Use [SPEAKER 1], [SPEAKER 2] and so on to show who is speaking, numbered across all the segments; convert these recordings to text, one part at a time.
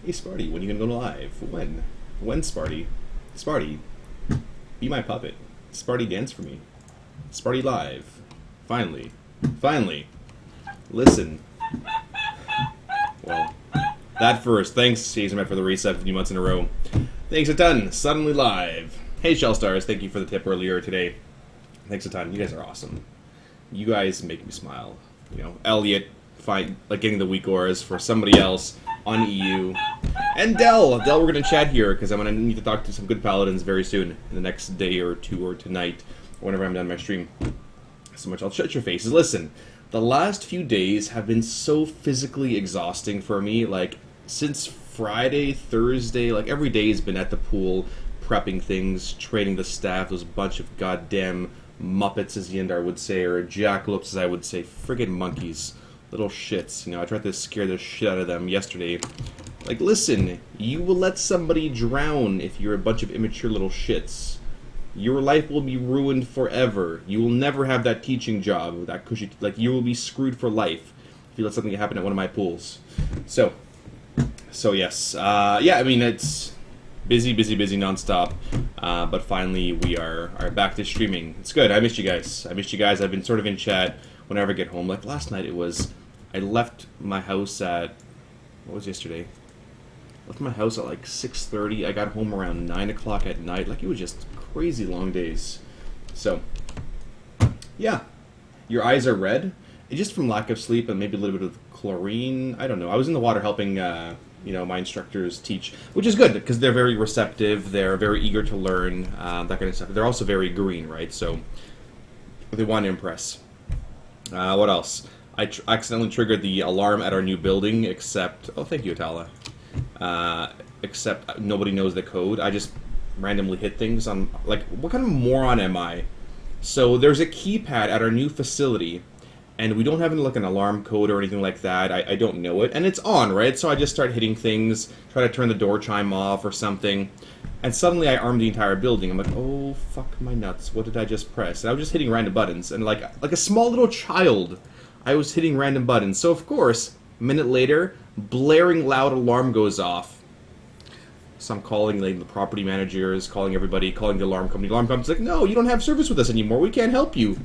[SPEAKER 1] Hey Sparty, when are you gonna go live? When? When, Sparty? Sparty, be my puppet. Sparty, dance for me. Sparty live. Finally. Finally. Listen. Well, that first. Thanks, Jason, for the reset 50 months in a row. Thanks a ton. Suddenly live. Hey, Shellstars, thank you for the tip earlier today. Thanks a ton. You guys are awesome. You guys make me smile. You know, Elliot, getting the weak auras for somebody else on EU. And Dell, we're going to chat here, because I'm going to need to talk to some good paladins very soon, in the next day or two, or tonight, or whenever I'm done my stream. So much, I'll shut your faces. Listen, the last few days have been so physically exhausting for me, like, since Friday, Thursday, like, every day has been at the pool, prepping things, training the staff, those bunch of goddamn Muppets, as Yendar would say, or jackalopes, as I would say, friggin' monkeys. Little shits, you know, I tried to scare the shit out of them yesterday. Like, listen, you will let somebody drown if you're a bunch of immature little shits. Your life will be ruined forever. You will never have that teaching job, that cushy, like, you will be screwed for life if you let something happen at one of my pools. So yes, yeah, I mean, it's busy nonstop, but finally we are back to streaming. It's good. I missed you guys. I've been sort of in chat whenever I get home. Like, last night I left my house at, what was yesterday? Left my house at like 6:30. I got home around 9 o'clock at night. Like, it was just crazy long days. So, yeah. Your eyes are red. It's just from lack of sleep and maybe a little bit of chlorine. I don't know. I was in the water helping, you know, my instructors teach, which is good because they're very receptive. They're very eager to learn, that kind of stuff. They're also very green, right? So, they want to impress. What else? I accidentally triggered the alarm at our new building, except... Oh, thank you, Atala. Except nobody knows the code. I just randomly hit things on... Like, what kind of moron am I? So, there's a keypad at our new facility, and we don't have like an alarm code or anything like that. I don't know it. And it's on, right? So I just start hitting things, try to turn the door chime off or something. And suddenly I arm the entire building. I'm like, oh, fuck my nuts. What did I just press? And I was just hitting random buttons. And like a small little child, I was hitting random buttons. So, of course, a minute later, blaring loud alarm goes off. So I'm calling like, the property managers, calling everybody, calling the alarm company. The alarm company's like, no, you don't have service with us anymore. We can't help you.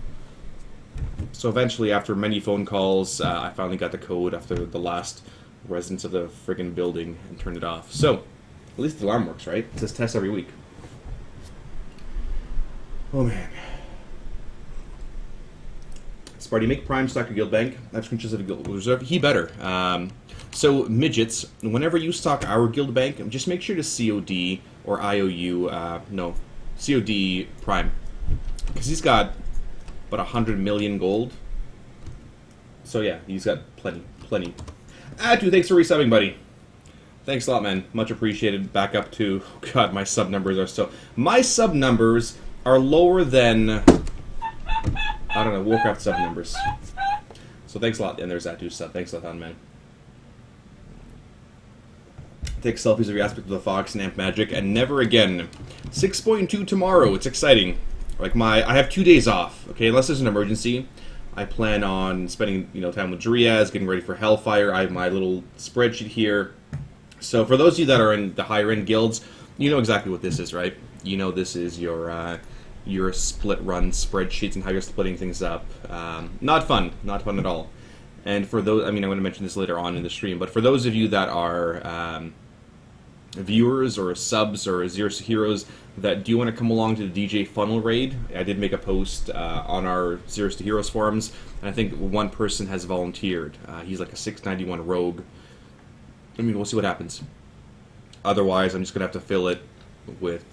[SPEAKER 1] So eventually, after many phone calls, I finally got the code after the last residents of the friggin' building and turned it off. So, at least the alarm works, right? It says test every week. Oh, man. Sparty, make Prime stock your guild bank. That's conscious of the guild reserve. He better. So, midgets, whenever you stock our guild bank, just make sure to COD or IOU, no, COD Prime. Because he's got about 100 million gold. So yeah, he's got plenty. Atu, thanks for resubbing, buddy. Thanks a lot, man. Much appreciated. Back up to... Oh God, my sub numbers are so... My sub numbers are lower than... I don't know, Warcraft sub numbers. So thanks a lot. And there's Atu's sub. Thanks a lot, man. Take selfies of your aspect of the fox and amp magic, and never again. 6.2 tomorrow. It's exciting. Like I have 2 days off, okay? Unless there's an emergency, I plan on spending, you know, time with Driaz, getting ready for Hellfire. I have my little spreadsheet here. So for those of you that are in the higher end guilds, you know exactly what this is, right? You know this is your split run spreadsheets and how you're splitting things up. Not fun at all. And for those, I mean, I'm going to mention this later on in the stream, but for those of you that are viewers or subs or Zero Heroes that do want to come along to the DJ Funnel Raid, I did make a post on our Zero Heroes forums, and I think one person has volunteered. He's like a 691 rogue. I mean, we'll see what happens. Otherwise, I'm just going to have to fill it with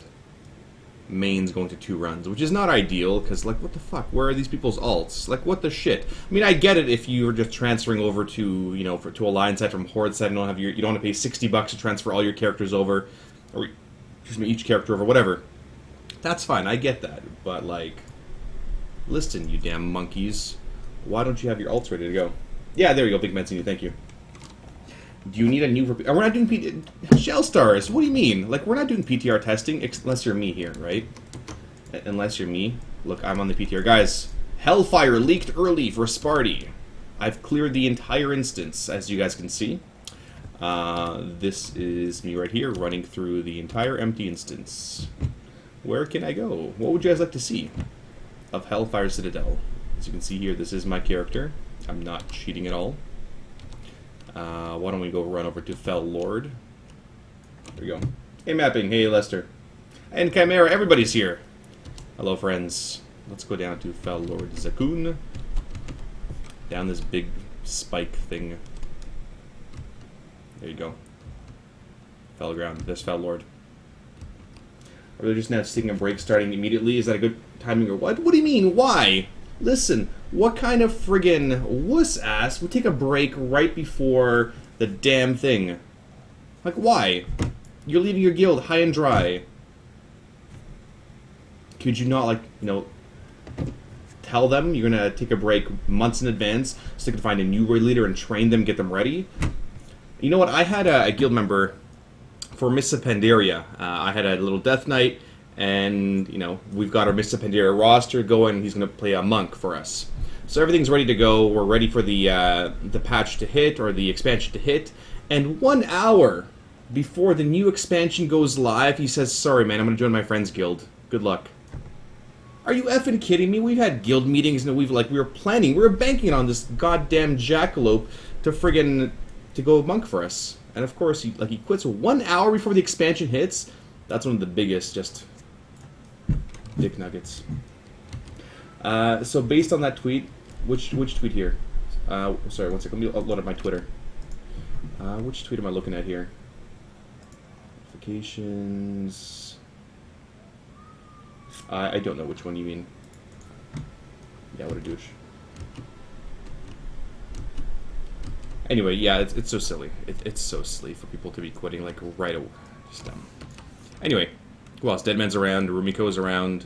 [SPEAKER 1] mains going to 2 runs, which is not ideal, because, like, what the fuck? Where are these people's alts? Like, what the shit? I mean, I get it if you're just transferring over to, you know, to a line side from Horde side, and you don't want to pay $60 to transfer all your characters over, or, excuse me, each character over, whatever. That's fine, I get that, but, like, listen, you damn monkeys. Why don't you have your alts ready to go? Yeah, there you go, Big Mancini, thank you. Do you need a new... We're not doing Shell Stars, what do you mean? Like, we're not doing PTR testing, unless you're me here, right? Unless you're me. Look, I'm on the PTR. Guys, Hellfire leaked early for Sparty. I've cleared the entire instance, as you guys can see. This is me right here running through the entire empty instance. Where can I go? What would you guys like to see of Hellfire Citadel? As you can see here, this is my character. I'm not cheating at all. Why don't we go run over to Fel Lord? There we go. Hey, Mapping. Hey, Lester. And Chimera. Everybody's here. Hello, friends. Let's go down to Fel Lord Zakun. Down this big spike thing. There you go. Fell ground. There's Fel Lord. Are they just now taking a break starting immediately? Is that a good timing or what? What do you mean? Why? Listen, what kind of friggin' wuss ass would take a break right before the damn thing? Like, why? You're leaving your guild high and dry. Could you not, like, you know, tell them you're gonna take a break months in advance so they can find a new raid leader and train them, get them ready? You know what? I had a guild member for Mists of Pandaria. I had a little death knight, and, you know, we've got our Mists of Pandaria roster going. He's going to play a monk for us. So everything's ready to go. We're ready for the patch to hit, or the expansion to hit. And 1 hour before the new expansion goes live, he says, sorry, man, I'm going to join my friend's guild. Good luck. Are you effing kidding me? We've had guild meetings, and we were planning, we were banking on this goddamn jackalope to friggin' to go monk for us. And of course, he quits 1 hour before the expansion hits. That's one of the biggest, just dick nuggets. So based on that tweet, which tweet here? Sorry, one second. Let me upload up my Twitter. Which tweet am I looking at here? Notifications. I don't know which one you mean. Yeah, what a douche. Anyway, yeah, it's so silly. It's so silly for people to be quitting, like, right away. Just dumb. Anyway, who else? Deadman's around, Rumiko's around,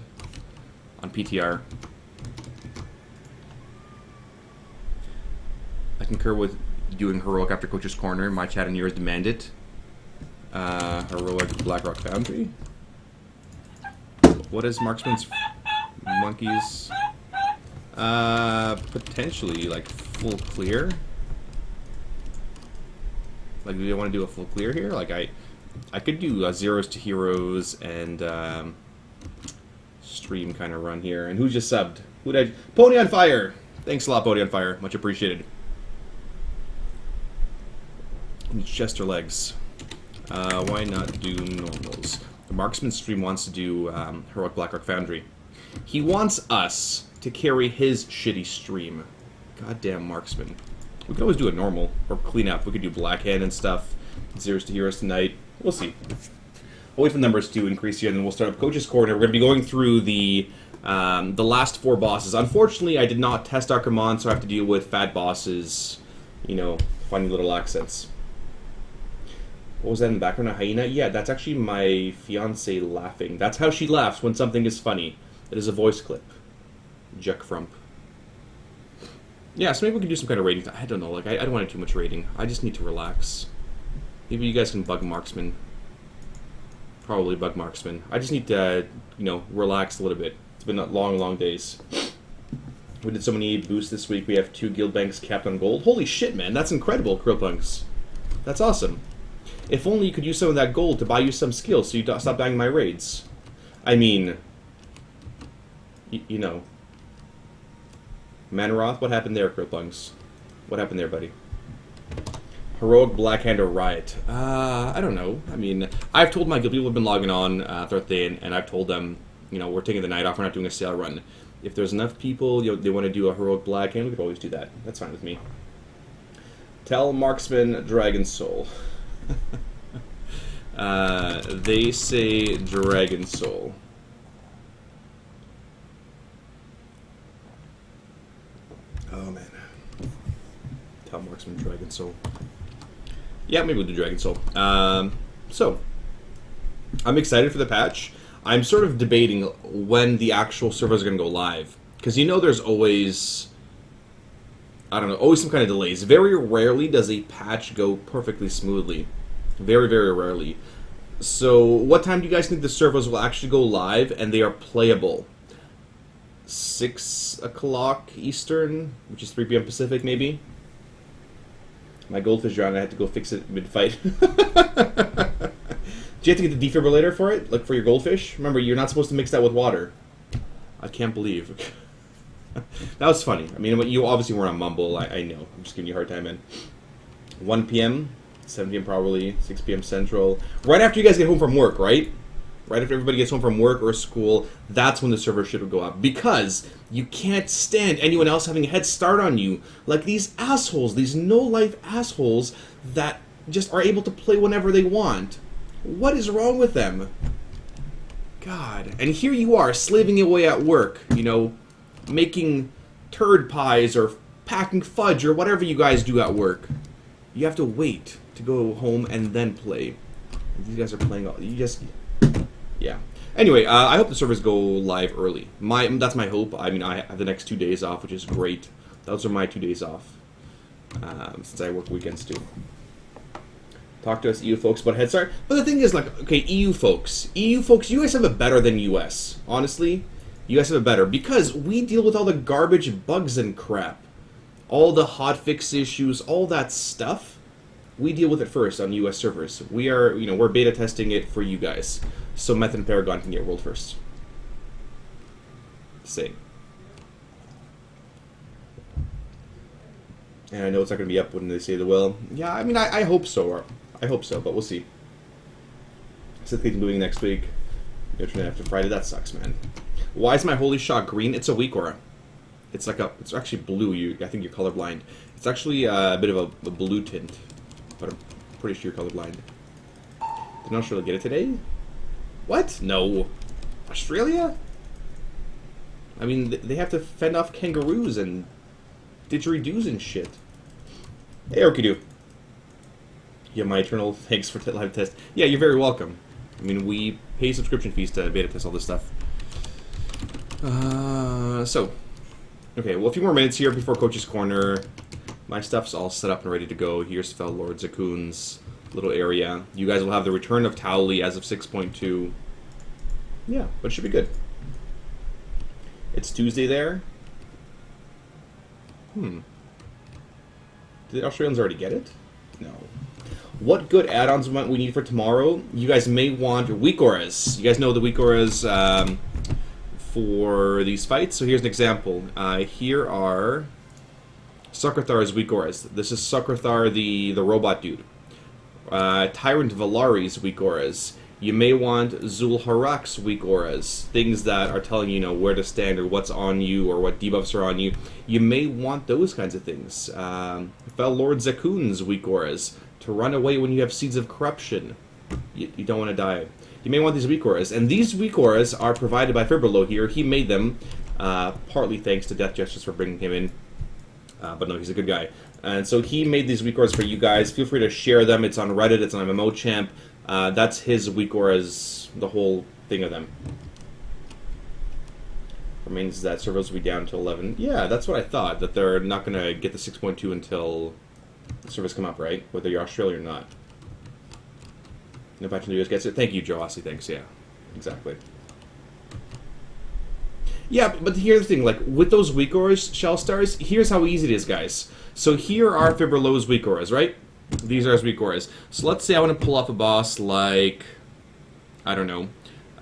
[SPEAKER 1] on PTR. I concur with doing Heroic after Coach's Corner. My chat and yours demand it. Heroic Blackrock Foundry. What is Marksman's Monkeys? Potentially, like, full clear. Like, do you want to do a full clear here? Like, I could do Zeros to Heroes and stream kind of run here. And who just subbed? Who did I... Pony on Fire! Thanks a lot, Pony on Fire. Much appreciated. And Chester legs. Why not do normals? The Marksman stream wants to do Heroic Blackrock Foundry. He wants us to carry his shitty stream. Goddamn Marksman. We could always do a normal, or clean up. We could do Blackhand and stuff. Zeros to Heroes tonight. We'll see. I'll wait for the numbers to increase here, and then we'll start up Coach's Corner. We're going to be going through the last 4 bosses. Unfortunately, I did not test Archimonde, so I have to deal with fat bosses, you know, funny little accents. What was that in the background? A hyena? Yeah, that's actually my fiancée laughing. That's how she laughs when something is funny. It is a voice clip. Juck Frump. Yeah, so maybe we can do some kind of rating. I don't know, like, I don't want to do too much rating. I just need to relax. Maybe you guys can bug Marksman. Probably bug Marksman. I just need to, you know, relax a little bit. It's been long, long days. We did so many boosts this week. We have 2 guild banks capped on gold. Holy shit, man. That's incredible, Krillpunks. That's awesome. If only you could use some of that gold to buy you some skills so you don't stop buying my raids. I mean, you know. Manoroth, what happened there, Krillpunks? What happened there, buddy? Heroic Blackhand or Riot? I don't know. I mean, I've told my guild people have been logging on throughout the day, and I've told them, you know, we're taking the night off, we're not doing a sale run. If there's enough people, you know, they want to do a Heroic Blackhand, we could always do that. That's fine with me. Tell Marksman Dragon Soul. They say Dragon Soul. Oh, man. Tell Marksman Dragon Soul. Yeah, maybe we'll do Dragon Soul. So, I'm excited for the patch. I'm sort of debating when the actual servers are going to go live. Because you know there's always, I don't know, always some kind of delays. Very rarely does a patch go perfectly smoothly. Very, very rarely. So, what time do you guys think the servers will actually go live and they are playable? 6 o'clock Eastern, which is 3 p.m. Pacific, maybe? My goldfish drowned. I had to go fix it mid-fight. Do you have to get the defibrillator for it? Like for your goldfish? Remember, you're not supposed to mix that with water. I can't believe. That was funny. I mean, you obviously weren't on Mumble. I know. I'm just giving you a hard time, man. 1 p.m., 7 p.m. probably, 6 p.m. Central. Right after you guys get home from work, right? Right after everybody gets home from work or school, that's when the server should go up. Because you can't stand anyone else having a head start on you. Like these assholes, these no-life assholes that just are able to play whenever they want. What is wrong with them? God. And here you are, slaving away at work, you know, making turd pies or packing fudge or whatever you guys do at work. You have to wait to go home and then play. These guys are playing all... You just... Yeah. Anyway, I hope the servers go live early. That's my hope. I mean, I have the next 2 days off, which is great. Those are my 2 days off. Since I work weekends too. Talk to us EU folks about Head Start. But the thing is, like, okay, EU folks, you guys have it better than US. Honestly, you guys have it better because we deal with all the garbage bugs and crap. All the hotfix issues, all that stuff. We deal with it first on US servers. We are, you know, we're beta testing it for you guys. So Meth and Paragon can get world first. Same. And I know it's not going to be up when they say they will. Yeah, I mean, I hope so. I hope so, but we'll see. Sith moving next week. Internet after Friday. That sucks, man. Why is my holy shot green? It's a weak aura. It's like a. It's actually blue. I think you're colorblind. It's actually a bit of a blue tint, but I'm pretty sure you're colorblind. Did Australia get it today? What? No. Australia? I mean, they have to fend off kangaroos and didgeridoos and shit. Hey, Orkidu. You have my eternal thanks for live test. Yeah, you're very welcome. I mean, we pay subscription fees to beta test all this stuff. Okay, well, a few more minutes here before Coach's Corner. My stuff's all set up and ready to go. Here's Fel Lord Zakun's little area. You guys will have the return of Towley as of 6.2. Yeah, but it should be good. It's Tuesday there. Did the Australians already get it? No. What good add-ons we need for tomorrow? You guys may want weak auras. You guys know the weak auras for these fights. So here's an example. Here are Sukrathar's weak auras. This is Sukrathar, the robot dude. Tyrant Valari's weak auras. You may want Zulharak's weak auras, things that are telling you know where to stand or what's on you or what debuffs are on you. You may want those kinds of things. Fel Lord Zakun's weak auras, to run away when you have Seeds of Corruption. You don't want to die. You may want these weak auras, and these weak auras are provided by Fibrilo here. He made them, partly thanks to Death Jesters for bringing him in. But no, he's a good guy. And so he made these weak auras for you guys. Feel free to share them. It's on Reddit. It's on MMOChamp. That's his weak auras, the whole thing of them. Remains that servers will be down to 11. Yeah, that's what I thought, that they're not going to get the 6.2 until the servers come up, right? Whether you're Australian or not. No patch news gets it. Thank you, Joe Ossie. Thanks, yeah. Exactly. Yeah, but here's the thing, like, with those weak auras, Shell Stars, here's how easy it is, guys. So here are Fibrilo's weak auras, right? These are his weak auras. So let's say I want to pull off a boss like, I don't know,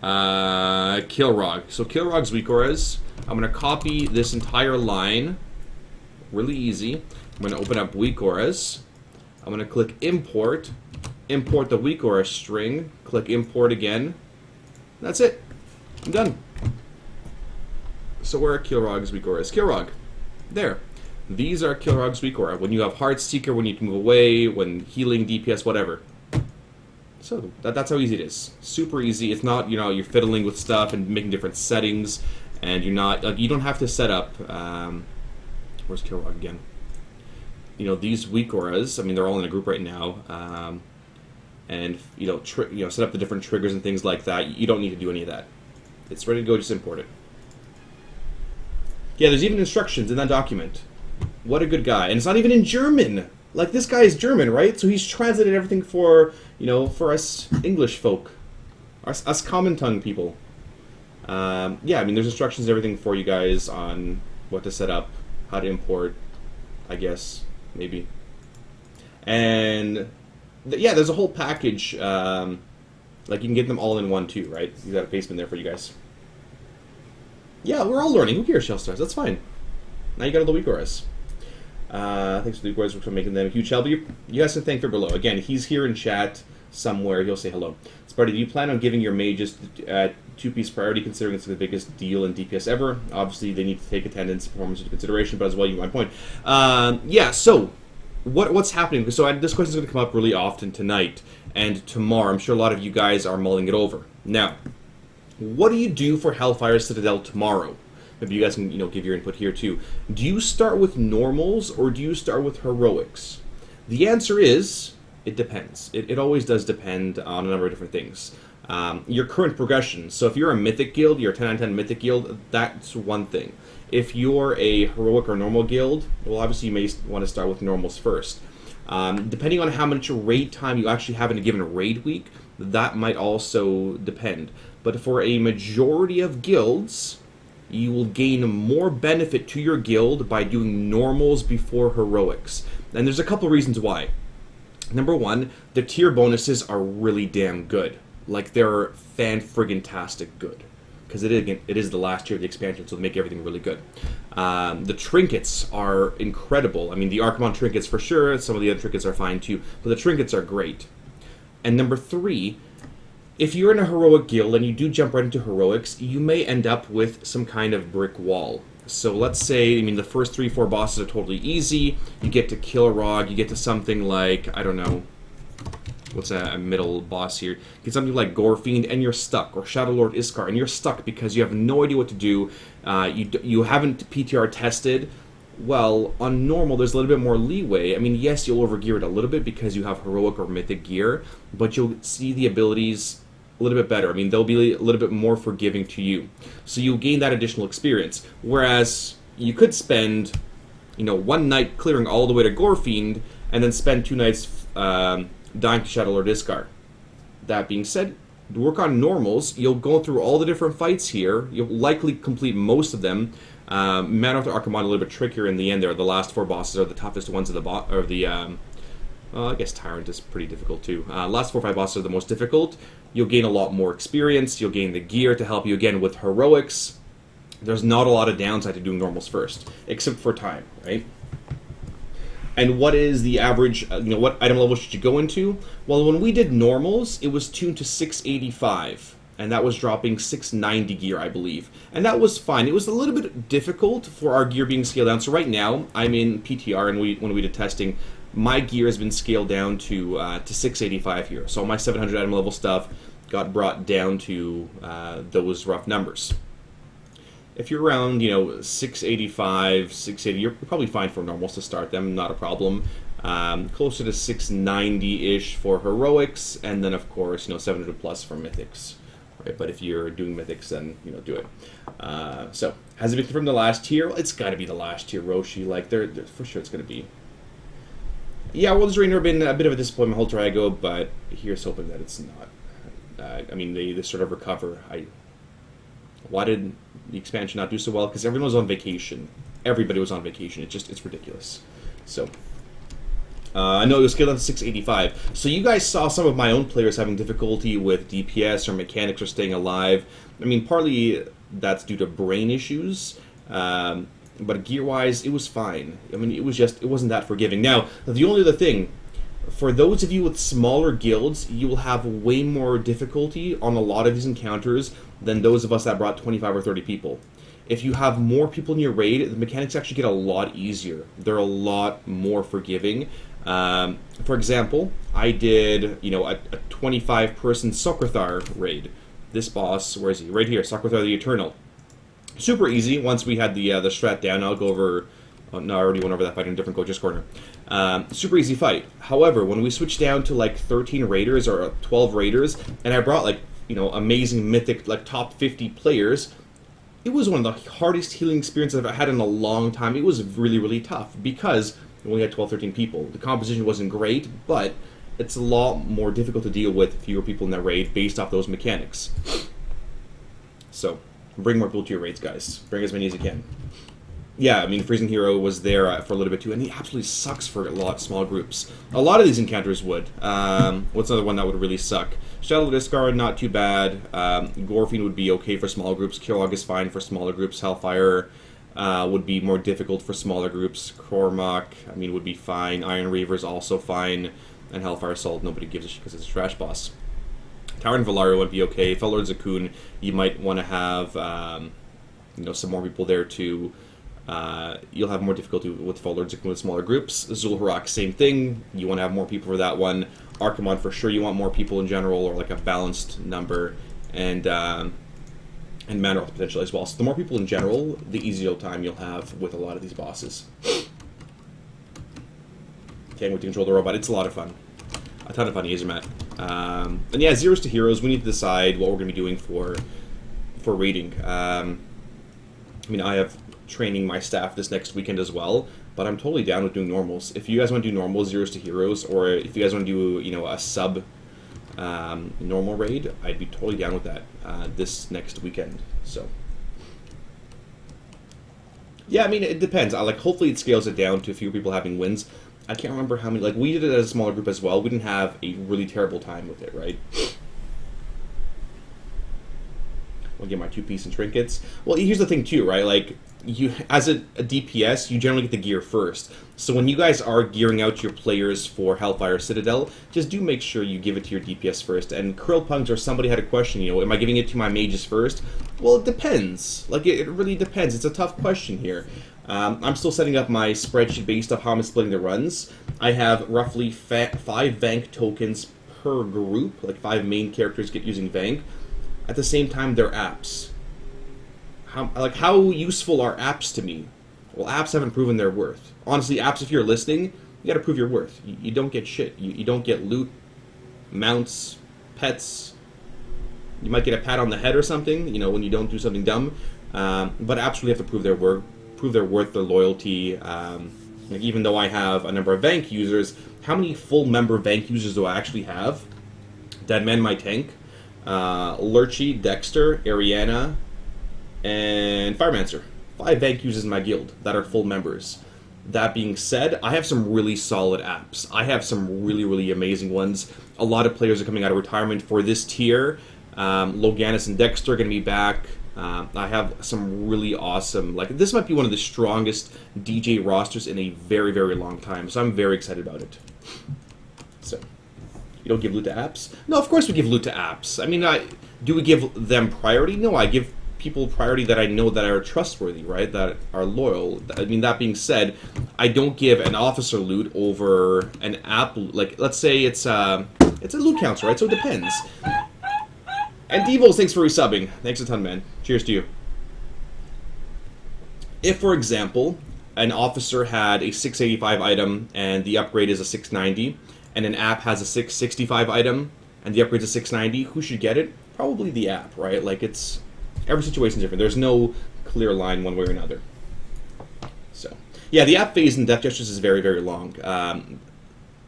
[SPEAKER 1] Kilrog. So Kilrog's weak auras, I'm going to copy this entire line, really easy. I'm going to open up weak auras. I'm going to click import, import the weak aura string, click import again. That's it. I'm done. So where are Kilrog's weak auras? Kilrog. There. These are Kilrog's weak aura. When you have Heart Seeker, when you can move away, when healing, DPS, whatever. So that's how easy it is. Super easy. It's not, you know, you're fiddling with stuff and making different settings, and you're not, like, you don't have to set up, where's Kilrog again? You know, these weak auras, I mean, they're all in a group right now, and, you know, set up the different triggers and things like that. You don't need to do any of that. It's ready to go, just import it. Yeah, there's even instructions in that document. What a good guy. And it's not even in German. Like, this guy is German, right? So he's translated everything for, you know, for us English folk. Us common tongue people. Yeah, I mean, there's instructions and everything for you guys on what to set up, how to import, I guess, maybe. And yeah, there's a whole package. Like you can get them all in one too, right? You got a basement there for you guys. Yeah, we're all learning. Who cares, Shellstars? That's fine. Now you got all the weak auras. Thanks for the weak auras for making them huge help. You guys can thank for below. Again, he's here in chat somewhere. He'll say hello. Sparty, do you plan on giving your mages 2-piece priority, considering it's the biggest deal in DPS ever? Obviously, they need to take attendance performance into consideration, but as well, you my point. Yeah, so what's happening? So this question is going to come up really often tonight and tomorrow. I'm sure a lot of you guys are mulling it over. Now, what do you do for Hellfire Citadel tomorrow? Maybe you guys can give your input here too. Do you start with normals or do you start with heroics? The answer is it depends. It always does depend on a number of different things. Your current progression. So if you're a mythic guild, you're a 10 on 10 mythic guild, that's one thing. If you're a heroic or normal guild, well, obviously you may want to start with normals first. Depending on how much raid time you actually have in a given raid week, that might also depend. But for a majority of guilds, you will gain more benefit to your guild by doing normals before heroics. And there's a couple reasons why. Number one, the tier bonuses are really damn good. Like, they're fan-friggin-tastic good. Because it is the last tier of the expansion, so they make everything really good. The trinkets are incredible. I mean, the Archimonde trinkets for sure, some of the other trinkets are fine too, but the trinkets are great. And number three, if you're in a heroic guild and you do jump right into heroics, you may end up with some kind of brick wall. So let's say, the first 3-4 bosses are totally easy. You get to kill a Rog, you get to something like, I don't know, what's a middle boss here? Get something like Gorefiend and you're stuck, or Shadow Lord Iskar and you're stuck because you have no idea what to do. You haven't PTR tested. Well, on normal, there's a little bit more leeway. Yes, you'll overgear it a little bit because you have heroic or mythic gear, but you'll see the abilities a little bit better. They'll be a little bit more forgiving to you. So you'll gain that additional experience. Whereas you could spend, one night clearing all the way to Gorefiend and then spend 2 nights dying to Shadow Lord Iskar. That being said, to work on normals, you'll go through all the different fights here. You'll likely complete most of them. Manoroth or Archimonde a little bit trickier in the end there. The last 4 bosses are the toughest ones of I guess Tyrant is pretty difficult too. Last 4 or 5 bosses are the most difficult. You'll gain a lot more experience. You'll gain the gear to help you again with heroics. There's not a lot of downside to doing normals first, except for time, right? And what is the average, what item level should you go into? Well, when we did normals, it was tuned to 685, and that was dropping 690 gear, I believe. And that was fine. It was a little bit difficult for our gear being scaled down. So right now, I'm in PTR, and when we did testing, my gear has been scaled down to 685 here. So my 700 item level stuff got brought down to those rough numbers. If you're around, 685, 680, you're probably fine for normals to start them, not a problem. Closer to 690-ish for heroics, and then of course, 700 plus for mythics. Right? But if you're doing mythics, then do it. So, has it been confirmed the last tier? Well, it's got to be the last tier, Roshi. Like, they're for sure, it's going to be. Yeah, World's Rainer have been a bit of a disappointment whole Trigo, but here's hoping that it's not. They sort of recover. Why did the expansion not do so well? Because everyone was on vacation. Everybody was on vacation. It's ridiculous. So, I know it was scaled down to 685. So you guys saw some of my own players having difficulty with DPS or mechanics or staying alive. Partly that's due to brain issues. But gear-wise, it was fine. It wasn't that forgiving. Now, the only other thing, for those of you with smaller guilds, you will have way more difficulty on a lot of these encounters than those of us that brought 25 or 30 people. If you have more people in your raid, the mechanics actually get a lot easier. They're a lot more forgiving. For example, I did, a 25-person Sokrathar raid. This boss, where is he? Right here, Sokrathar the Eternal. Super easy once we had the strat down. I'll go over... Oh, no, I already went over that fight in a different coach's corner. Super easy fight. However, when we switched down to like 13 raiders or 12 raiders, and I brought amazing mythic top 50 players, it was one of the hardest healing experiences I've had in a long time. It was really, really tough because we only had 12, 13 people. The composition wasn't great, but it's a lot more difficult to deal with fewer people in that raid based off those mechanics. So, bring more people to your raids, guys. Bring as many as you can. Yeah, I mean, Freezing Hero was there for a little bit too, and he absolutely sucks for a lot of small groups. A lot of these encounters would. What's another one that would really suck? Shadow Discard, not too bad. Gorfine would be okay for small groups. Kirog is fine for smaller groups. Hellfire would be more difficult for smaller groups. Cormac, I mean, would be fine. Iron Reaver is also fine. And Hellfire Assault, nobody gives a shit because it's a trash boss. Tower and Valaria would be okay. Fel Lord Zakun, you might want to have some more people there too. You'll have more difficulty with Fel Lord Zakun with smaller groups. Zulharak, same thing. You want to have more people for that one. Archimonde, for sure, you want more people in general, or like a balanced number. And Manoroth potentially as well. So the more people in general, the easier time you'll have with a lot of these bosses. Can't wait to control the robot. It's a lot of fun. A ton of fun, Azamat. And yeah, Zeros to Heroes, we need to decide what we're going to be doing for raiding. I mean, I have training my staff this next weekend as well, but I'm totally down with doing normals. If you guys want to do normals, Zeros to Heroes, or if you guys want to do, a sub normal raid, I'd be totally down with that this next weekend. So yeah, I mean, it depends. Hopefully it scales it down to a few people having wins. I can't remember how many. We did it as a smaller group as well. We didn't have a really terrible time with it, right? I'll get my 2-piece and trinkets. Well, here's the thing too, right? You, as a DPS, you generally get the gear first. So when you guys are gearing out your players for Hellfire Citadel, just do make sure you give it to your DPS first. And Krillpunks or somebody had a question, am I giving it to my mages first? Well, it depends. It really depends. It's a tough question here. I'm still setting up my spreadsheet based off how I'm splitting the runs. I have roughly 5 Vank tokens per group, 5 main characters get using Vank. At the same time, they're apps. How useful are apps to me? Well, apps haven't proven their worth. Honestly, apps, if you're listening, you gotta prove your worth. You don't get shit. You don't get loot, mounts, pets. You might get a pat on the head or something, when you don't do something dumb. But apps really have to prove their worth, their loyalty. Even though I have a number of Vank users, how many full member Vank users do I actually have? Deadman, my tank. Lurchy, Dexter, Ariana, and Firemancer. 5 Vank users in my guild that are full members. That being said, I have some really solid apps. I have some really, really amazing ones. A lot of players are coming out of retirement for this tier. Loganis and Dexter are going to be back. I have some really awesome, this might be one of the strongest DJ rosters in a very, very long time. So I'm very excited about it. So, you don't give loot to apps? No, of course we give loot to apps. I mean, do we give them priority? No, I give people priority that I know that are trustworthy, right? That are loyal. I mean, that being said, I don't give an officer loot over an app. Let's say it's a loot counter, right? So it depends. And Devos, thanks for resubbing. Thanks a ton, man. Cheers to you. If, for example, an officer had a 685 item and the upgrade is a 690, and an app has a 665 item and the upgrade is a 690, who should get it? Probably the app, right? Every situation's different. There's no clear line one way or another. So, yeah, the app phase in Death Gestures is very, very long. I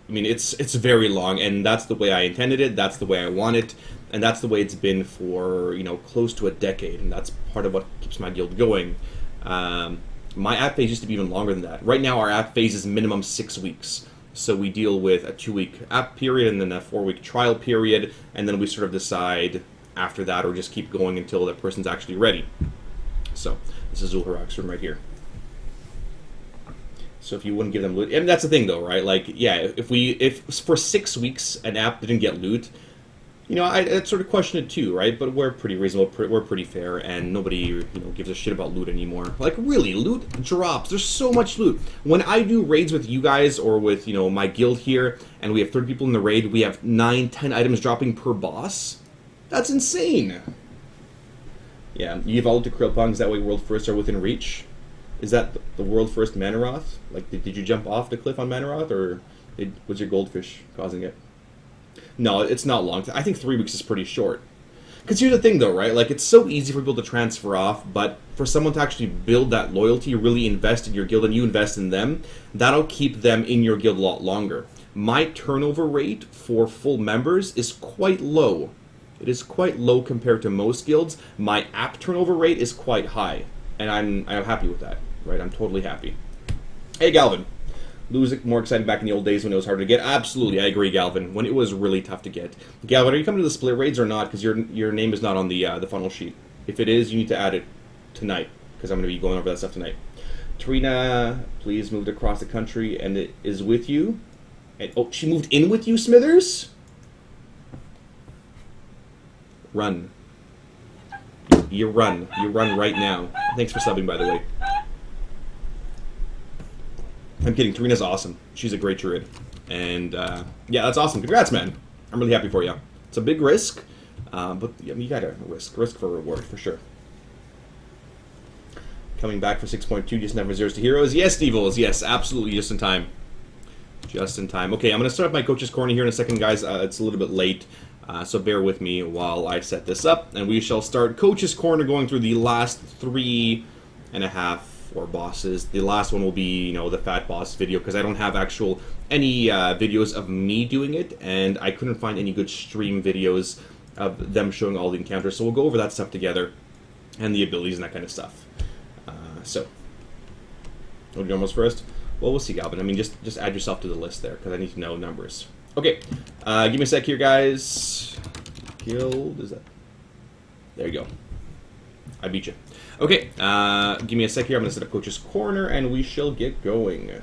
[SPEAKER 1] mean, it's very long, and that's the way I intended it. That's the way I want it. And that's the way it's been for, close to a decade. And that's part of what keeps my guild going. My app phase used to be even longer than that. Right now, our app phase is minimum 6 weeks. So we deal with a 2-week app period and then a 4-week trial period. And then we sort of decide after that or just keep going until that person's actually ready. So this is Zulharak's room right here. So if you wouldn't give them loot... And that's the thing, though, right? If for 6 weeks an app didn't get loot... I'd sort of question it too, right? But we're pretty reasonable, we're pretty fair, and nobody, gives a shit about loot anymore. Really, loot drops. There's so much loot. When I do raids with you guys, or with, my guild here, and we have 30 people in the raid, we have 9, 10 items dropping per boss. That's insane. Yeah, you evolved to Krillpunks, that way world firsts are within reach. Is that the world first Manoroth? Did you jump off the cliff on Manoroth, or was your goldfish causing it? No, it's not long. I think 3 weeks is pretty short. Because here's the thing, though, right? It's so easy for people to transfer off, but for someone to actually build that loyalty, really invest in your guild, and you invest in them, that'll keep them in your guild a lot longer. My turnover rate for full members is quite low. It is quite low compared to most guilds. My app turnover rate is quite high, and I'm happy with that. right? I'm totally happy. Hey, Galvin. Lose more exciting back in the old days when it was harder to get. Absolutely, I agree, Galvin. When it was really tough to get. Galvin, are you coming to the split raids or not? Because your name is not on the funnel sheet. If it is, you need to add it tonight, because I'm going to be going over that stuff tonight. Trina, please moved across the country and it is with you. And, oh, she moved in with you, Smithers? Run. You run. You run right now. Thanks for subbing, by the way. I'm kidding. Trina's awesome. She's a great druid. And, yeah, that's awesome. Congrats, man. I'm really happy for you. It's a big risk, but I mean, you gotta risk for reward, for sure. Coming back for 6.2, just never zeros to heroes. Yes, Devils. Yes, absolutely, just in time. Just in time. Okay, I'm going to start up my Coach's Corner here in a second, guys. It's a little bit late, so bear with me while I set this up. And we shall start Coach's Corner going through the last 3.5 or bosses. The last one will be, you know, the Fat Boss video, because I don't have any videos of me doing it, and I couldn't find any good stream videos of them showing all the encounters. So we'll go over that stuff together, and the abilities and that kind of stuff. So, what do you almost first? Well, we'll see, Galvin. I mean, just add yourself to the list there, because I need to know numbers. Okay, give me a sec here, guys. Guild, is that? There you go. I beat you. Okay, give me a sec here. I'm going to set up Coach's Corner, and we shall get going.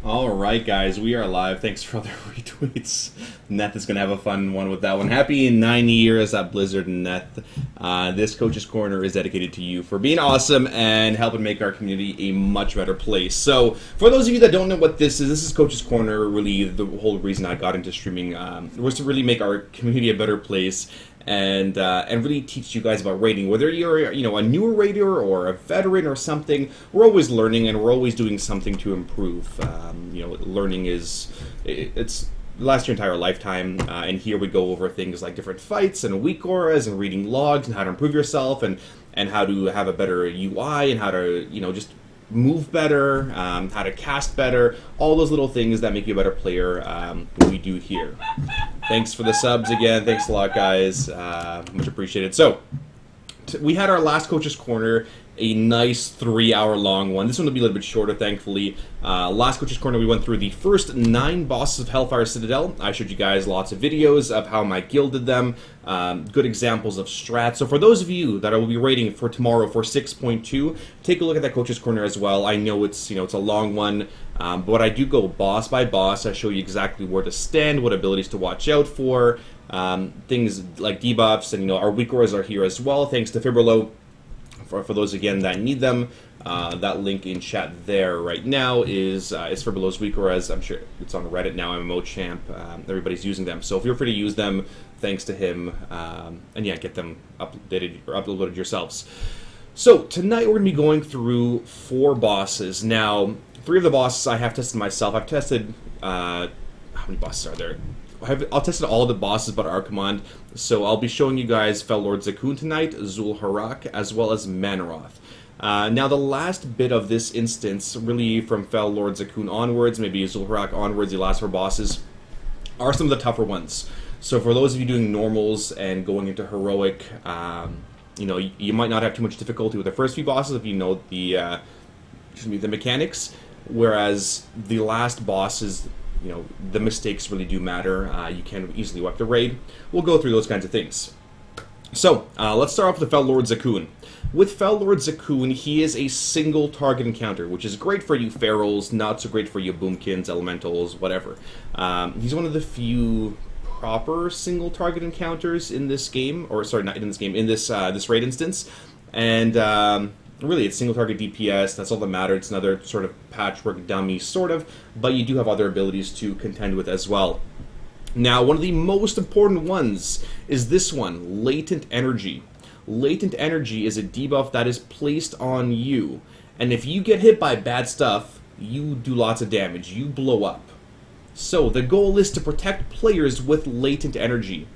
[SPEAKER 1] Alright, guys, we are live. Thanks for all the retweets. Neth is going to have a fun one with that one. Happy 9 years at Blizzard, Neth. This Coach's Corner is dedicated to you for being awesome and helping make our community a much better place. So, for those of you that don't know what this is Coach's Corner. Really, the whole reason I got into streaming was to really make our community a better place and really teach you guys about raiding. Whether you're a newer raider or a veteran or something, we're always learning and we're always doing something to improve. Learning it's last your entire lifetime, and here we go over things like different fights and weak auras and reading logs and how to improve yourself and how to have a better UI and how to just move better, how to cast better, all those little things that make you a better player, we do here. Thanks for the subs again. Thanks a lot, guys. Much appreciated. So, we had our last Coach's Corner, a nice 3-hour long one. This one will be a little bit shorter, thankfully. Last Coach's Corner, we went through the first 9 bosses of Hellfire Citadel. I showed you guys lots of videos of how my guild did them, good examples of strats. So for those of you that I will be rating for tomorrow for 6.2, take a look at that Coach's Corner as well. I know it's it's a long one, but I do go boss by boss. I show you exactly where to stand, what abilities to watch out for, things like debuffs, and our weak auras are here as well, thanks to Fibrilo. For those, again, that need them, that link in chat there right now is Fibrilo's weak auras. I'm sure it's on Reddit now, MMO Champ. Everybody's using them. So feel free to use them, thanks to him. And yeah, get them updated or uploaded yourselves. So tonight we're going to be going through 4 bosses. Now, 3 of the bosses I have tested myself. I've tested... how many bosses are there? I'll test all the bosses but Archimonde, so I'll be showing you guys Fel Lord Zakun tonight, Zulharak, as well as Manoroth. Now the last bit of this instance, really from Fel Lord Zakun onwards, maybe Zulharak onwards, the last 4 bosses, are some of the tougher ones. So for those of you doing normals and going into heroic, you might not have too much difficulty with the first few bosses if you know the mechanics, whereas the last bosses, the mistakes really do matter. You can easily wipe the raid. We'll go through those kinds of things. So, let's start off with the Fel Lord Zakun. With Fel Lord Zakun, he is a single target encounter, which is great for you ferals, not so great for you boomkins, elementals, whatever. He's one of the few proper single target encounters in this game, or sorry, not in this game, in this raid instance. And really, it's single target DPS, that's all that matters. It's another sort of patchwork dummy, sort of, but you do have other abilities to contend with as well. Now, one of the most important ones is this one, Latent Energy. Latent Energy is a debuff that is placed on you, and if you get hit by bad stuff, you do lots of damage, you blow up. So, the goal is to protect players with Latent Energy.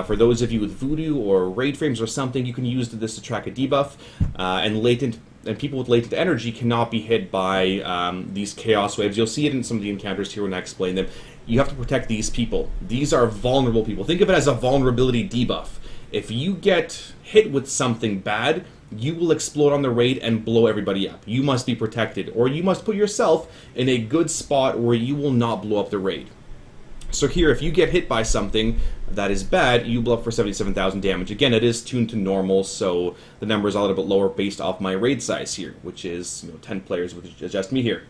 [SPEAKER 1] For those of you with Voodoo or Raid Frames or something, you can use this to track a debuff, and people with Latent Energy cannot be hit by these Chaos Waves. You'll see it in some of the encounters here when I explain them. You have to protect these people. These are vulnerable people. Think of it as a vulnerability debuff. If you get hit with something bad, you will explode on the raid and blow everybody up. You must be protected, or you must put yourself in a good spot where you will not blow up the raid. So here, if you get hit by something that is bad, you blow up for 77,000 damage. Again, it is tuned to normal, so the number is a little bit lower based off my raid size here, which is 10 players, which is just me here.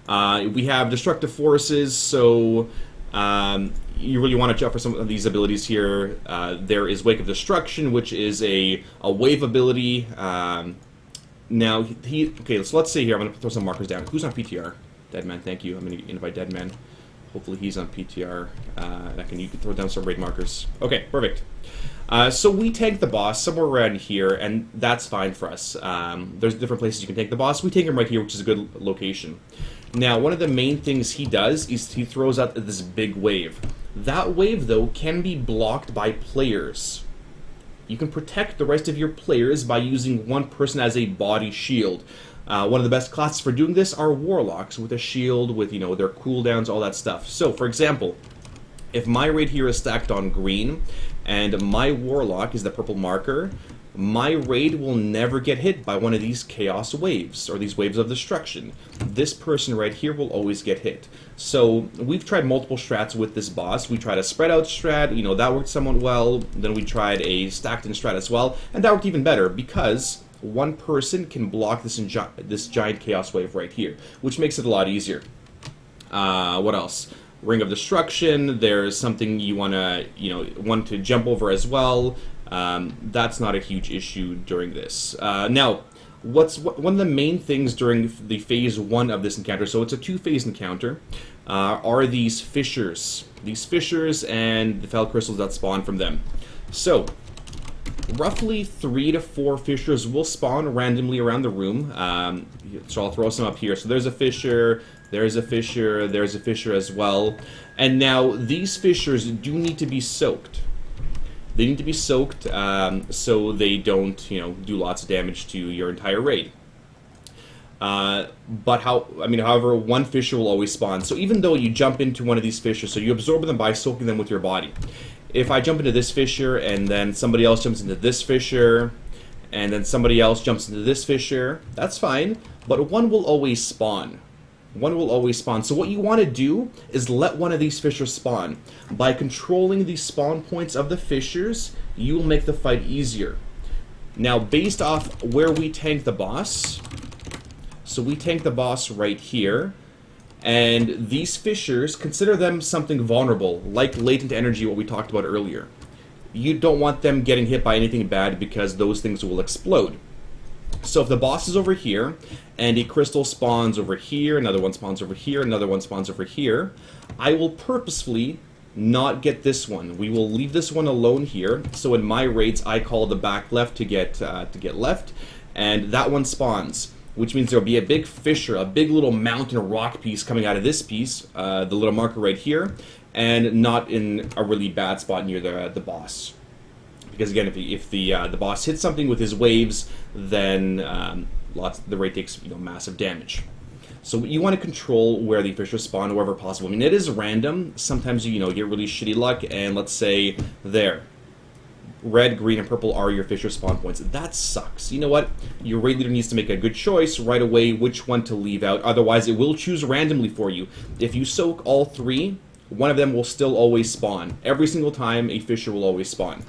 [SPEAKER 1] We have Destructive Forces, so you really want to jump for some of these abilities here. There is Wake of Destruction, which is a wave ability. Now, okay, so let's see here. I'm going to throw some markers down. Who's on PTR? Deadman, thank you. I'm going to invite Deadman. Hopefully he's on PTR. You can throw down some raid markers. Okay, perfect. So we tank the boss somewhere around here, and that's fine for us. There's different places you can tank the boss. We tank him right here, which is a good location. Now, one of the main things he does is he throws out this big wave. That wave, though, can be blocked by players. You can protect the rest of your players by using one person as a body shield. One of the best classes for doing this are Warlocks, with a shield, with, their cooldowns, all that stuff. So, for example, if my raid here is stacked on green, and my Warlock is the purple marker, my raid will never get hit by one of these Chaos Waves, or these Waves of Destruction. This person right here will always get hit. So, we've tried multiple strats with this boss. We tried a spread out strat, that worked somewhat well. Then we tried a stacked in strat as well, and that worked even better, because one person can block this giant Chaos Wave right here, which makes it a lot easier. What else? Ring of Destruction. There's something you want to jump over as well. That's not a huge issue during this. Now, one of the main things during the phase 1 of this encounter, so it's a 2-phase encounter, are these fissures. These fissures and the fel crystals that spawn from them. So, roughly 3 to 4 fissures will spawn randomly around the room. So I'll throw some up here. So there's a fissure, there's a fissure, there's a fissure as well. And now these fissures do need to be soaked. They need to be soaked so they don't, do lots of damage to your entire raid. However, one fissure will always spawn. So even though you jump into one of these fissures, so you absorb them by soaking them with your body. If I jump into this fissure, and then somebody else jumps into this fissure, and then somebody else jumps into this fissure, that's fine, but one will always spawn. One will always spawn. So what you want to do is let one of these fissures spawn. By controlling the spawn points of the fissures, you will make the fight easier. Now, based off where we tank the boss, so we tank the boss right here, and these fissures, consider them something vulnerable, like latent energy, what we talked about earlier. You don't want them getting hit by anything bad because those things will explode. So if the boss is over here, and a crystal spawns over here, another one spawns over here, another one spawns over here, I will purposefully not get this one. We will leave this one alone here. So in my raids, I call the back left to get left, and that one spawns, which means there'll be a big fissure, a big little mountain rock piece coming out of this piece, the little marker right here, and not in a really bad spot near the boss. Because again, if the boss hits something with his waves, then the raid takes massive damage. So you want to control where the fissures spawn wherever possible. I mean, it is random. Sometimes you get really shitty luck, and let's say there, red, green, and purple are your fissure spawn points. That sucks. You know what? Your raid leader needs to make a good choice right away which one to leave out. Otherwise, it will choose randomly for you. If you soak all 3, one of them will still always spawn. Every single time, a fissure will always spawn.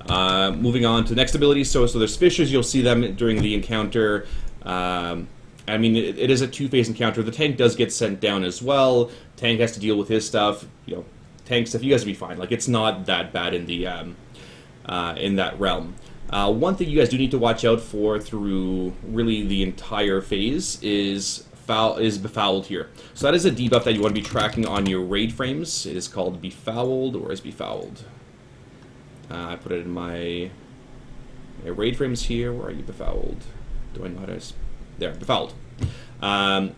[SPEAKER 1] Moving on to the next ability. So there's fissures. You'll see them during the encounter. It is a 2-phase encounter. The tank does get sent down as well. Tank has to deal with his stuff. Tank stuff. You guys will be fine. Like, it's not that bad in the in that realm. One thing you guys do need to watch out for through really the entire phase is Befouled here. So that is a debuff that you want to be tracking on your raid frames. It is called Befouled, or is Befouled? I put it in my raid frames here. Where are you, Befouled? Do I know how to... There, Befouled.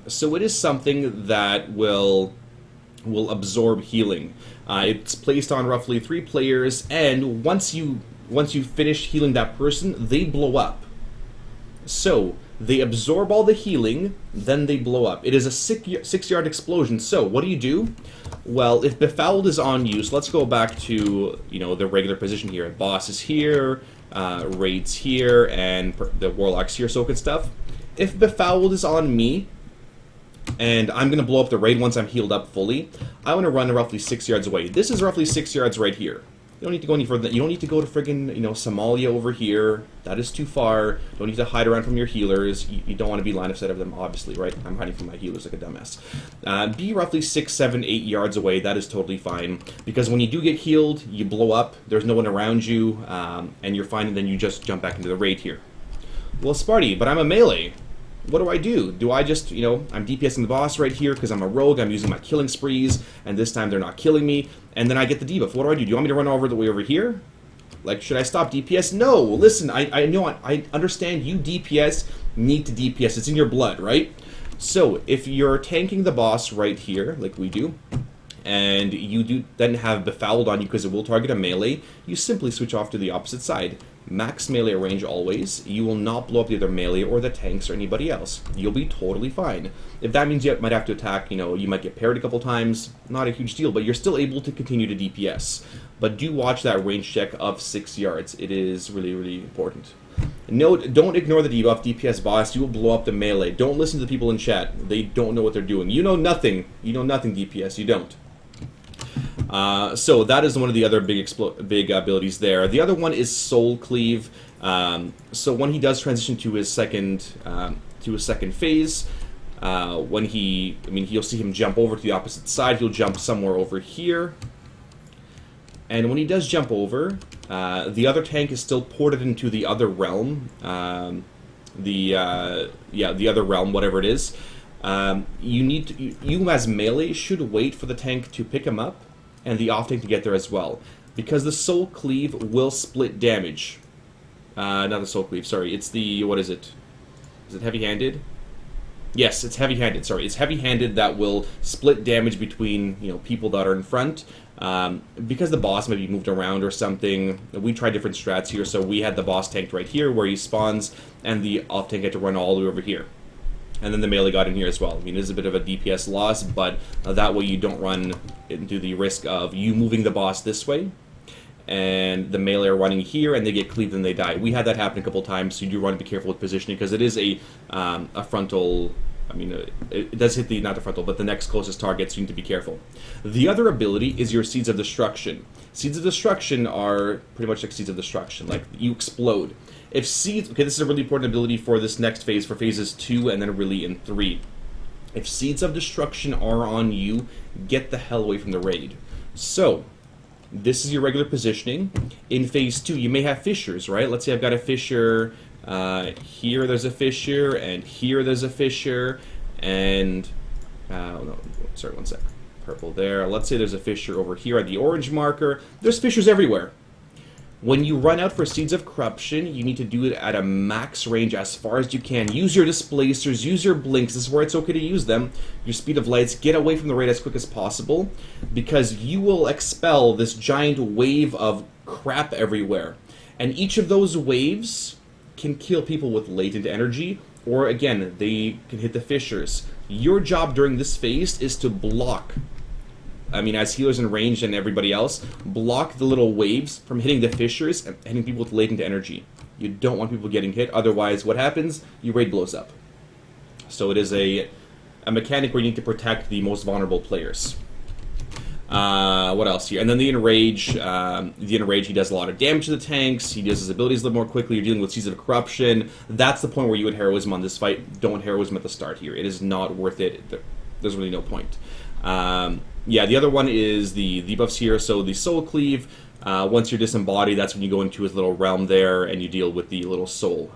[SPEAKER 1] So it is something that will absorb healing. It's placed on roughly 3 players, and once you finish healing that person, they blow up. So they absorb all the healing, then they blow up. It is a 6-yard explosion. So what do? Well, if Befouled is on you, so let's go back to the regular position here. Boss is here, Raid's here, and the Warlock's here, soaking stuff. If Befouled is on me, and I'm going to blow up the raid once I'm healed up fully, I want to run roughly 6 yards away. This is roughly 6 yards right here. You don't need to go any further. You don't need to go to friggin', Somalia over here. That is too far. Don't need to hide around from your healers. You don't want to be line of sight of them, obviously, right? I'm hiding from my healers like a dumbass. Be roughly 6, 7, 8 yards away. That is totally fine. Because when you do get healed, you blow up. There's no one around you, and you're fine, and then you just jump back into the raid here. Well, Sparty, but I'm a melee. What do? Do I just, I'm DPSing the boss right here because I'm a rogue, I'm using my killing sprees, and this time they're not killing me, and then I get the debuff. What do? Do you want me to run over the way over here? Like, should I stop DPS? No! Listen, I know, I understand you DPS need to DPS. It's in your blood, right? So, if you're tanking the boss right here, like we do, and you do then have Befouled on you because it will target a melee, you simply switch off to the opposite side. Max melee range always. You will not blow up the other melee or the tanks or anybody else. You'll be totally fine. If that means you might have to attack, you might get parried a couple times, not a huge deal, but you're still able to continue to DPS. But do watch that range check of 6 yards. It is really, really important. Note, don't ignore the debuff, DPS boss. You will blow up the melee. Don't listen to the people in chat. They don't know what they're doing. You know nothing. You know nothing, DPS. You don't. So that is one of the other big abilities there. The other one is Soul Cleave. So when he does transition to his second phase, you'll see him jump over to the opposite side. He'll jump somewhere over here, and when he does jump over, the other tank is still ported into the other realm. The other realm, whatever it is. You as melee should wait for the tank to pick him up, and the off tank to get there as well. because the Soul Cleave will split damage. Not the Soul Cleave, sorry. It's the, what is it? Is it heavy-handed? Yes, it's heavy-handed, sorry. It's heavy-handed that will split damage between, you know, people that are in front. Because the boss may be moved around or something, we tried different strats here, so we had the boss tanked right here where he spawns, and the off-tank had to run all the way over here. And then the melee got in here as well. I mean, it is a bit of a DPS loss, but that way you don't run into the risk of you moving the boss this way, and the melee are running here, and they get cleaved and they die. We had that happen a couple times, so you do want to be careful with positioning, because it is a frontal... I mean, it does hit the, not the frontal, but the next closest target, so you need to be careful. The other ability is your Seeds of Destruction. Seeds of Destruction are pretty much like Seeds of Destruction, like you explode. If Seeds, okay, this is a really important ability for this next phase, for phases 2 and then really in 3. If Seeds of Destruction are on you, get the hell away from the raid. So, this is your regular positioning. In phase 2, you may have fissures, right? Let's say I've got a fissure... here there's a fissure, and here there's a fissure, and no, sorry, one sec. Purple there. Let's say there's a fissure over here at the orange marker. There's fissures everywhere. When you run out for Seeds of Corruption, you need to do it at a max range as far as you can. Use your displacers, use your blinks. This is where it's okay to use them. Your speed of lights. Get away from the raid as quick as possible, because you will expel this giant wave of crap everywhere. And each of those waves can kill people with latent energy, or again, they can hit the fissures. Your job during this phase is to block, I mean, as healers in range and everybody else, block the little waves from hitting the fissures and hitting people with latent energy. You don't want people getting hit, otherwise what happens? Your raid blows up. So it is a mechanic where you need to protect the most vulnerable players. What else here? And then the Enrage, he does a lot of damage to the tanks, he does his abilities a little more quickly, you're dealing with Seeds of Corruption. That's the point where you would Heroism on this fight. Don't Heroism at the start here. It is not worth it. There's really no point. Yeah, the other one is the debuffs here, so the Soul Cleave, once you're disembodied, that's when you go into his little realm there, and you deal with the little soul.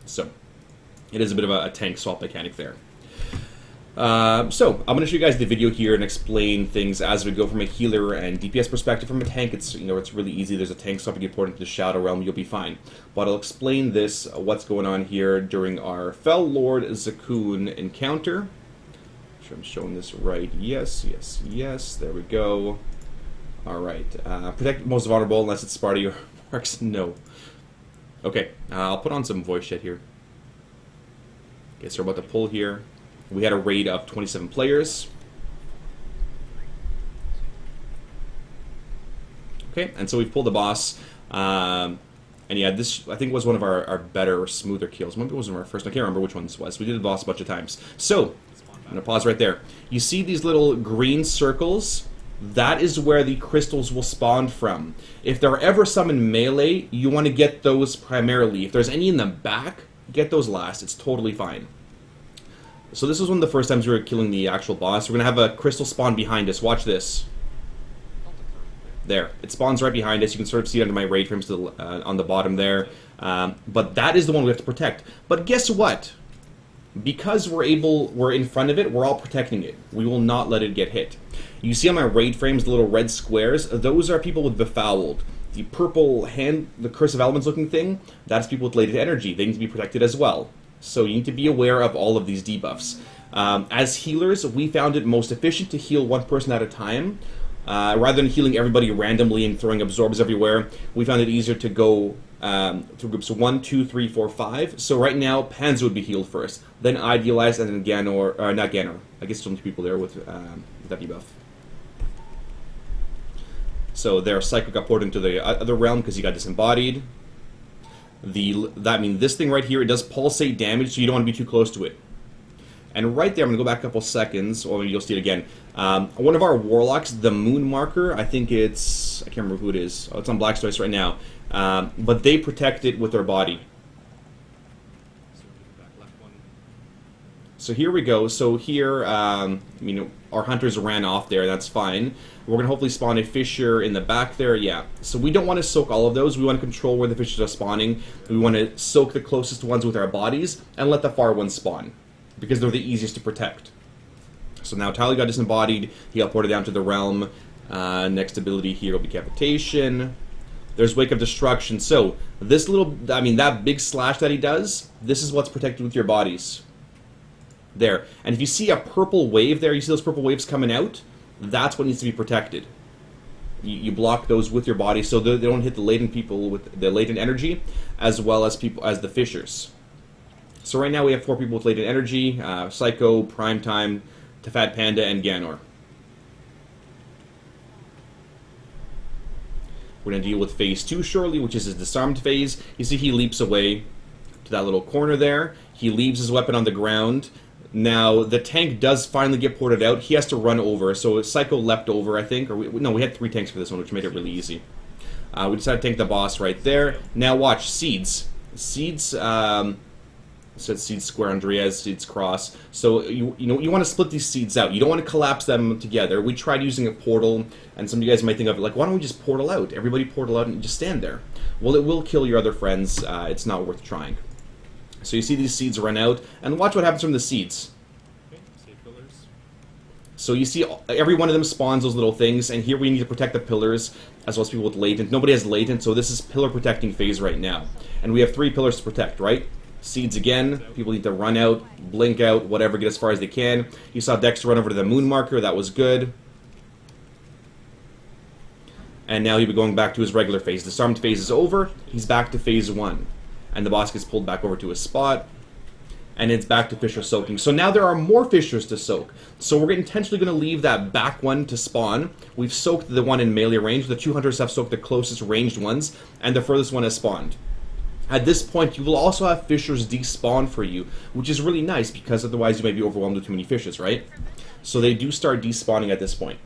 [SPEAKER 1] So, it is a bit of a tank swap mechanic there. So, I'm going to show you guys the video here and explain things as we go from a healer and DPS perspective. From a tank, it's, you know, it's really easy. There's a tank swap, you get poured into the Shadow Realm, you'll be fine. But I'll explain this, what's going on here during our Fel Lord Zakun encounter. Make sure I'm showing this right. Yes, yes, yes. There we go. Alright. Protect the most vulnerable unless it's Sparty or Marks. No. Okay, I'll put on some voice chat here. Okay, so we're about to pull here. We had a raid of 27 players. Okay, and so we've pulled the boss. And yeah, this, I think, was one of our better or smoother kills. Maybe it was one of our first. I can't remember which one this was. We did the boss a bunch of times. So, I'm going to pause right there. You see these little green circles? That is where the crystals will spawn from. If there are ever some in melee, you want to get those primarily. If there's any in the back, get those last. It's totally fine. So this was one of the first times we were killing the actual boss. We're going to have a crystal spawn behind us. Watch this. There. It spawns right behind us. You can sort of see it under my raid frames to the, on the bottom there. But that is the one we have to protect. But guess what? Because we're in front of it, we're all protecting it. We will not let it get hit. You see on my raid frames, the little red squares? Those are people with Befouled. The purple hand, the Curse of Elements looking thing, that's people with latent energy. They need to be protected as well. So you need to be aware of all of these debuffs. As healers, we found it most efficient to heal one person at a time. Rather than healing everybody randomly and throwing absorbs everywhere, we found it easier to go through groups 1, 2, 3, 4, 5. So right now, Panzer would be healed first, then Idealized, and then Ganor, not Ganor. I guess still 2 people there with that debuff. So their Psychic got poured into the other realm because he got disembodied. That means this thing right here, it does pulsate damage, so you don't want to be too close to it. And right there, I'm going to go back a couple seconds, or you'll see it again. One of our Warlocks, the Moon Marker, I think it's... I can't remember who it is. Oh, it's on Blackstoice right now. But they protect it with their body. So here we go. So here, you know, our hunters ran off there. That's fine. We're going to hopefully spawn a fissure in the back there. Yeah. So we don't want to soak all of those. We want to control where the fissures are spawning. We want to soak the closest ones with our bodies and let the far ones spawn, because they're the easiest to protect. So now Tali got disembodied. He got ported down to the realm. Next ability here will be Capitation. There's Wake of Destruction. So, this little, I mean, that big slash that he does, this is what's protected with your bodies. There. And if you see a purple wave there, you see those purple waves coming out, that's what needs to be protected. You block those with your body so they don't hit the latent people with the latent energy, as well as people as the fissures. So right now we have 4 people with latent energy, Psycho, Primetime, Tefat Panda, and Ganor. We're going to deal with phase 2 shortly, which is his disarmed phase. You see he leaps away to that little corner there. He leaves his weapon on the ground. Now, the tank does finally get ported out. He has to run over. So Psycho leapt over, I think. Or we had 3 tanks for this one, which made it really easy. We decided to tank the boss right there. Now watch, Seeds. Seeds, said Seeds Square, Andreas, Seeds Cross. So, you want to split these seeds out. You don't want to collapse them together. We tried using a portal, and some of you guys might think of it like, why don't we just portal out? Everybody portal out and just stand there. Well, it will kill your other friends. It's not worth trying. So you see these seeds run out, and watch what happens from the seeds. So you see every one of them spawns those little things, and here we need to protect the pillars, as well as people with latent. Nobody has latent, so this is pillar protecting phase right now. And we have 3 pillars to protect, right? Seeds again, people need to run out, blink out, whatever, get as far as they can. You saw Dexter run over to the moon marker, that was good. And now he'll be going back to his regular phase. Disarmed phase is over, he's back to phase 1. And the boss gets pulled back over to his spot. And it's back to fissure soaking. So now there are more fissures to soak. So we're intentionally going to leave that back one to spawn. We've soaked the one in melee range. The 2 hunters have soaked the closest ranged ones. And the furthest one has spawned. At this point, you will also have fissures despawn for you, which is really nice because otherwise you might be overwhelmed with too many fissures, right? So they do start despawning at this point.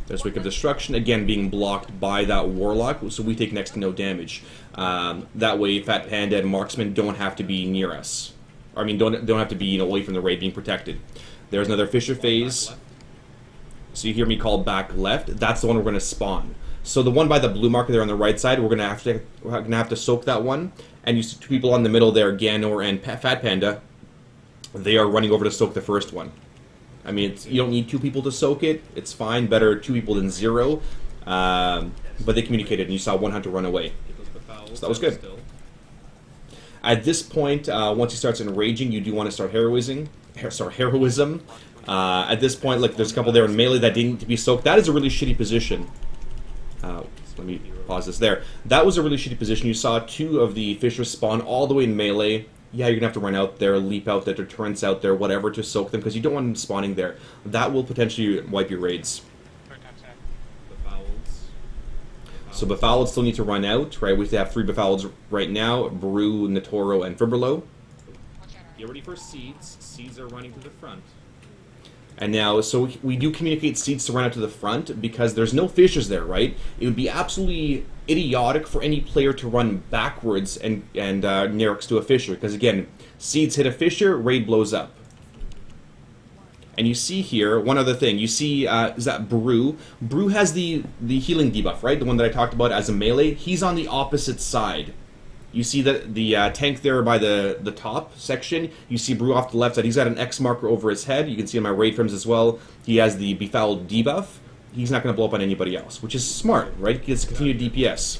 [SPEAKER 1] There's Wake of Destruction, again being blocked by that Warlock, so we take next to no damage. That way, Fat Panda and Marksman don't have to be near us. I mean, don't have to be away from the raid, being protected. There's another Fissure phase. So you hear me call back left. That's the one we're going to spawn. So the one by the blue marker there on the right side, we're going to have to soak that one. And you see 2 people on the middle there, Ganor and Fat Panda. They are running over to soak the first one. I mean, you don't need 2 people to soak it. It's fine. Better 2 people than 0. But they communicated, and you saw 1 hunter run away. So that was good. At this point, once he starts enraging, you do want to start heroism. At this point, like, there's a couple there in melee that didn't need to be soaked. That is a really shitty position. Let me pause this there. That was a really shitty position. You saw 2 of the fissures spawn all the way in melee. Yeah, you're going to have to run out there, leap out there, turrets out there, whatever, to soak them, because you don't want them spawning there. That will potentially wipe your raids. So Befouled still need to run out, right? We have 3 Befouleds right now, Brew, Netoro, and Fibrilo.
[SPEAKER 2] Get ready for Seeds. Seeds are running to the front.
[SPEAKER 1] And now, so we do communicate Seeds to run out to the front, because there's no fissures there, right? It would be absolutely idiotic for any player to run backwards and next to a fissure, because again, Seeds hit a fissure, raid blows up. And you see here, one other thing, you see, is that Brew? Brew has the healing debuff, right? The one that I talked about as a melee. He's on the opposite side. You see the tank there by the top section. You see Brew off to the left side. He's got an X marker over his head. You can see in my raid frames as well. He has the Befouled debuff. He's not going to blow up on anybody else, which is smart, right? He gets continued DPS.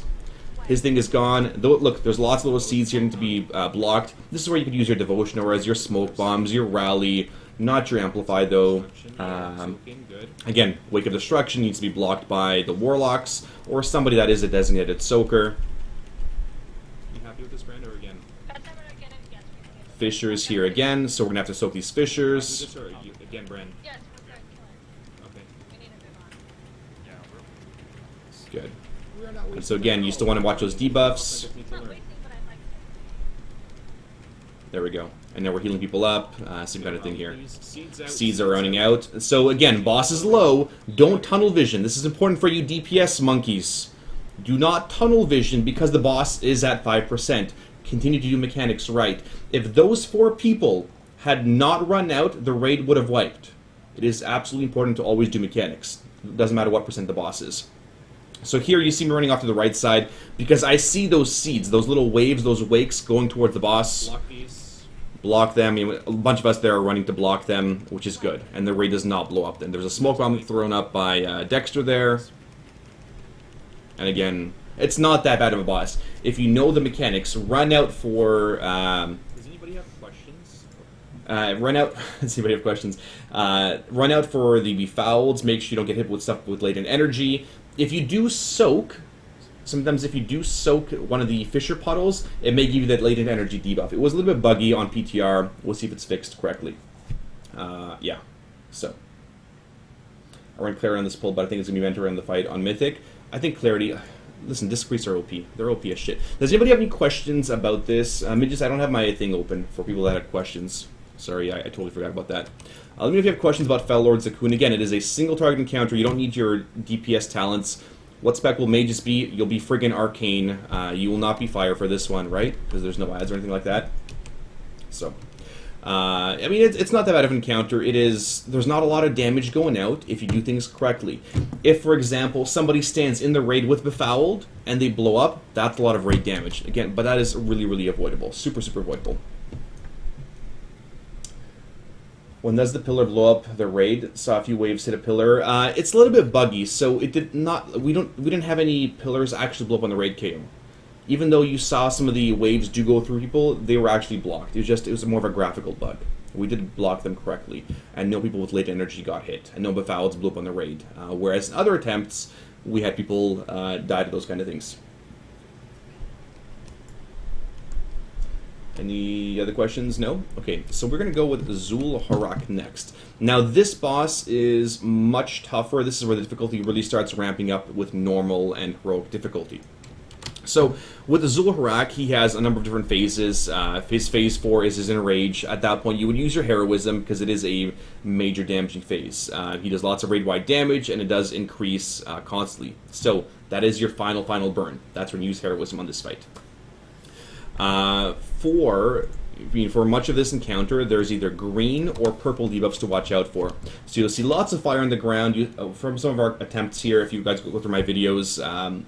[SPEAKER 1] His thing is gone. Though, look, there's lots of little seeds here to be blocked. This is where you could use your Devotion Auras, your Smoke Bombs, your Rally. Not your Amplify, though. Again, Wake of Destruction needs to be blocked by the Warlocks or somebody that is a designated soaker.
[SPEAKER 2] You happy with this, Brand, or again?
[SPEAKER 1] Fissures here again, so we're going to have to soak these fissures.
[SPEAKER 2] Again, Brand.
[SPEAKER 3] Yes,
[SPEAKER 2] Okay.
[SPEAKER 1] Good. And so again, you still want to watch those debuffs. There we go. And now we're healing people up. Same kind of thing here. Seeds are running out. So again, boss is low. Don't tunnel vision. This is important for you DPS monkeys. Do not tunnel vision because the boss is at 5%. Continue to do mechanics right. If those 4 people had not run out, the raid would have wiped. It is absolutely important to always do mechanics. It doesn't matter what percent the boss is. So here you see me running off to the right side because I see those seeds, those little waves, those wakes going towards the boss.
[SPEAKER 2] Block these.
[SPEAKER 1] block them. You know, a bunch of us there are running to block them, which is good. And the raid does not blow up then. There's a smoke bomb thrown up by Dexter there. And again, it's not that bad of a boss. If you know the mechanics, run out for...
[SPEAKER 2] Does anybody have questions?
[SPEAKER 1] Run out... Does anybody have questions? Run out for the Befouled. Make sure you don't get hit with stuff with latent energy. If you do soak... Sometimes if you do soak one of the Fissure Puddles, it may give you that latent energy debuff. It was a little bit buggy on PTR. We'll see if it's fixed correctly. Yeah. So. I ran Clarity on this pull, but I think it's going to be Mentor in the fight on Mythic. I think Clarity... Listen, Disc Priests are OP. They're OP as shit. Does anybody have any questions about this? I don't have my thing open for people that had questions. Sorry, I totally forgot about that. Let me know if you have questions about Fel Lord Zakun. Again, it is a single target encounter. You don't need your DPS talents. What spec will Mages be? You'll be friggin' Arcane. You will not be Fire for this one, right? Because there's no ads or anything like that. So, I mean, it's not that bad of an encounter. There's not a lot of damage going out if you do things correctly. If, for example, somebody stands in the raid with Befouled and they blow up, that's a lot of raid damage. Again, but that is really, really avoidable. Super, super avoidable. When does the pillar blow up the raid? Saw a few waves hit a pillar. It's a little bit buggy, so it did not. We didn't have any pillars actually blow up on the raid KO. Even though you saw some of the waves do go through people, they were actually blocked. It was more of a graphical bug. We did block them correctly, and no people with latent energy got hit, and no Befouleds blew up on the raid. Whereas in other attempts, we had people die to those kind of things. Any other questions? No? Okay, so we're going to go with Zulharak next. Now, this boss is much tougher. This is where the difficulty really starts ramping up with normal and heroic difficulty. So, with the Zulharak, he has a number of different phases. His phase 4 is his Enrage. At that point, you would use your Heroism, because it is a major damaging phase. He does lots of raid-wide damage, and it does increase constantly. So, that is your final burn. That's when you use Heroism on this fight. For much of this encounter, there's either green or purple debuffs to watch out for. So you'll see lots of fire on the ground. From some of our attempts here, if you guys go through my videos,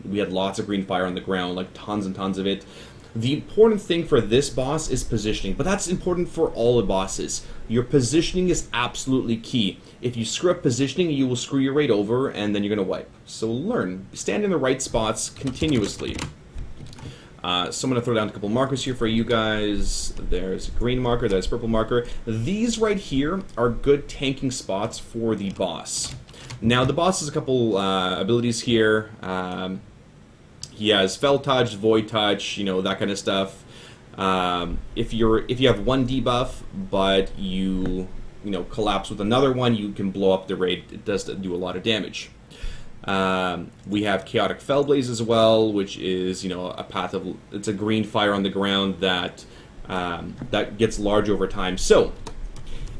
[SPEAKER 1] we had lots of green fire on the ground, like tons and tons of it. The important thing for this boss is positioning, but that's important for all the bosses. Your positioning is absolutely key. If you screw up positioning, you will screw your raid over, and then you're going to wipe. So learn. Stand in the right spots continuously. So I'm going to throw down a couple markers here for you guys. There's a green marker, there's a purple marker. These right here are good tanking spots for the boss. Now, the boss has a couple abilities here. He has Fel Touch, Void Touch, that kind of stuff. If you have one debuff, but you collapse with another one, you can blow up the raid. It does do a lot of damage. We have Chaotic Fellblaze as well, which is, a path of... It's a green fire on the ground that gets large over time. So,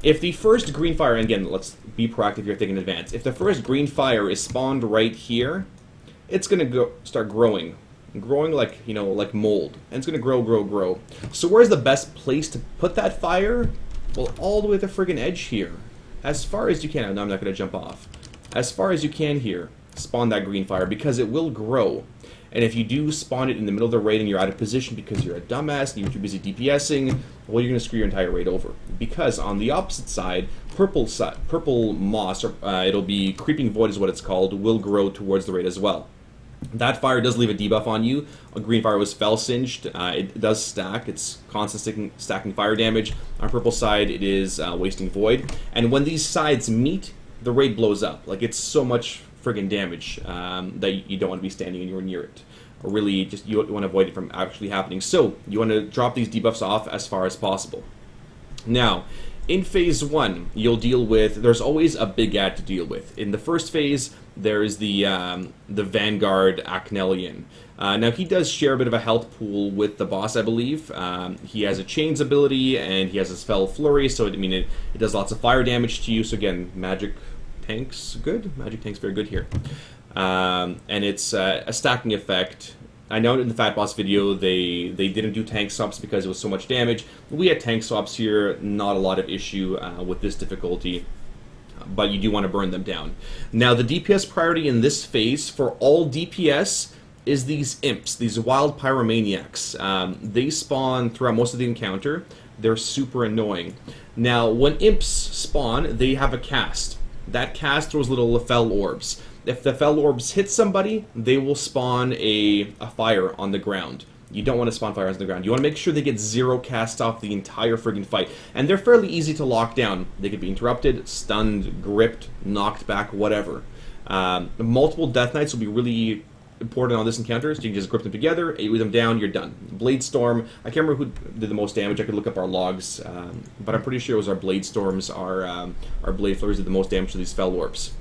[SPEAKER 1] if the first green fire... And again, let's be proactive here, think in advance. If the first green fire is spawned right here, it's going to start growing. Growing like, like mold. And it's going to grow. So where's the best place to put that fire? Well, all the way to the friggin' edge here. As far as you can. No, I'm not going to jump off. As far as you can here. Spawn that green fire, because it will grow. And if you do spawn it in the middle of the raid and you're out of position because you're a dumbass and you're too busy DPSing, well, you're going to screw your entire raid over. Because on the opposite side, purple moss, or it'll be Creeping Void is what it's called, will grow towards the raid as well. That fire does leave a debuff on you. A green fire was Fel Singed. It does stack. It's constant stacking fire damage. On purple side, it is Wasting Void. And when these sides meet, the raid blows up. Like, it's so much friggin' damage that you don't want to be standing anywhere near it. Or really, just you want to avoid it from actually happening. So, you want to drop these debuffs off as far as possible. Now, in phase 1, you'll deal with... There's always a big ad to deal with. In the first phase, there's the Vanguard Acnelian. Now, he does share a bit of a health pool with the boss, I believe. He has a Chains ability, and he has his Fel Flurry, so it does lots of fire damage to you. So again, magic tank's good. Magic tank's very good here. And it's a stacking effect. I know in the Fat Boss video they didn't do tank swaps because it was so much damage. We had tank swaps here, not a lot of issue with this difficulty. But you do want to burn them down. Now, the DPS priority in this phase for all DPS is these imps, these wild pyromaniacs. They spawn throughout most of the encounter. They're super annoying. Now, when imps spawn, they have a cast. That cast throws little Fel orbs. If the Fel orbs hit somebody, they will spawn a fire on the ground. You don't want to spawn fires on the ground. You want to make sure they get 0 cast off the entire friggin' fight. And they're fairly easy to lock down. They could be interrupted, stunned, gripped, knocked back, whatever. Multiple Death Knights will be really important on this encounter, so you can just grip them together, AoE them down, you're done. Blade Storm, I can't remember who did the most damage, I could look up our logs, but I'm pretty sure it was our Blade Storms, our Blade Flurries did the most damage to these Fel Orbs.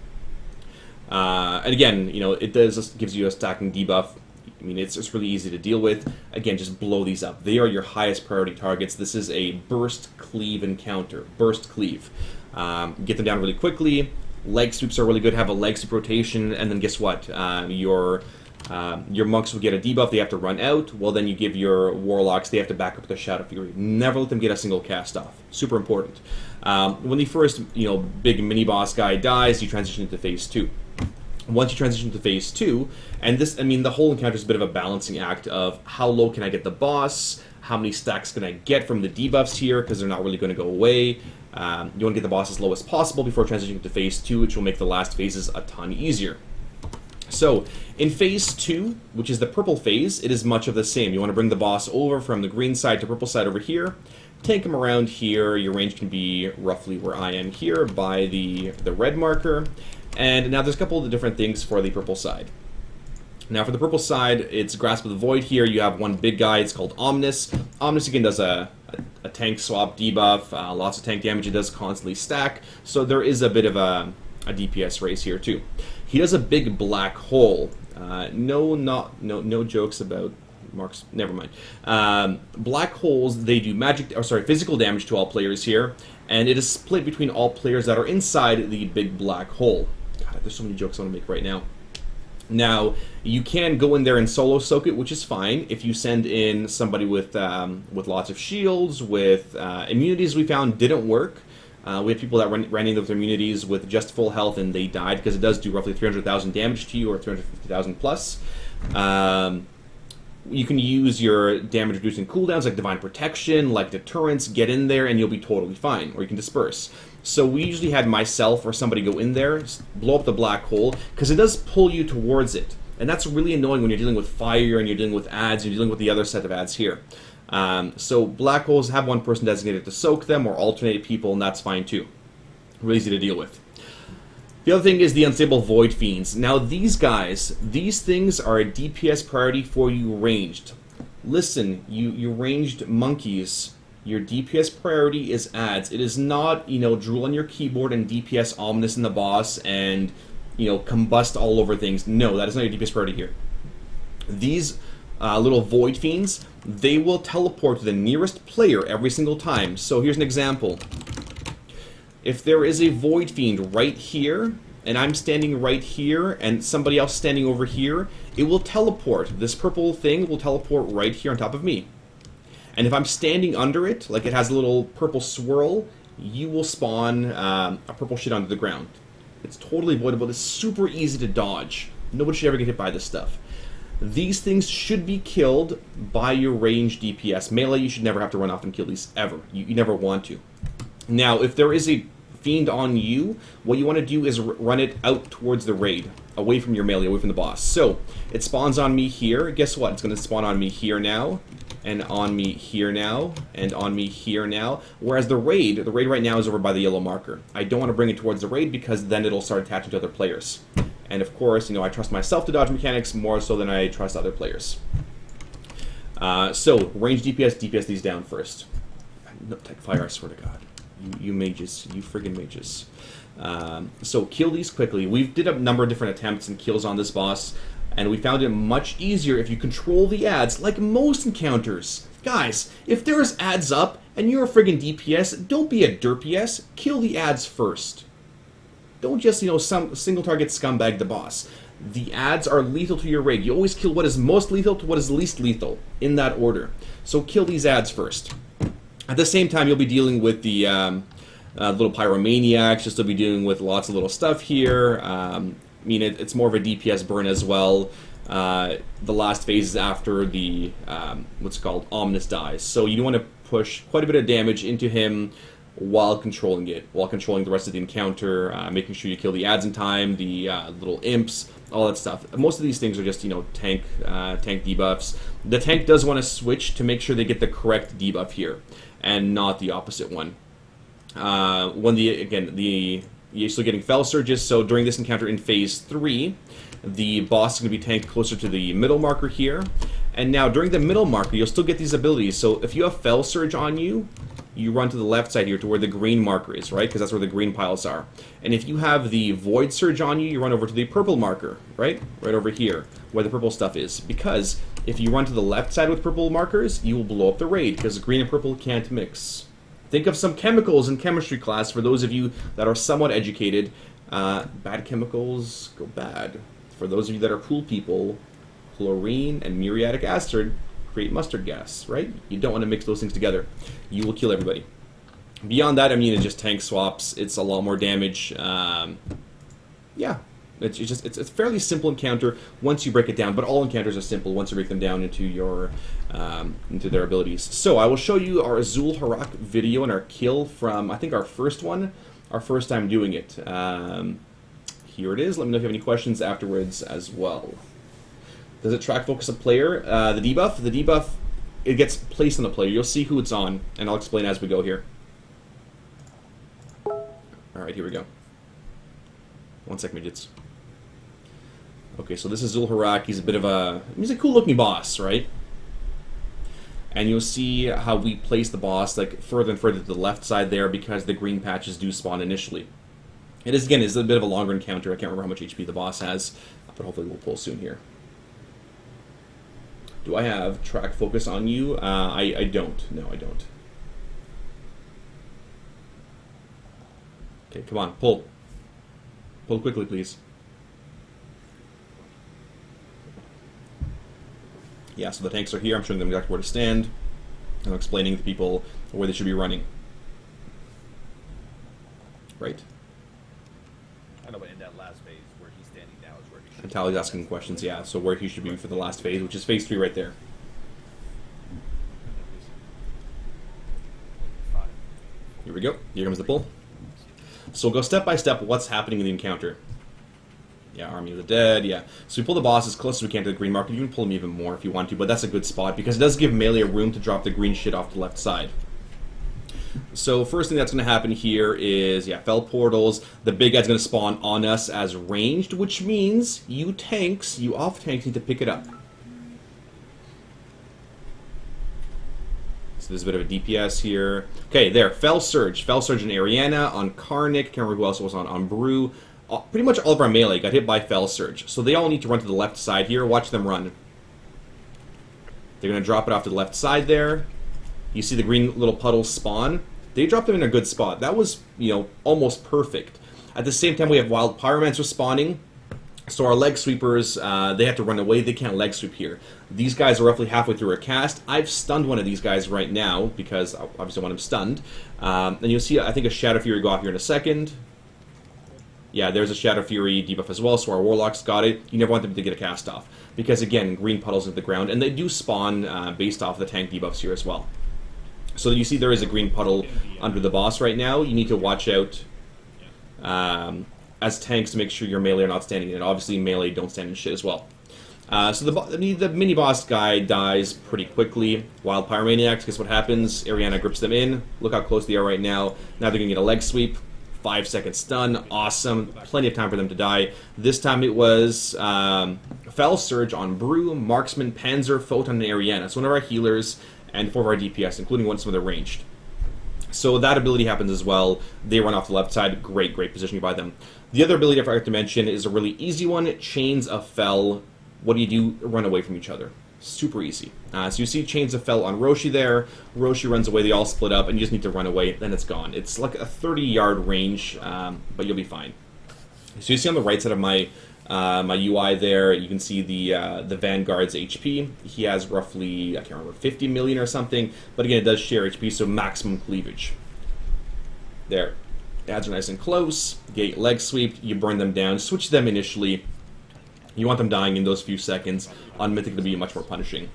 [SPEAKER 1] And again, you know, it gives you a stacking debuff. I mean, it's really easy to deal with. Again, just blow these up. They are your highest priority targets. This is a Burst Cleave encounter. Burst Cleave. Get them down really quickly. Leg sweeps are really good. Have a leg sweep rotation, and then guess what? Your monks will get a debuff. They have to run out. Well, then you give your warlocks. They have to back up with the Shadow Fury. Never let them get a single cast off. Super important. When the first, big mini boss guy dies, you transition into phase 2. Once you transition to phase 2, and this, I mean, the whole encounter is a bit of a balancing act of how low can I get the boss, how many stacks can I get from the debuffs here, because they're not really going to go away. You want to get the boss as low as possible before transitioning to phase 2, which will make the last phases a ton easier. So, in phase 2, which is the purple phase, it is much of the same. You want to bring the boss over from the green side to purple side over here, tank him around here. Your range can be roughly where I am here by the red marker. And now there's a couple of different things for the purple side. Now for the purple side, it's Grasp of the Void here. You have one big guy, it's called Omnis. Omnis again does a tank swap debuff, lots of tank damage, it does constantly stack, so there is a bit of a DPS race here too. He does a big black hole. No jokes about marks, never mind. Black holes, they do physical damage to all players here, and it is split between all players that are inside the big black hole. God, there's so many jokes I want to make right now. Now, you can go in there and solo soak it, which is fine. If you send in somebody with lots of shields, with immunities we found didn't work. We had people that ran into their immunities with just full health and they died, because it does do roughly 300,000 damage to you, or 350,000 plus. You can use your damage reducing cooldowns like Divine Protection, like Deterrence, get in there and you'll be totally fine, or you can disperse. So we usually had myself or somebody go in there, blow up the black hole, because it does pull you towards it. And that's really annoying when you're dealing with fire and you're dealing with adds, and you're dealing with the other set of adds here. So black holes have one person designated to soak them or alternate people, and that's fine too. Really easy to deal with. The other thing is the Unstable Void Fiends. Now these guys, these things are a DPS priority for you ranged. Listen, you ranged monkeys, your DPS priority is adds. It is not, drool on your keyboard and DPS Omnis in the boss and, combust all over things. No, that is not your DPS priority here. These little Void Fiends, they will teleport to the nearest player every single time. So here's an example. If there is a Void Fiend right here, and I'm standing right here, and somebody else standing over here, it will teleport. This purple thing will teleport right here on top of me. And if I'm standing under it, like it has a little purple swirl, you will spawn a purple shit onto the ground. It's totally avoidable. It's super easy to dodge. Nobody should ever get hit by this stuff. These things should be killed by your ranged DPS. Melee, you should never have to run off and kill these, ever. You never want to. Now, if there is a fiend on you, what you want to do is run it out towards the raid, away from your melee, away from the boss. So, it spawns on me here. Guess what? It's going to spawn on me here now, and on me here now, and on me here now. Whereas the raid right now is over by the yellow marker. I don't want to bring it towards the raid because then it'll start attaching to other players. And of course, I trust myself to dodge mechanics more so than I trust other players. So, range DPS these down first. No, take fire, I swear to God. You mages, you friggin' mages. So kill these quickly. We did a number of different attempts and kills on this boss, and we found it much easier if you control the adds, like most encounters. Guys, if there's adds up and you're a friggin' DPS, don't be a DPS. Kill the adds first. Don't just, some single target scumbag the boss. The adds are lethal to your raid. You always kill what is most lethal to what is least lethal, in that order. So kill these adds first. At the same time, you'll be dealing with the little pyromaniacs. You'll still be dealing with lots of little stuff here. It's more of a DPS burn as well. The last phase is after the what's called Omnis dies. So you want to push quite a bit of damage into him while controlling it, while controlling the rest of the encounter, making sure you kill the adds in time, the little imps, all that stuff. Most of these things are just, you know, tank debuffs. The tank does want to switch to make sure they get the correct debuff here, and not the opposite one. You're still getting Fel Surges, so during this encounter in Phase 3, the boss is going to be tanked closer to the middle marker here. And now, during the middle marker, you'll still get these abilities. So if you have Fel Surge on you, you run to the left side here to where the green marker is, right? Because that's where the green piles are. And if you have the Void Surge on you, you run over to the purple marker, right? Right over here, where the purple stuff is. Because if you run to the left side with purple markers, you will blow up the raid, because green and purple can't mix. Think of some chemicals in chemistry class for those of you that are somewhat educated. Bad chemicals go bad. For those of you that are cool people, chlorine and muriatic acid create mustard gas, right? You don't want to mix those things together. You will kill everybody. Beyond that, I mean, it's just tank swaps. It's a lot more damage. Yeah, it's a fairly simple encounter once you break it down. But all encounters are simple once you break them down into your into their abilities. So I will show you our Zulharak video and our kill from, I think, our first one, our first time doing it. Here it is. Let me know if you have any questions afterwards as well. Does it track focus a player? The debuff, it gets placed on the player. You'll see who it's on, and I'll explain as we go here. Alright, here we go. 1 sec, midgets. Okay, so this is Zulharak. He's a cool looking boss, right? And you'll see how we place the boss like further and further to the left side there because the green patches do spawn initially. It is, again, it's a bit of a longer encounter. I can't remember how much HP the boss has, but hopefully we'll pull soon here. Do I have track focus on you? I don't. No, I don't. Okay, come on, pull. Pull quickly, please. Yeah, so the tanks are here. I'm showing them exactly where to stand. And I'm explaining to people where they should be running. Right.
[SPEAKER 3] I know, but in that last phase where he's standing now is where he should.
[SPEAKER 1] And Tally's asking questions, yeah. So where he should be for the last phase, which is phase 3 right there. Here we go. Here comes the pull. So we'll go step by step what's happening in the encounter. Yeah, Army of the Dead, yeah. So we pull the boss as close as we can to the green marker. You can pull him even more if you want to, but that's a good spot because it does give melee a room to drop the green shit off the left side. So first thing that's going to happen here is, yeah, Fel Portals. The big guy's going to spawn on us as ranged, which means you off-tanks need to pick it up. So there's a bit of a DPS here. Okay, there, Fel Surge. Fel Surge and Ariana on Karnik. Can't remember who else was on Brew. Pretty much all of our melee got hit by Fel Surge. So they all need to run to the left side here. Watch them run. They're going to drop it off to the left side there. You see the green little puddles spawn. They dropped them in a good spot. That was, you know, almost perfect. At the same time, we have Wild Pyromancer spawning. So our leg sweepers, they have to run away. They can't leg sweep here. These guys are roughly halfway through a cast. I've stunned one of these guys right now because I obviously want him stunned. And you'll see, I think, a Shadow Fury go off here in a second. Yeah, there's a Shadow Fury debuff as well, so our Warlocks got it. You never want them to get a cast off. Because, again, green puddles into the ground, and they do spawn based off the tank debuffs here as well. So you see there is a green puddle under the boss right now. You need to watch out as tanks to make sure your melee are not standing in it. Obviously, melee don't stand in shit as well. So the mini-boss guy dies pretty quickly. Wild Pyromaniacs, guess what happens? Ariana grips them in. Look how close they are right now. Now they're going to get a leg sweep. 5-second stun. Awesome. Plenty of time for them to die. This time it was Fel Surge on Brew, Marksman, Panzer, Photon, and Ariana. So one of our healers and 4 of our DPS, including some of the ranged. So that ability happens as well. They run off the left side. Great positioning by them. The other ability I forgot to mention is a really easy one. Chains of Fel. What do? Run away from each other. Super easy. So you see Chains of Fel on Roshi there. Roshi runs away, they all split up, and you just need to run away, then it's gone. It's like a 30-yard range, but you'll be fine. So you see on the right side of my my UI there, you can see the Vanguard's HP. He has roughly, I can't remember, 50 million or something, but again, it does share HP, so maximum cleavage. There. Adds are nice and close. Gate leg sweep, you burn them down, switch them initially. You want them dying in those few seconds. On Mythic to be much more punishing.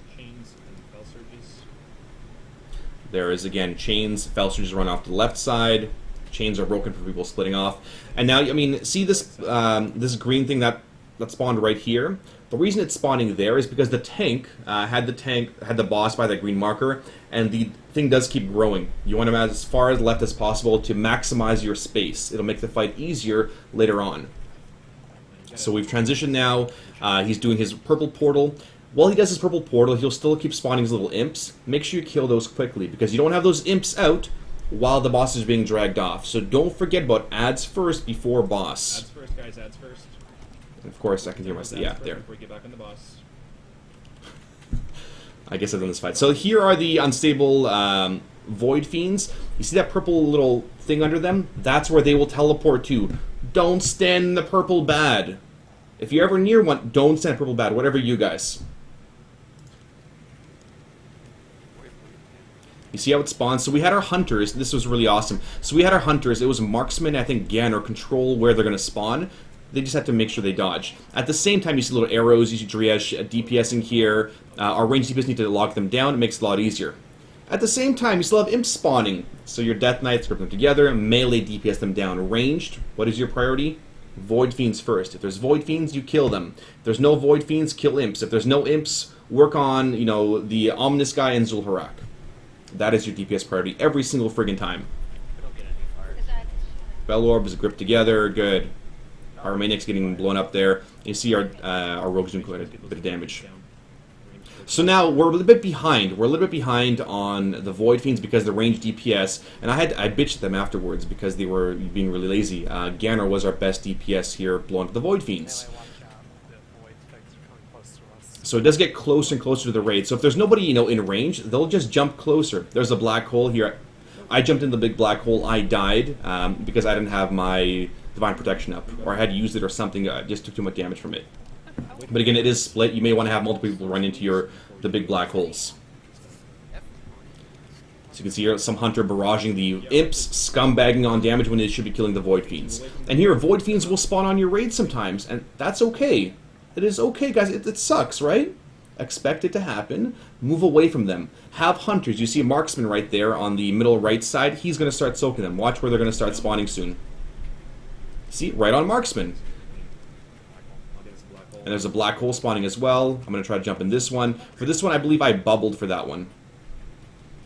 [SPEAKER 1] There is, again, chains. Fel Surges run off to the left side. Chains are broken for people splitting off. And now, I mean, see this this green thing that spawned right here? The reason it's spawning there is because the tank had the boss by that green marker, and the thing does keep growing. You want them as far left as possible to maximize your space. It'll make the fight easier later on. So we've transitioned now. He's doing his purple portal. While he does his purple portal, he'll still keep spawning his little imps. Make sure you kill those quickly, because you don't have those imps out while the boss is being dragged off. So don't forget about adds first before boss.
[SPEAKER 2] Adds first, guys, adds first.
[SPEAKER 1] Of course, I can hear myself. Yeah, there.
[SPEAKER 2] Before we get back on the boss.
[SPEAKER 1] I guess I've done this fight. So here are the unstable Void Fiends. You see that purple little thing under them? That's where they will teleport to. Don't stand in the purple bad. If you're ever near one, don't stand in purple bad. Whatever you guys. You see how it spawns? So we had our hunters. This was really awesome. So we had our hunters. It was marksman, I think, again, or control where they're going to spawn. They just have to make sure they dodge. At the same time, you see little arrows. You see Driage DPSing here. Our ranged DPS need to lock them down. It makes it a lot easier. At the same time, you still have imps spawning. So your Death Knights grip them together. Melee DPS them down. Ranged, what is your priority? Void Fiends first. If there's Void Fiends, you kill them. If there's no Void Fiends, kill imps. If there's no imps, work on, you know, the Ominous guy and Zulharak. That is your DPS priority every single friggin' time.
[SPEAKER 3] We don't get any fire.
[SPEAKER 1] Fel Lord is gripped together. Good. Our Maniac's getting blown up there. You see our rogues doing quite a bit of damage. So now we're a little bit behind. We're a little bit behind on the Void Fiends because the ranged DPS, and I bitched at them afterwards because they were being really lazy. Ganner was our best DPS here, blowing up the Void Fiends. So it does get closer and closer to the raid. So if there's nobody, you know, in range, they'll just jump closer. There's a black hole here. I jumped in the big black hole. I died because I didn't have my Divine Protection up, or I had used it or something. I just took too much damage from it. But again, it is split. You may want to have multiple people run into the big black holes. So you can see here some hunter barraging the imps, scumbagging on damage when they should be killing the Void Fiends. And here, Void Fiends will spawn on your raid sometimes, and that's okay. It is okay, guys. It sucks, right? Expect it to happen. Move away from them. Have hunters. You see a marksman right there on the middle right side. He's going to start soaking them. Watch where they're going to start spawning soon. See? Right on marksman. And there's a black hole spawning as well. I'm going to try to jump in this one. For this one, I believe I bubbled for that one.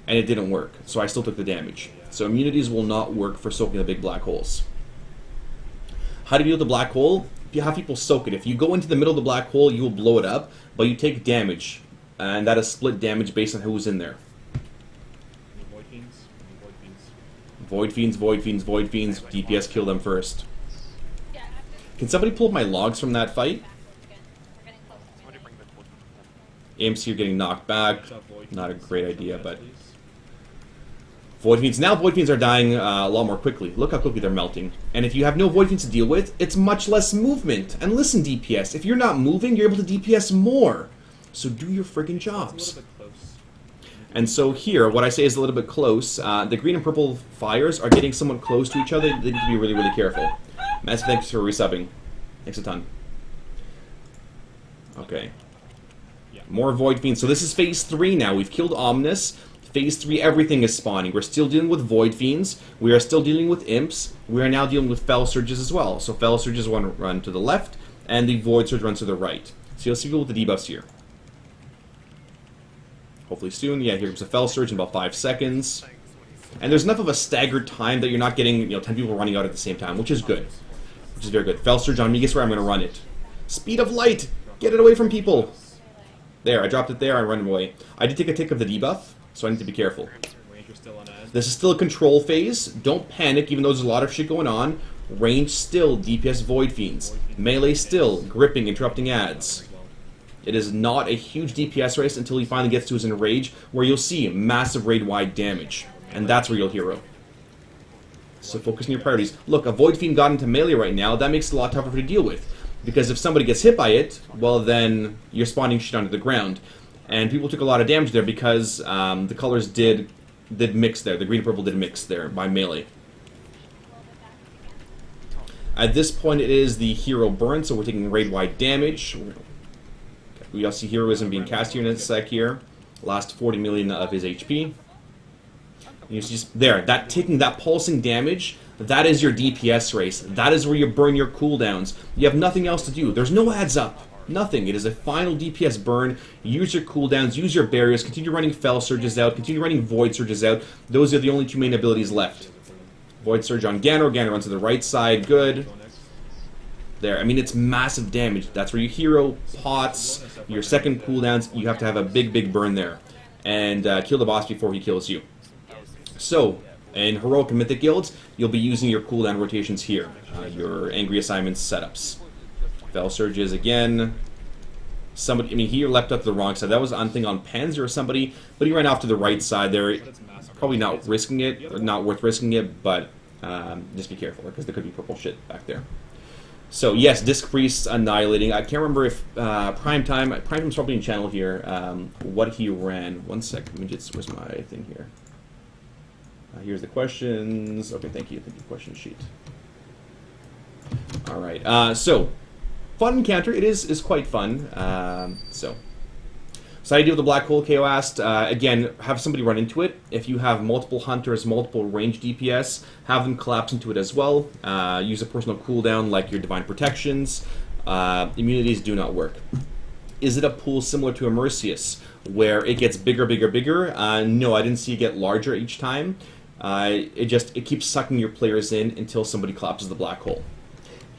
[SPEAKER 1] And it didn't work. So I still took the damage. So immunities will not work for soaking the big black holes. How do you deal with the black hole? You have people soak it. If you go into the middle of the black hole, you will blow it up, but you take damage. And that is split damage based on who's in there.
[SPEAKER 2] Void Fiends? Void Fiends.
[SPEAKER 1] Void Fiends, Void Fiends, Void Fiends. DPS kill them first. Can somebody pull up my logs from that fight? Imps here getting knocked back. Not a great idea, but... Void Fiends. Now Void Fiends are dying a lot more quickly. Look how quickly they're melting. And if you have no Void Fiends to deal with, it's much less movement. And listen, DPS, if you're not moving, you're able to DPS more. So do your friggin' jobs. And so here, what I say is a little bit close. The green and purple fires are getting somewhat close to each other. They need to be really, really careful. Massive thanks for resubbing. Thanks a ton. Okay. More Void Fiends. So this is Phase 3 now. We've killed Omnis. Phase 3, everything is spawning. We're still dealing with Void Fiends. We are still dealing with Imps. We are now dealing with Fel Surges as well. So Fel Surges run to the left, and the Void Surge runs to the right. So you'll see people with the debuffs here. Hopefully soon. Yeah, here comes a Fel Surge in about 5 seconds. And there's enough of a staggered time that you're not getting 10 people running out at the same time, which is good. Which is very good. Fel Surge on me, guess where I'm going to run it. Speed of light! Get it away from people! There, I dropped it there, I run away. I did take a tick of the debuff, so I need to be careful. This is still a control phase. Don't panic, even though there's a lot of shit going on. Range still, DPS Void Fiends. Melee still, gripping, interrupting adds. It is not a huge DPS race until he finally gets to his Enrage, where you'll see massive raid-wide damage. And that's where you'll hero. So focus on your priorities. Look, a Void Fiend got into melee right now. That makes it a lot tougher to deal with. Because if somebody gets hit by it, well then you're spawning shit onto the ground. And people took a lot of damage there because the colors did mix there. The green and purple did mix there by melee. At this point it is the hero burn, so we're taking raid-wide damage. We also see heroism being cast here in a sec here. Last 40 million of his HP. You just there, that taking that pulsing damage, that is your DPS race. That is where you burn your cooldowns. You have nothing else to do. There's no adds up. Nothing. It is a final DPS burn. Use your cooldowns, use your barriers, continue running Fel Surges out, continue running Void Surges out. Those are the only two main abilities left. Void Surge on Ganner. Ganner runs to the right side. Good. There. I mean, it's massive damage. That's where your hero pots, your second cooldowns. You have to have a big burn there. And kill the boss before he kills you. So, in Heroic and Mythic guilds, you'll be using your cooldown rotations here. Your Angry Assignments setups. Fel Surges again. Somebody, I mean, he leapt up to the wrong side. That was on thing on Panzer or somebody, but he ran off to the right side there. Probably not risking it, or not worth risking it, but just be careful, because there could be purple shit back there. So, yes, Disc Priest annihilating. I can't remember if Primetime's probably in channel here, what he ran. One sec, let me just, where's my thing here? Here's the questions. Okay, thank you, question sheet. Alright, so, fun encounter. It is quite fun. So how do you deal with the Black Hole, KO asked. Again, have somebody run into it. If you have multiple hunters, multiple range DPS, have them collapse into it as well. Use a personal cooldown like your Divine Protections. Immunities do not work. Is it a pool similar to Immersius, where it gets bigger? No, I didn't see it get larger each time. It keeps sucking your players in until somebody collapses the Black Hole.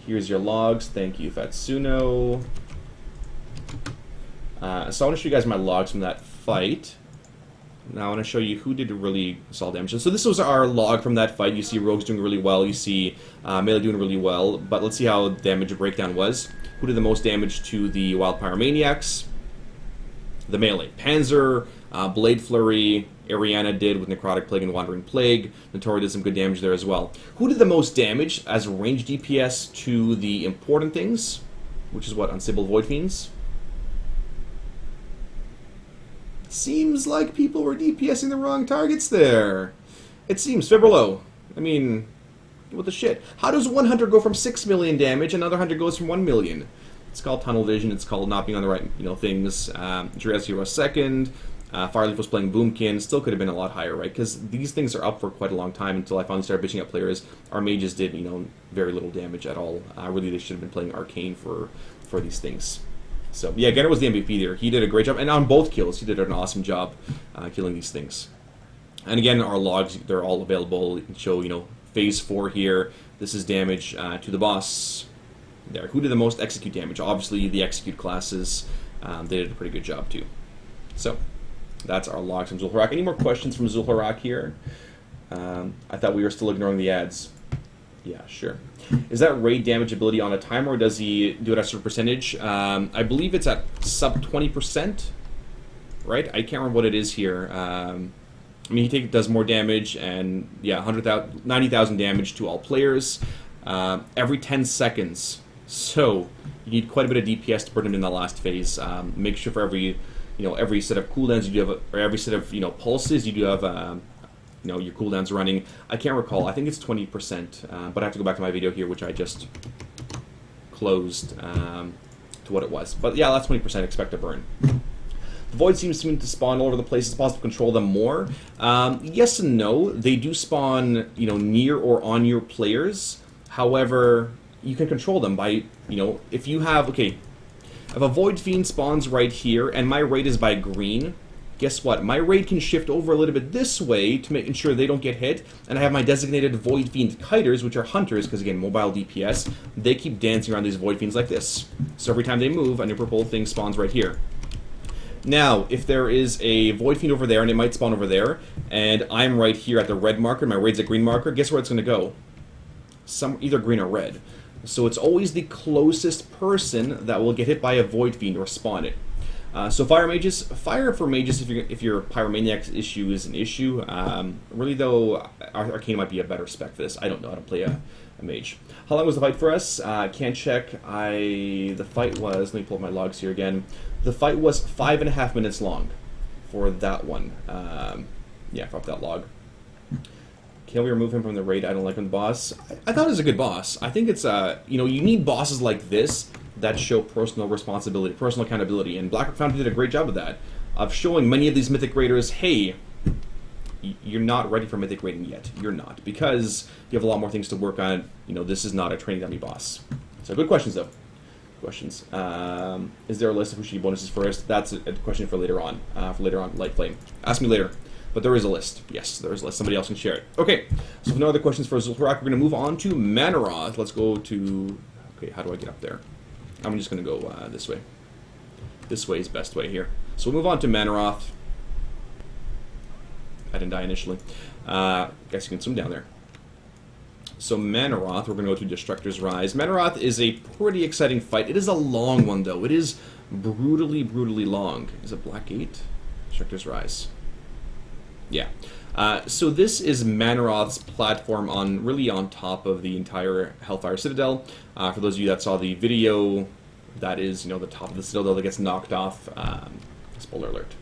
[SPEAKER 1] Here's your logs. Thank you, Fatsuno. So I want to show you guys my logs from that fight. Now I want to show you who did really solid damage. So this was our log from that fight. You see Rogues doing really well. You see Melee doing really well. But let's see how damage breakdown was. Who did the most damage to the Wild Pyromaniacs? The Melee. Panzer, Blade Flurry, Ariana did with Necrotic Plague and Wandering Plague. Nethaera did some good damage there as well. Who did the most damage as range DPS to the important things? Which is what? Unstable Void Fiends? Seems like people were DPSing the wrong targets there. It seems. Fibrilo. I mean, what the shit? How does one hunter go from 6 million damage and another hunter goes from 1 million? It's called tunnel vision. It's called not being on the right, things. Jurassic Hero second. Fireleaf was playing Boomkin. Still could have been a lot higher, right? Because these things are up for quite a long time until I finally started bitching at players. Our mages did, very little damage at all. Really, they should have been playing Arcane for these things. So, yeah, Genner was the MVP there. He did a great job. And on both kills, he did an awesome job killing these things. And again, our logs, they're all available. You can show, phase 4 here. This is damage to the boss. There. Who did the most execute damage? Obviously, the execute classes. They did a pretty good job, too. So, that's our logs from Zulharak. Any more questions from Zulharak here? I thought we were still ignoring the ads. Yeah, sure. Is that raid damage ability on a timer, or does he do it at a certain percentage? I believe it's at sub 20%, right? I can't remember what it is here. I mean, he does more damage, and yeah, 90,000 damage to all players every 10 seconds. So you need quite a bit of DPS to put him in the last phase. Make sure for every set of cooldowns you do have, or every set of pulses you do have. Your cooldowns running. I can't recall. I think it's 20%, but I have to go back to my video here, which I just closed to what it was. But yeah, that's 20% expect to burn. The Void seems to spawn all over the place. It's possible to control them more. Yes and no. They do spawn, near or on your players. However, you can control them by, if you have, if a Void Fiend spawns right here, and my raid is by green, guess what? My raid can shift over a little bit this way to make sure they don't get hit, and I have my designated Void Fiend Kiters, which are hunters, because again, mobile DPS, they keep dancing around these Void Fiends like this. So every time they move, a new purple thing spawns right here. Now, if there is a Void Fiend over there, and it might spawn over there, and I'm right here at the red marker, my raid's a green marker, guess where it's going to go? Either green or red. So it's always the closest person that will get hit by a Void Fiend or spawn it. So fire for mages if your Pyromaniacs issue is an issue. Really though, Arcane might be a better spec for this. I don't know how to play a mage. How long was the fight for us? Can't check. The fight was, let me pull up my logs here again. The fight was 5.5 minutes long for that one. Yeah, fuck that log. Can we remove him from the raid? I don't like him, the boss. I thought it was a good boss. I think it's, you need bosses like this that show personal responsibility, personal accountability, and Blackrock Foundry did a great job of that, of showing many of these mythic raiders, hey, you're not ready for Mythic rating yet. You're not, because you have a lot more things to work on. This is not a training dummy boss. So good questions, though. Questions. Is there a list of who should be bonuses first? That's a question for later on. Light Flame. Ask me later. But there is a list. Yes, there is a list. Somebody else can share it. Okay, so if no other questions for Zulharak, we're going to move on to Manoroth. Let's go to... Okay, how do I get up there? I'm just going to go this way. This way is best way here. So we'll move on to Manoroth. I didn't die initially. Guess you can swim down there. So Manoroth, we're going to go to Destructor's Rise. Manoroth is a pretty exciting fight. It is a long one, though. It is brutally, brutally long. Is it Black Gate? Destructor's Rise. Yeah. So this is Manoroth's platform really on top of the entire Hellfire Citadel. For those of you that saw the video, that is, the top of the Citadel that gets knocked off. Spoiler alert.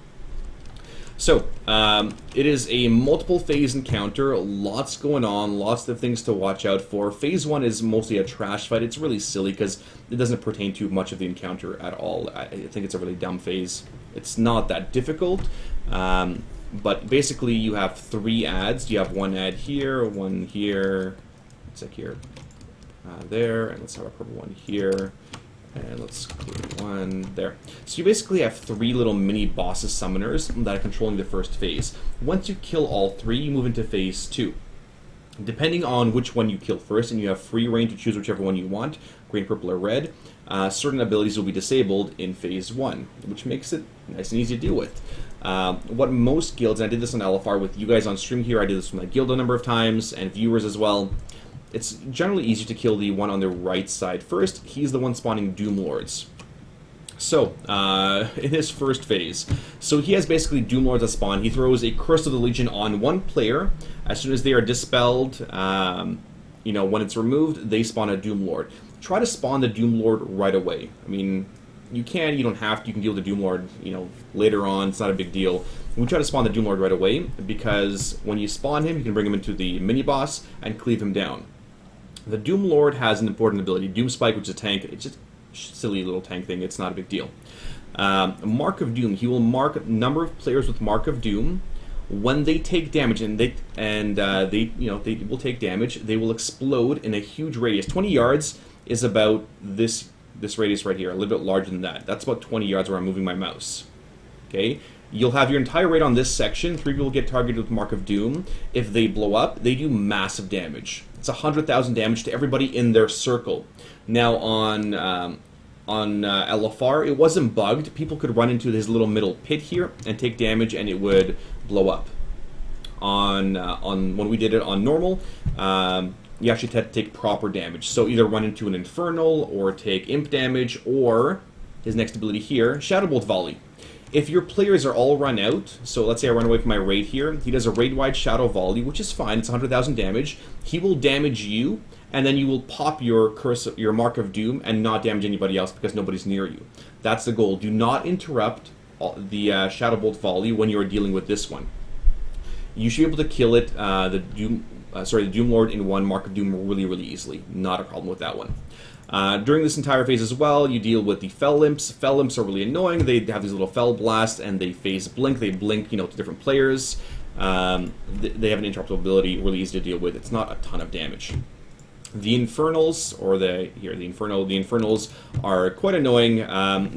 [SPEAKER 1] So, it is a multiple phase encounter, lots going on, lots of things to watch out for. Phase 1 is mostly a trash fight. It's really silly because it doesn't pertain to much of the encounter at all. I think it's a really dumb phase. It's not that difficult, but basically you have 3 adds. You have one add here, one here, it's like here, there, and let's have a purple one here. And let's clear one there. So you basically have 3 little mini bosses summoners that are controlling the first phase. Once you kill all 3, you move into phase 2. Depending on which one you kill first, and you have free reign to choose whichever one you want, green, purple, or red, certain abilities will be disabled in phase 1, which makes it nice and easy to deal with. What most guilds, and I did this on LFR with you guys on stream here, I did this with my guild a number of times, and viewers as well. It's generally easier to kill the one on the right side first. He's the one spawning Doom Lords. So, in his first phase, so he has basically Doom Lords that spawn. He throws a Curse of the Legion on one player. As soon as they are dispelled, when it's removed, they spawn a Doom Lord. Try to spawn the Doom Lord right away. I mean, you don't have to. You can deal with the Doom Lord, later on. It's not a big deal. We try to spawn the Doom Lord right away, because when you spawn him, you can bring him into the mini-boss and cleave him down. The Doom Lord has an important ability, Doom Spike, which is a tank. It's just a silly little tank thing. It's not a big deal. Mark of Doom. He will mark a number of players with Mark of Doom. When they take damage, and they will take damage, they will explode in a huge radius. 20 yards is about this radius right here, a little bit larger than that. That's about 20 yards where I'm moving my mouse. Okay? You'll have your entire raid on this section. 3 people get targeted with Mark of Doom. If they blow up, they do massive damage. It's 100,000 damage to everybody in their circle. Now on LFR, it wasn't bugged. People could run into this little middle pit here and take damage, and it would blow up. On when we did it on normal, you actually had to take proper damage. So either run into an Infernal, or take imp damage, or his next ability here, Shadow Bolt Volley. If your players are all run out, so let's say I run away from my raid here, he does a raid-wide Shadow Volley, which is fine, it's 100,000 damage. He will damage you, and then you will pop your Mark of Doom and not damage anybody else because nobody's near you. That's the goal. Do not interrupt the Shadow Bolt Volley when you are dealing with this one. You should be able to kill it, the Doom Lord in one Mark of Doom really, really easily. Not a problem with that one. During this entire phase as well, you deal with the Fel Imps. Fel Imps are really annoying. They have these little Fel Blasts, and they phase blink. They blink, to different players. They have an interruptible ability, really easy to deal with. It's not a ton of damage. The Infernals, the Infernals are quite annoying.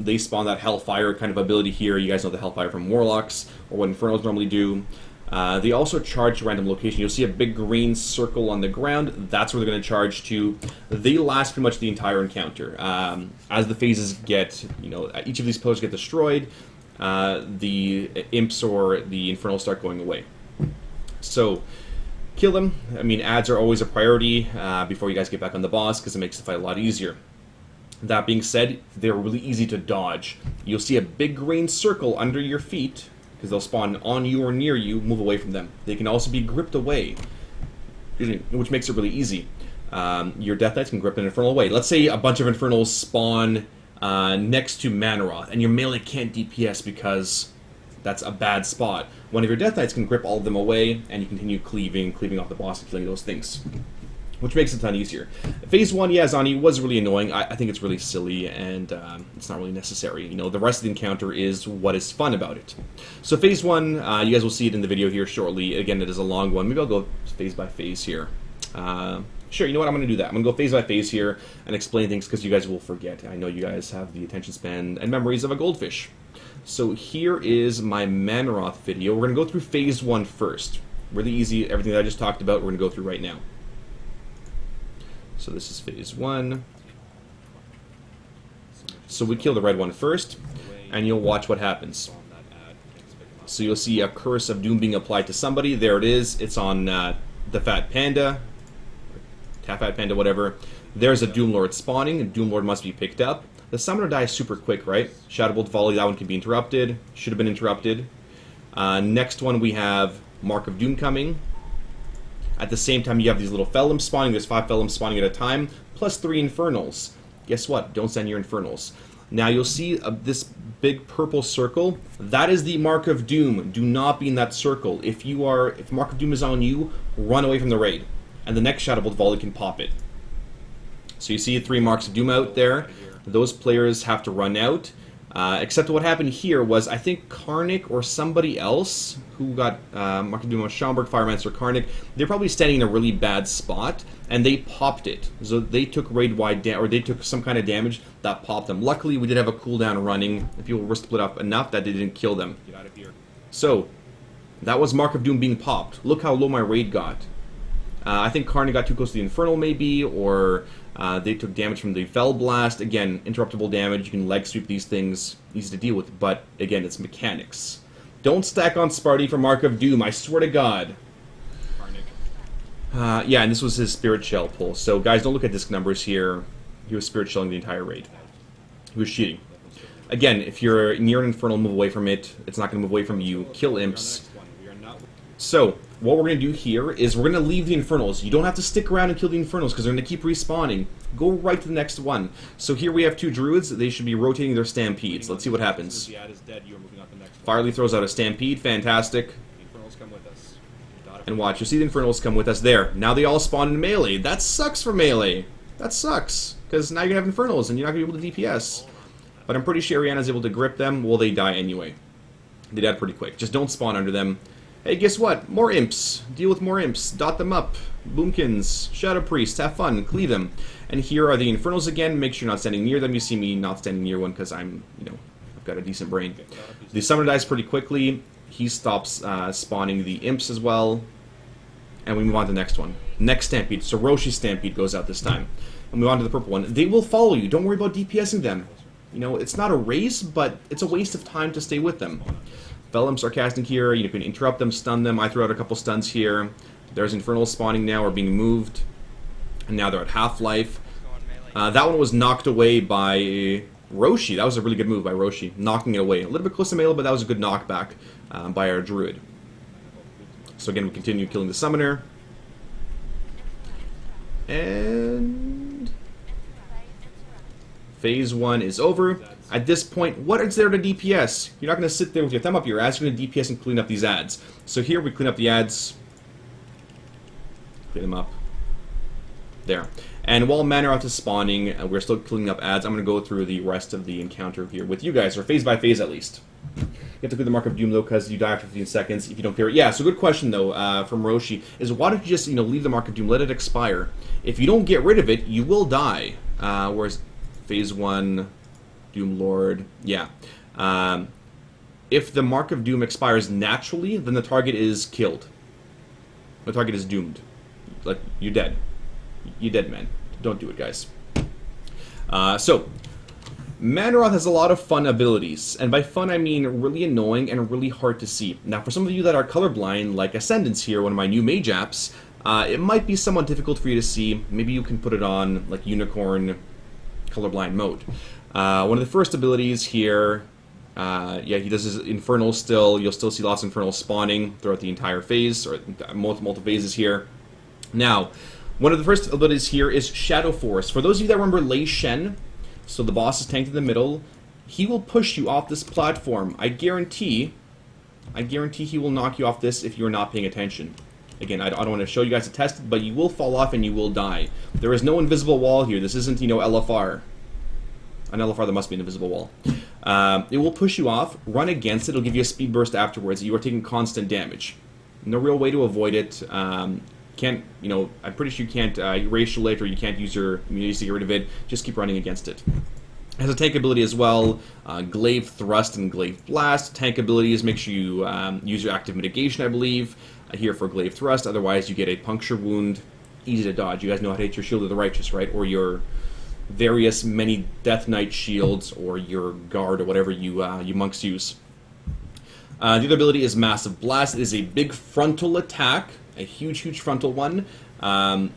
[SPEAKER 1] They spawn that Hellfire kind of ability here. You guys know the Hellfire from Warlocks, or what Infernals normally do. They also charge random location. You'll see a big green circle on the ground. That's where they're going to charge to. They last pretty much the entire encounter. As the phases get, each of these pillars get destroyed, the imps or the infernals start going away. So, kill them. I mean, adds are always a priority before you guys get back on the boss, because it makes the fight a lot easier. That being said, they're really easy to dodge. You'll see a big green circle under your feet, because they'll spawn on you or near you. Move away from them. They can also be gripped away, which makes it really easy. Your Death Knights can grip an Infernal away. Let's say a bunch of Infernals spawn next to Manoroth, and your melee can't DPS because that's a bad spot. One of your Death Knights can grip all of them away, and you continue cleaving off the boss and killing those things. which makes it a ton easier. Phase 1, yeah, Zani, was really annoying. I think it's really silly, and it's not really necessary. You know, the rest of the encounter is what is fun about it. So Phase 1, you guys will see it in the video here shortly. Again, it is a long one. Maybe I'll go phase by phase here. Sure, you know what? I'm going to do that. I'm going to go phase by phase here and explain things because you guys will forget. I know you guys have the attention span and memories of a goldfish. So here is my Manoroth video. We're going to go through Phase 1 first. Really easy. Everything that I just talked about, we're going to go through right now. So this is Phase 1. So we kill the red one first, and you'll watch what happens. So you'll see a Curse of Doom being applied to somebody. There it is. It's on the Fat Panda. Fat Panda, whatever. There's a Doom Lord spawning. Doom Lord must be picked up. The summoner dies super quick, right? Shadow Bolt Volley, that one can be interrupted. Should have been interrupted. Next one we have Mark of Doom coming. At the same time, you have these little Fel spawning. There's 5 Fel spawning at a time, plus 3 Infernals. Guess what? Don't send your Infernals. Now you'll see this big purple circle. That is the Mark of Doom. Do not be in that circle. If Mark of Doom is on you, run away from the raid, and the next Shadow Bolt Volley can pop it. So you see 3 Marks of Doom out there. Those players have to run out. Except what happened here was, I think Karnik or somebody else who got Mark of Doom on Schaumburg, Firemancer, Karnik, they're probably standing in a really bad spot, and they popped it. So they took raid-wide or they took some kind of damage that popped them. Luckily, we did have a cooldown running, and people were split up enough that they didn't kill them.
[SPEAKER 2] Get out of here.
[SPEAKER 1] So, that was Mark of Doom being popped. Look how low my raid got. I think Karnik got too close to the Infernal, maybe, or they took damage from the Fel Blast. Again, interruptible damage. You can leg sweep these things. Easy to deal with, but again, it's mechanics. Don't stack on Sparty for Mark of Doom, I swear to God. Yeah, and this was his Spirit Shell pull. So, guys, don't look at disc numbers here. He was Spirit Shelling the entire raid. He was cheating. Again, if you're near an Infernal, move away from it. It's not going to move away from you. Kill Imps. So, what we're going to do here is we're going to leave the Infernals. You don't have to stick around and kill the Infernals because they're going to keep respawning. Go right to the next one. So here we have 2 Druids. They should be rotating their Stampedes. Let's see what happens. Firely throws out a Stampede. Fantastic. And watch. You'll see the Infernals come with us there. Now they all spawn in melee. That sucks for melee. That sucks. Because now you're going to have Infernals and you're not going to be able to DPS. But I'm pretty sure Ariana's able to grip them. Well, they die anyway. They died pretty quick. Just don't spawn under them. Hey, guess what? More Imps. Deal with more Imps. Dot them up. Boomkins. Shadow Priests. Have fun. Cleave them. And here are the Infernals again. Make sure you're not standing near them. You see me not standing near one because I'm, I've got a decent brain. The Summoner dies pretty quickly. He stops spawning the Imps as well. And we move on to the next one. Next Stampede. So Roshi's Stampede goes out this time. And move on to the purple one. They will follow you. Don't worry about DPSing them. It's not a race, but it's a waste of time to stay with them. Felum Sarcastic here, you can interrupt them, stun them. I threw out a couple stuns here. There's Infernals spawning now or being moved. And now they're at half-life. That one was knocked away by Roshi. That was a really good move by Roshi, knocking it away. A little bit close to melee, but that was a good knockback by our Druid. So again, we continue killing the Summoner. And Phase 1 is over. At this point, what is there to DPS? You're not going to sit there with your thumb up your ass. You're going to DPS and clean up these ads. So here we clean up the ads. Clean them up. There. And while Manoroth is spawning, we're still cleaning up ads. I'm going to go through the rest of the encounter here with you guys, or phase by phase at least. You have to clear the Mark of Doom, though, because you die after 15 seconds if you don't clear it. Yeah, so good question, though, from Roshi, is why don't you just, leave the Mark of Doom, let it expire. If you don't get rid of it, you will die. Whereas phase 1... Doom Lord, yeah. If the Mark of Doom expires naturally, then the target is killed. The target is doomed. Like, you're dead. You're dead, man. Don't do it, guys. So, Manoroth has a lot of fun abilities. And by fun, I mean really annoying and really hard to see. Now, for some of you that are colorblind, like Ascendance here, one of my new mage apps, it might be somewhat difficult for you to see. Maybe you can put it on, like, Unicorn colorblind mode. One of the first abilities here, yeah, he does his Infernal still. You'll still see lots of Infernals spawning throughout the entire phase, or multiple phases here. Now, one of the first abilities here is Shadow Force. For those of you that remember Lei Shen, so the boss is tanked in the middle, he will push you off this platform. I guarantee he will knock you off this if you're not paying attention. Again, I don't want to show you guys a test, but you will fall off and you will die. There is no invisible wall here. This isn't, you know, LFR. On LFR, there must be an invisible wall. It will push you off, run against it, it'll give you a speed burst afterwards. You are taking constant damage. No real way to avoid it. Can't, you know, I'm pretty sure you can't racial it, or you can't use your immunities to get rid of it. Just keep running against it. It has a tank ability as well, Glaive Thrust and Glaive Blast. Tank abilities, make sure you use your active mitigation, I believe, here for Glaive Thrust. Otherwise, you get a puncture wound, easy to dodge. You guys know how to hit your Shield of the Righteous, right? Or your various many Death Knight shields, or your Guard, or whatever you monks use. The other ability is Massive Blast. It is a big frontal attack, a huge frontal one.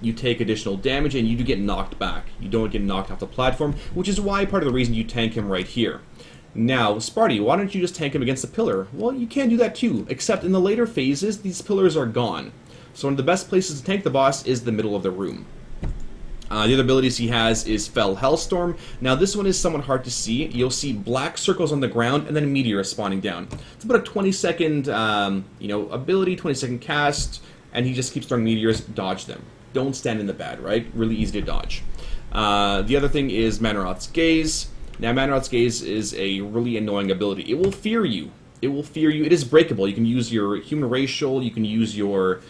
[SPEAKER 1] You take additional damage and you do get knocked back. You don't get knocked off the platform, which is why part of the reason you tank him right here. Now, Sparty, why don't you just tank him against the pillar? Well, you can do that too, except in the later phases, these pillars are gone. So one of the best places to tank the boss is the middle of the room. The other abilities he has is Fel Hellstorm. Now this one is somewhat hard to see. You'll see black circles on the ground and then a meteor spawning down. It's about a 20-second, ability, 20-second cast, and he just keeps throwing meteors. Dodge them. Don't stand in the bad, right? Really easy to dodge. The other thing is Manoroth's Gaze. Now Manoroth's Gaze is a really annoying ability. It will fear you. It will fear you. It is breakable. You can use your human racial. You can use your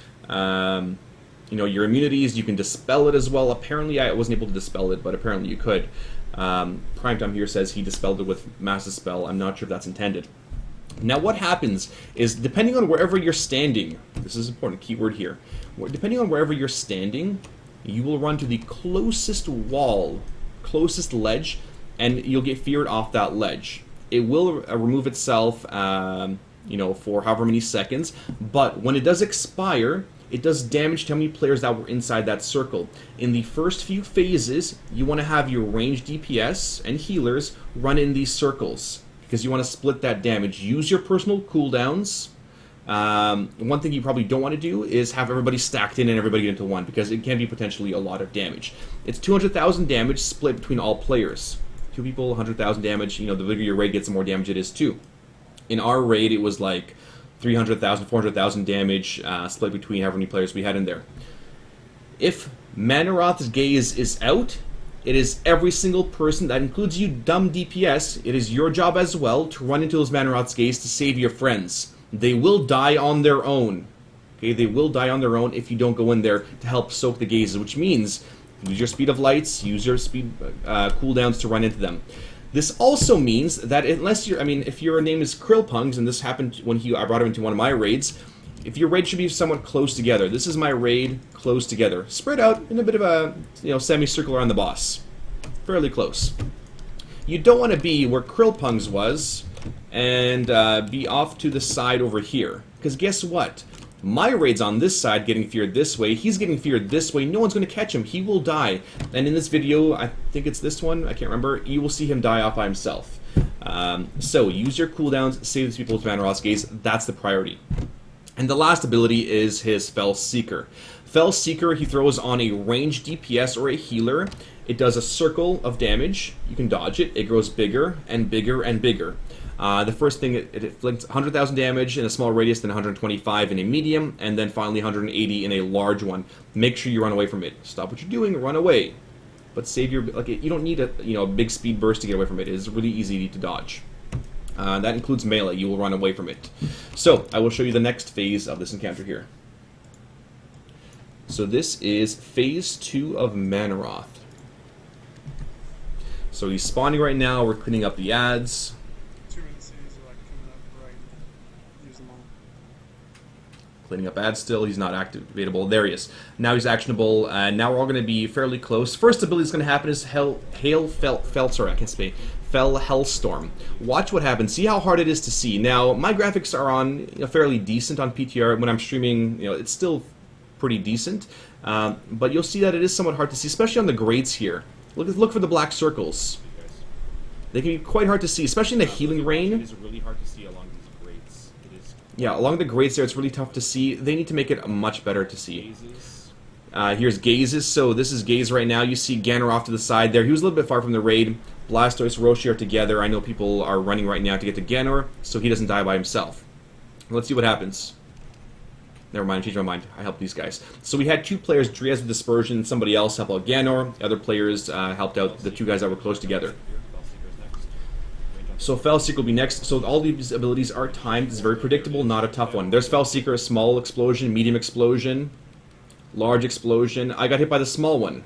[SPEAKER 1] your immunities. You can dispel it as well. Apparently I wasn't able to dispel it, but apparently you could. Primetime here says he dispelled it with Mass Dispel. I'm not sure if that's intended. Now what happens is, depending on wherever you're standing, this is an important keyword here, depending on wherever you're standing, you will run to the closest wall, closest ledge, and you'll get feared off that ledge. It will remove itself, for however many seconds, but when it does expire, it does damage to how many players that were inside that circle. In the first few phases, you want to have your ranged DPS and healers run in these circles, because you want to split that damage. Use your personal cooldowns. One thing you probably don't want to do is have everybody stacked in and everybody get into one, because it can be potentially a lot of damage. It's 200,000 damage split between all players. 2 people, 100,000 damage. The bigger your raid gets, the more damage it is too. In our raid, it was like 300,000, 400,000 damage split between however many players we had in there. If Manoroth's Gaze is out, it is every single person, that includes you dumb DPS, it is your job as well to run into those Manoroth's Gaze to save your friends. They will die on their own. Okay, they will die on their own if you don't go in there to help soak the gazes, which means use your speed of lights, use your speed cooldowns to run into them. This also means that unless you're, if your name is Krillpungs, and this happened when I brought him into one of my raids, if your raid should be somewhat close together. This is my raid, close together. Spread out in a bit of a, semicircle around the boss. Fairly close. You don't want to be where Krillpungs was and be off to the side over here. Because guess what? My raid's on this side getting feared this way. He's getting feared this way. No one's going to catch him. He will die. And in this video, I think it's this one, I can't remember, you will see him die off by himself. So use your cooldowns, save these people with Manoroth's Gaze. That's the priority. And the last ability is his Fel Seeker. Fel Seeker, he throws on a ranged DPS or a healer. It does a circle of damage. You can dodge it. It grows bigger and bigger and bigger. The first thing, it inflicts 100,000 damage in a small radius, then 125 in a medium, and then finally 180 in a large one. Make sure you run away from it. Stop what you're doing, run away. But save your, you don't need a big speed burst to get away from it. It is really easy to dodge. That includes melee. You will run away from it. So, I will show you the next phase of this encounter here. So this is Phase 2 of Manoroth. So he's spawning right now. We're cleaning up the ads.
[SPEAKER 4] 2 minute cities are coming up right. Use them all.
[SPEAKER 1] Cleaning up ads still. He's not activatable. There he is. Now he's actionable. Now we're all going to be fairly close. First ability that's going to happen is Fel Hellstorm. Watch what happens. See how hard it is to see. Now, my graphics are on fairly decent on PTR. When I'm streaming, it's still pretty decent. But you'll see that it is somewhat hard to see, especially on the grades here. Look for the black circles. They can be quite hard to see, especially in the healing rain.
[SPEAKER 2] It is really hard to see along these grates. It is.
[SPEAKER 1] Yeah, along the grates there, it's really tough to see. They need to make it much better to see.
[SPEAKER 2] Gazes.
[SPEAKER 1] Here's Gazes. So this is Gaze right now. You see Ganner off to the side there. He was a little bit far from the raid. Blastoise, Roshi are together. I know people are running right now to get to Ganner, so he doesn't die by himself. Let's see what happens. Never mind, I changed my mind. I helped these guys. So we had 2 players, Driaz with Dispersion, somebody else helped out Ganor. Other players helped out the 2 guys that were close together. So Fel Seeker will be next. So all these abilities are timed. It's very predictable, not a tough one. There's Fel Seeker, a small explosion, medium explosion, large explosion. I got hit by the small one.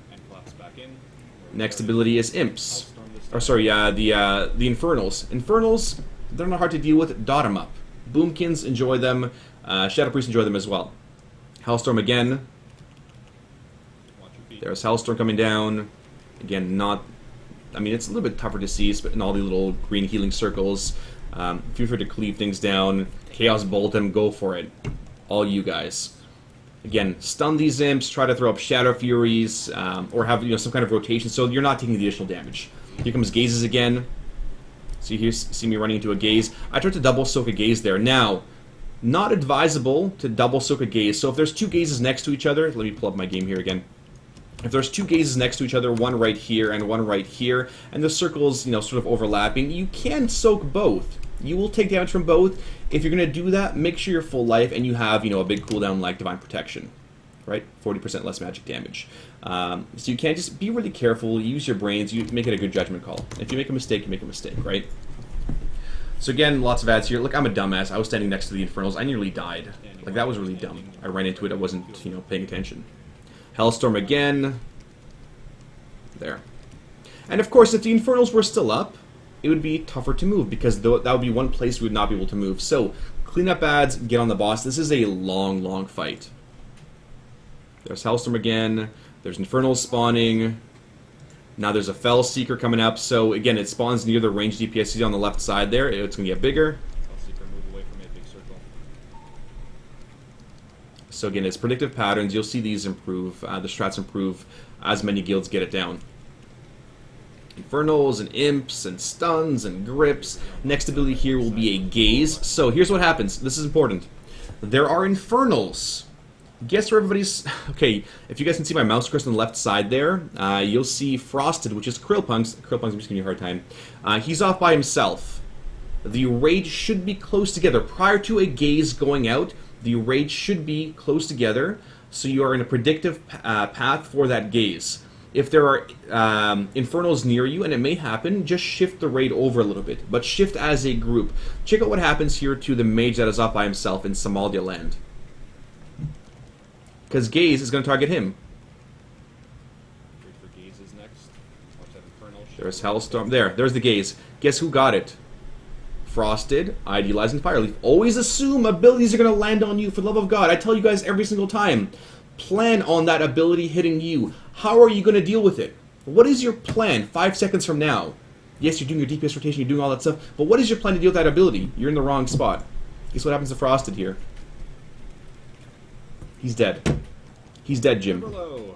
[SPEAKER 1] Next ability is Imps. Or sorry, the Infernals. Infernals, they're not hard to deal with. Dot 'em up. Boomkins, enjoy them. Shadow Priest, enjoy them as well. Hellstorm again. There's Hellstorm coming down. Again, not... I mean, it's a little bit tougher to see, but in all the little green healing circles. Feel free to cleave things down. Chaos Bolt them, go for it. All you guys. Again, stun these imps, try to throw up Shadow Furies, or have some kind of rotation so you're not taking the additional damage. Here comes Gazes again. See me running into a Gaze. I tried to double soak a Gaze there. Now, not advisable to double soak a Gaze. So if there's 2 Gazes next to each other, let me pull up my game here again. If there's 2 Gazes next to each other, one right here and one right here, and the circles, sort of overlapping, you can soak both. You will take damage from both. If you're going to do that, make sure you're full life and you have, a big cooldown like Divine Protection. Right? 40% less magic damage. So you can't just be really careful, use your brains, you make it a good judgment call. If you make a mistake, you make a mistake, right? So again, lots of ads here. Look, I'm a dumbass. I was standing next to the Infernals. I nearly died. Like, that was really dumb. I ran into it. I wasn't, paying attention. Hellstorm again. There. And of course, if the Infernals were still up, it would be tougher to move, because that would be one place we would not be able to move. So, clean up ads, get on the boss. This is a long, long fight. There's Hellstorm again. There's Infernals spawning. Now there's a Fel Seeker coming up. So again, it spawns near the ranged DPS on the left side there. It's going to get bigger.
[SPEAKER 2] Fel Seeker, move away from it, big circle.
[SPEAKER 1] So again, it's predictive patterns. You'll see these improve. The strats improve as many guilds get it down. Infernals and Imps and Stuns and Grips. Next ability here will be a Gaze. So here's what happens. This is important. There are Infernals. Guess where everybody's... Okay, if you guys can see my mouse cursor on the left side there, you'll see Frosted, which is Krillpunks. Krillpunks, I'm just giving you a hard time. He's off by himself. The raids should be close together. Prior to a Gaze going out, the raids should be close together, so you are in a predictive path for that Gaze. If there are Infernals near you, and it may happen, just shift the raid over a little bit, but shift as a group. Check out what happens here to the mage that is off by himself in Somalia land. Because Gaze is going to target him.
[SPEAKER 2] Wait for Gazes next. Watch that Infernal.
[SPEAKER 1] There's Hellstorm. There's the Gaze. Guess who got it? Frosted, Idealizing Fireleaf. Always assume abilities are going to land on you, for the love of God. I tell you guys every single time. Plan on that ability hitting you. How are you going to deal with it? What is your plan 5 seconds from now? Yes, you're doing your DPS rotation, you're doing all that stuff, but what is your plan to deal with that ability? You're in the wrong spot. Guess what happens to Frosted here? He's dead. He's dead, Jim.
[SPEAKER 2] Fibberlow.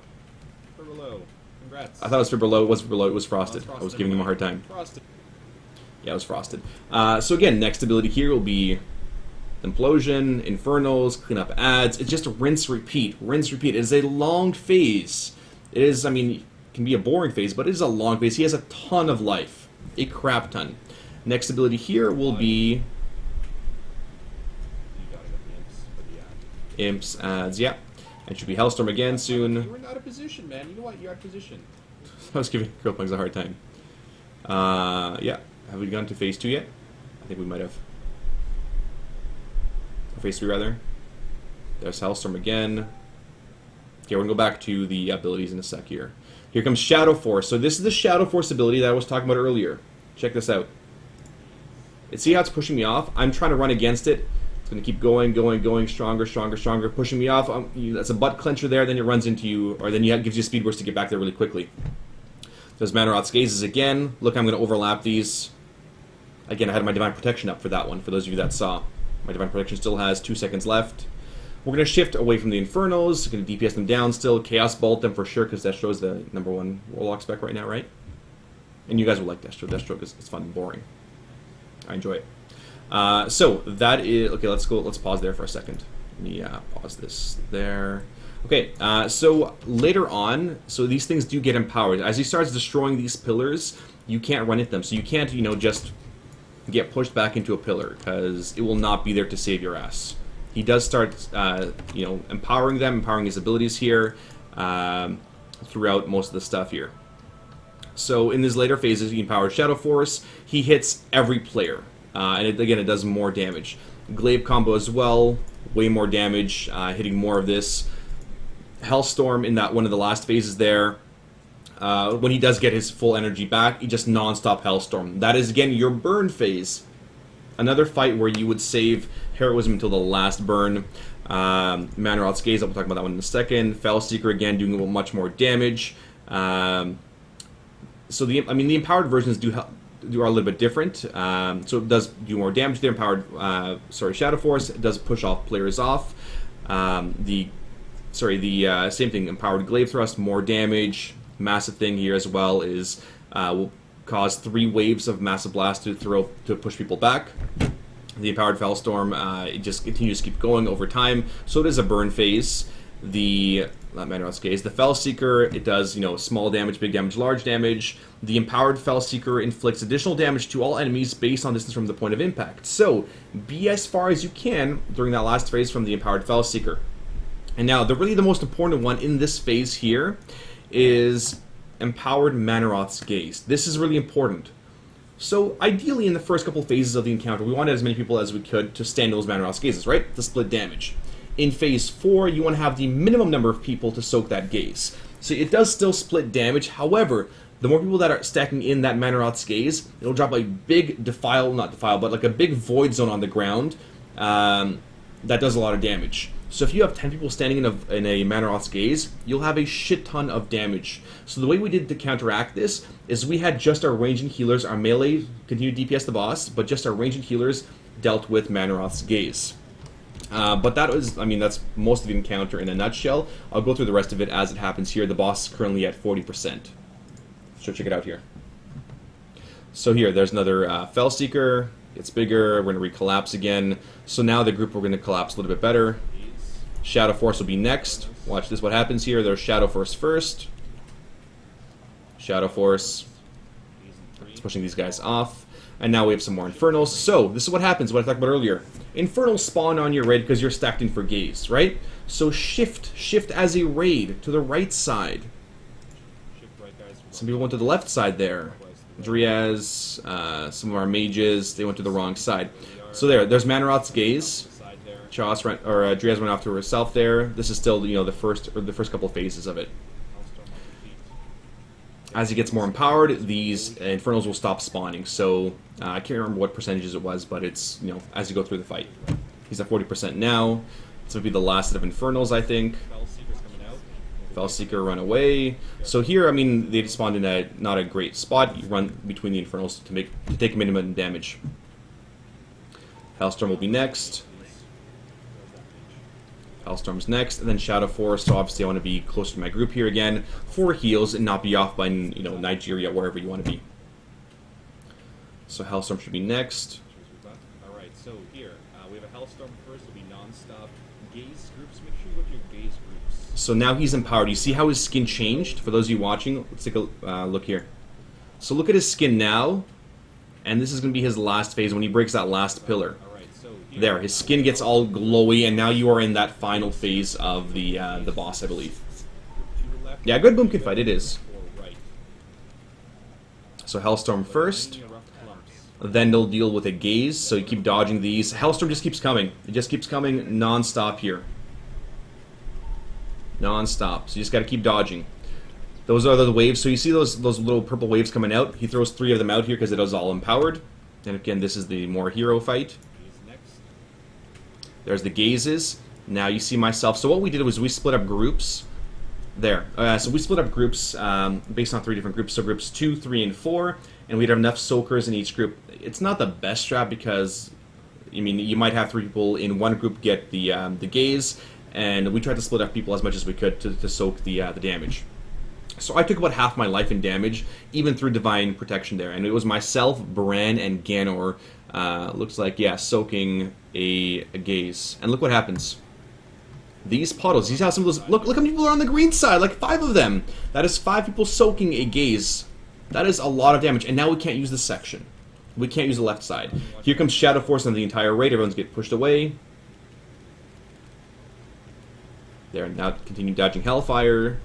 [SPEAKER 2] Congrats.
[SPEAKER 1] I thought it was Fibberlow. It wasn't Fibberlow. It was Frosted. I was giving him a hard time.
[SPEAKER 2] Frosted.
[SPEAKER 1] Yeah, it was Frosted. So again, next ability here will be Implosion, Infernals, clean up ads. It's just a rinse, repeat. Rinse, repeat. It is a long phase. It is, I mean, it can be a boring phase, but it is a long phase. He has a ton of life. A crap ton. Next ability here will be...
[SPEAKER 2] You got it at the Imps, but yeah.
[SPEAKER 1] Imps, ads, yeah. And should be Hellstorm again soon.
[SPEAKER 2] You were out of position, man. You know what? You're out of position.
[SPEAKER 1] I was giving Krillpunks a hard time. Yeah. Have we gone to phase 2 yet? I think we might have. Or phase 3, rather. There's Hellstorm again. Okay, we're going to go back to the abilities in a sec here. Here comes Shadow Force. So this is the Shadow Force ability that I was talking about earlier. Check this out. See how it's pushing me off? I'm trying to run against it. It's going to keep going, stronger, pushing me off. That's a butt clencher there, then it runs into you, or then it gives you a speed burst to get back there really quickly. There's Manoroth's Gazes again. Look, I'm going to overlap these. Again, I had my Divine Protection up for that one, for those of you that saw. My Divine Protection still has 2 seconds left. We're going to shift away from the Infernals. We're going to DPS them down still. Chaos Bolt them for sure, because Deathstroke's the #1 Warlock spec right now, right? And you guys will like Deathstroke. Deathstroke is fun and boring. I enjoy it. So that is okay. Let's go. Let's pause there for a second. Let me pause this there. Okay. So later on, so these things do get empowered as he starts destroying these pillars. You can't run at them, so you can't just get pushed back into a pillar because it will not be there to save your ass. he does start, you know, empowering them, empowering his abilities here throughout most of the stuff here. So in his later phases, he empowered Shadow Force. He hits every player, and again, it does more damage. Glaive combo as well, way more damage, hitting more of this. Hellstorm in that one of the last phases there. When he does get his full energy back, he just non-stop Hellstorm. That is, again, your burn phase. Another fight where you would save Heroism until the last burn. Manoroth's Gaze, I'll talk about that one in a second. Fel Seeker, again, doing much more damage. So the empowered versions are a little bit different. So it does do more damage. The empowered, Shadow Force, it does push off players off. The same thing, empowered Glaive Thrust, more damage. Massive thing here as well is will cause 3 waves of Massive Blast to push people back. The empowered Fellstorm, it just continues to keep going over time. So it is a burn phase. The Manoroth's Gaze, the Fel Seeker, it does, you know, small damage, big damage, large damage. The empowered Fel Seeker inflicts additional damage to all enemies based on distance from the point of impact. So be as far as you can during that last phase from the empowered Fel Seeker. And now, the most important one in this phase here is empowered Manoroth's Gaze. This is really important. So ideally, in the first couple phases of the encounter, we wanted as many people as we could to stand those Manoroth's Gazes, right? To split damage. In phase 4, you want to have the minimum number of people to soak that gaze. So it does still split damage. However, the more people that are stacking in that Manoroth's Gaze, it'll drop a big but like a big void zone on the ground that does a lot of damage. So if you have 10 people standing in a Manoroth's Gaze, you'll have a shit ton of damage. So the way we did to counteract this is we had just our ranging healers, our melee continued DPS the boss, but just our ranging healers dealt with Manoroth's Gaze. But that was, that's most of the encounter in a nutshell. I'll go through the rest of it as it happens here. The boss is currently at 40%. So check it out here. So here, there's another Fel Seeker. It's bigger. We're going to recollapse again. So now the group, we're going to collapse a little bit better. Shadow Force will be next. Watch this, what happens here. There's Shadow Force first. Shadow Force. It's pushing these guys off. And now we have some more Infernals. So, this is what happens, what I talked about earlier. Infernals spawn on your raid because you're stacked in for Gaze, right? So shift as a raid to the right side. Some people went to the left side there. Driaz, some of our mages, they went to the wrong side. So there's Manoroth's Gaze. Driaz went off to herself there. This is still, the first couple phases of it. As he gets more empowered, these Infernals will stop spawning. So I can't remember what percentages it was, but it's, as you go through the fight. He's at 40% now. This would be the last set of Infernals, I think. Fel Seeker run away. So here, they spawned in not a great spot. You run between the Infernals to take minimum damage. Hellstorm will be next. Hellstorm's next, and then Shadow Force. So obviously I want to be closer to my group here again for heals and not be off by Nigeria, wherever you want to be. So Hellstorm should be next.
[SPEAKER 2] Alright, so here, we have a Hellstorm first, it'll be non-stop. Gaze groups, make sure you look at your gaze groups.
[SPEAKER 1] So now he's empowered. You see how his skin changed? For those of you watching, let's take a look here. So look at his skin now, and this is going to be his last phase when he breaks that last pillar. There, his skin gets all glowy, and now you are in that final phase of the boss, I believe. Yeah, good boomkin fight, it is. So Hellstorm first, then they'll deal with a Gaze, so you keep dodging these. Hellstorm just keeps coming. It just keeps coming non-stop here. Non-stop, so you just gotta keep dodging. Those are the waves, so you see those little purple waves coming out? He throws 3 of them out here because it is all empowered. And again, this is the more hero fight. There's the Gazes. Now you see myself. So what we did was we split up groups. There. So we split up groups based on 3 different groups. So groups 2, 3, and 4. And we'd have enough soakers in each group. It's not the best strat because, you might have 3 people in one group get the Gaze. And we tried to split up people as much as we could to soak the damage. So I took about half my life in damage, even through Divine Protection there. And it was myself, Bran, and Ganor. Looks like, yeah, soaking a Gaze. And look what happens. These puddles, you see how some of those... Look how many people are on the green side, like 5 of them. That is 5 people soaking a Gaze. That is a lot of damage, and now we can't use this section. We can't use the left side. Here comes Shadow Force and the entire raid. Everyone's getting pushed away. There, now continue dodging Hellfire,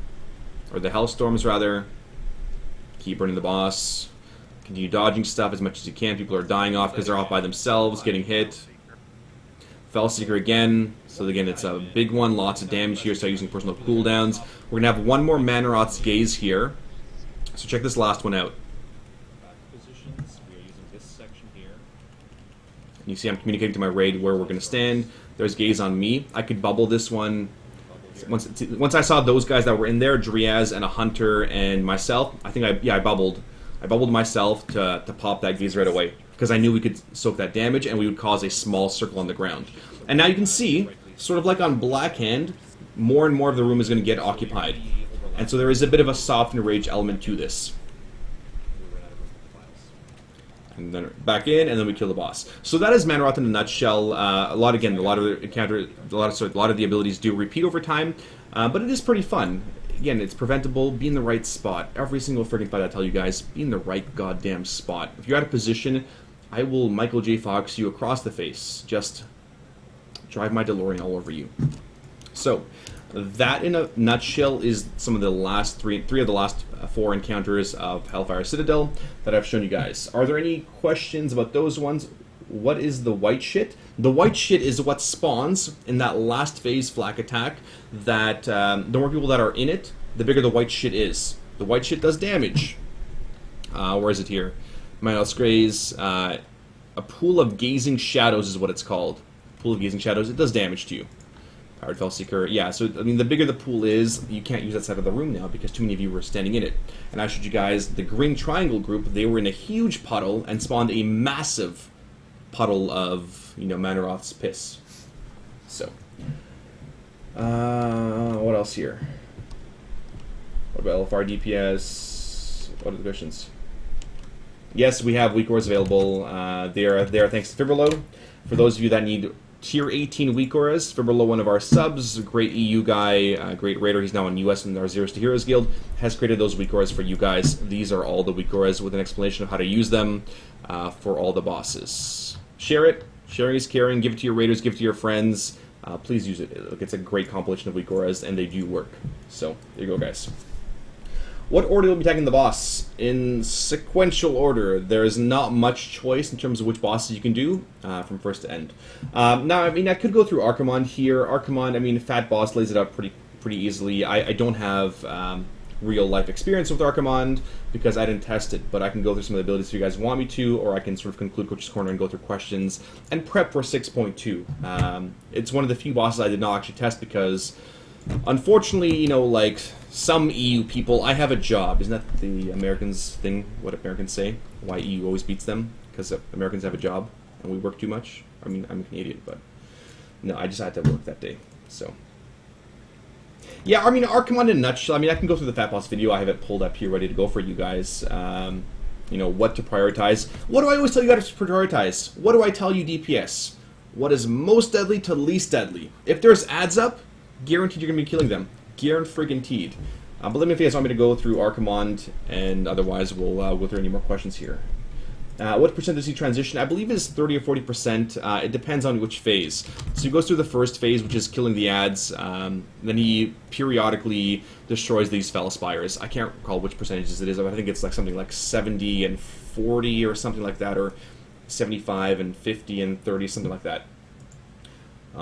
[SPEAKER 1] or the Hellstorms rather. Keep burning the boss. Continue dodging stuff as much as you can. People are dying off because they're off by themselves, getting hit. Fel Seeker again. So again, it's a big one. Lots of damage here. Start using personal cooldowns. We're going to have one more Manoroth's Gaze here. So check this last one out.
[SPEAKER 2] Positions. We are using this section here.
[SPEAKER 1] You see I'm communicating to my raid where we're going to stand. There's Gaze on me. I could bubble this one. Once I saw those guys that were in there, Driaz and a Hunter and myself, I think I bubbled. I bubbled myself to pop that Gaze right away, because I knew we could soak that damage and we would cause a small circle on the ground. And now you can see, sort of like on Black Hand, more and more of the room is going to get occupied. And so there is a bit of a soft and rage element to this. And then back in, and then we kill the boss. So that is Manoroth in a nutshell. A lot of the abilities do repeat over time, but it is pretty fun. Again, it's preventable. Be in the right spot. Every single freaking fight I tell you guys, be in the right goddamn spot. If you're out of position, I will Michael J. Fox you across the face. Just drive my DeLorean all over you. So that in a nutshell is some of the last three of the last 4 encounters of Hellfire Citadel that I've shown you guys. Are there any questions about those ones? What is the white shit? The white shit is what spawns in that last phase flak attack. That the more people that are in it, the bigger the white shit is. The white shit does damage. Where is it here? Manoroth's Graze. A pool of gazing shadows is what it's called. Pool of gazing shadows. It does damage to you. Powered Fel Seeker. Yeah, so I mean, the bigger the pool is, you can't use that side of the room now because too many of you were standing in it. And I showed you guys the green triangle group. They were in a huge puddle and spawned a massive puddle of, Manoroth's piss. So, what else here? What about LFR DPS? What are the questions? Yes, we have weak auras available. They are there thanks to Fibrilo. For those of you that need Tier 18 weak auras, Fibrilo, one of our subs, great EU guy, great raider, he's now in US in our Zeros to Heroes Guild, has created those weak auras for you guys. These are all the weak auras with an explanation of how to use them for all the bosses. Share it. Sharing is caring. Give it to your raiders, give it to your friends. Please use it. It's a great compilation of weak auras, and they do work. So, there you go, guys. What order will be attacking the boss? In sequential order. There is not much choice in terms of which bosses you can do from first to end. Now, I mean, I could go through Archimonde here. Archimonde, I mean, Fat Boss lays it out pretty easily. I don't have real-life experience with Archimonde because I didn't test it, but I can go through some of the abilities if you guys want me to, or I can sort of conclude Coach's Corner and go through questions and prep for 6.2. It's one of the few bosses I did not actually test because, unfortunately, like some EU people, I have a job. Isn't that the Americans thing, what Americans say? Why EU always beats them? Because Americans have a job and we work too much? I mean, I'm a Canadian, but no, I just had to work that day, so. Yeah, I mean, Archimonde in a nutshell, I mean, I can go through the Fat Boss video. I have it pulled up here ready to go for you guys. What to prioritize. What do I always tell you guys to prioritize? What do I tell you DPS? What is most deadly to least deadly? If there's ads up, guaranteed you're going to be killing them. Guaranteed. But let me know if you guys want me to go through Archimonde, and otherwise we'll go through any more questions here. What percent does he transition? I believe it's 30 or 40%. It depends on which phase. So he goes through the first phase, which is killing the ads. Then he periodically destroys these Fel Spires. I can't recall which percentages it is. I think it's like something like 70 and 40 or something like that, or 75 and 50 and 30, something like that.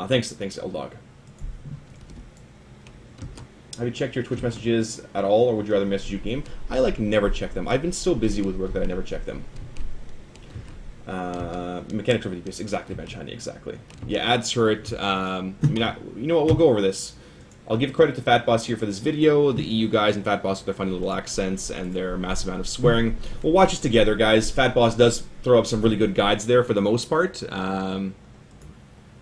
[SPEAKER 1] Thanks, L-Dog. Have you checked your Twitch messages at all, or would you rather message you game? I never check them. I've been so busy with work that I never check them. Mechanics over DPS, exactly, Ben Shiny, exactly. Yeah, ads hurt. You know what? We'll go over this. I'll give credit to Fat Boss here for this video. The EU guys and Fat Boss with their funny little accents and their massive amount of swearing. We'll watch this together, guys. Fat Boss does throw up some really good guides there for the most part.
[SPEAKER 5] There's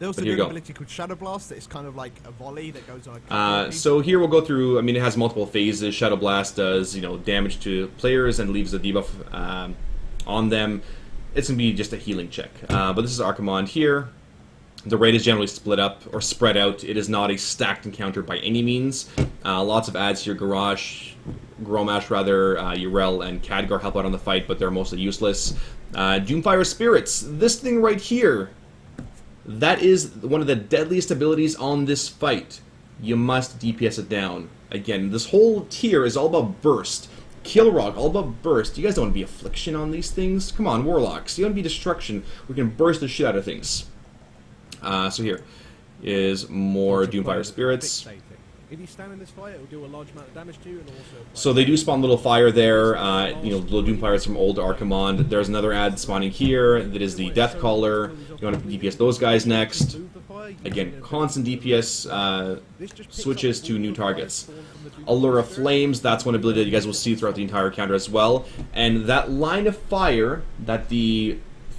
[SPEAKER 5] also an ability called Shadow Blast. It's kind of like a volley that goes on.
[SPEAKER 1] So here we'll go through. I mean, it has multiple phases. Shadow Blast does damage to players and leaves a debuff on them. It's gonna be just a healing check. But this is Archimonde here. The raid is generally split up or spread out. It is not a stacked encounter by any means. Lots of ads here. Gromash, Urel, and Khadgar help out on the fight, but they're mostly useless. Doomfire Spirits. This thing right here. That is one of the deadliest abilities on this fight. you must DPS it down. Again, this whole tier is all about burst. Kill Rock, all about burst. You guys don't want to be affliction on these things. Come on, Warlocks. You want to be destruction. We can burst the shit out of things. So here is more Doomfire Spirits.
[SPEAKER 5] If you stand in this fight, it will do a large amount of damage to you, and also.
[SPEAKER 1] So they do spawn little fire there. You know, little Doomfires from old Archimonde. There's another ad spawning here. That is the Death Caller. You want to DPS those guys next. Again, constant DPS switches to new targets. Allure of Flames, that's one ability that you guys will see throughout the entire counter as well. And that line of fire that the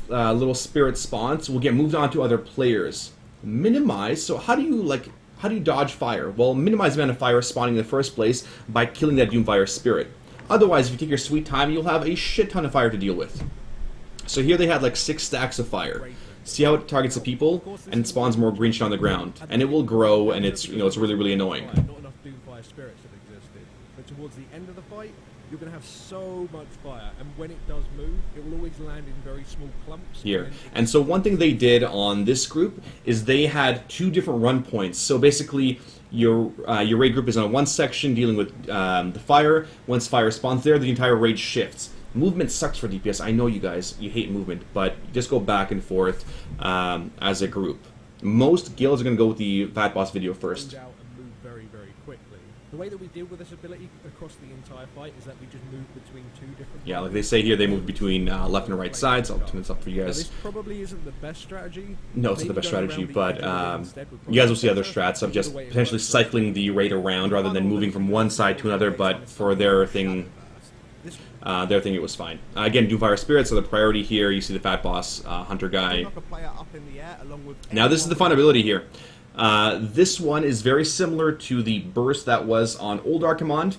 [SPEAKER 1] little spirit spawns will get moved on to other players. Minimize, so how do you dodge fire? Well, minimize the amount of fire spawning in the first place by killing that Doomfire spirit. Otherwise, if you take your sweet time, you'll have a shit ton of fire to deal with. So here they had like 6 stacks of fire. See how it targets the people and spawns more green shit on the ground, and it will grow, and it's it's really, really annoying.
[SPEAKER 5] Not enough Doomfire spirits have existed, but towards the end of the fight, you're going to have so much fire, and when it does move, it will always land in very small clumps.
[SPEAKER 1] Here. And so one thing they did on this group is they had 2 different run points. So basically, your raid group is on one section dealing with the fire. Once fire spawns there, the entire raid shifts. Movement sucks for DPS. I know you guys, you hate movement, but just go back and forth as a group. Most guilds are going to go with the Fat Boss video first.
[SPEAKER 5] Out and move very, very quickly. The way that we deal with this ability across the entire fight is that we just move between 2 different.
[SPEAKER 1] Yeah, like they say here, they move between left and right sides. I'll turn this up for you guys.
[SPEAKER 5] This probably isn't the best strategy.
[SPEAKER 1] No, it's not the best strategy, but you guys will see other strats of just potentially cycling the raid around rather than moving from one side to another, but for their thing, it was fine. Again, Doomfire Spirits are the priority here. You see the Fat Boss Hunter guy. Now this is the fun ability here. This one is very similar to the burst that was on Old Archimonde,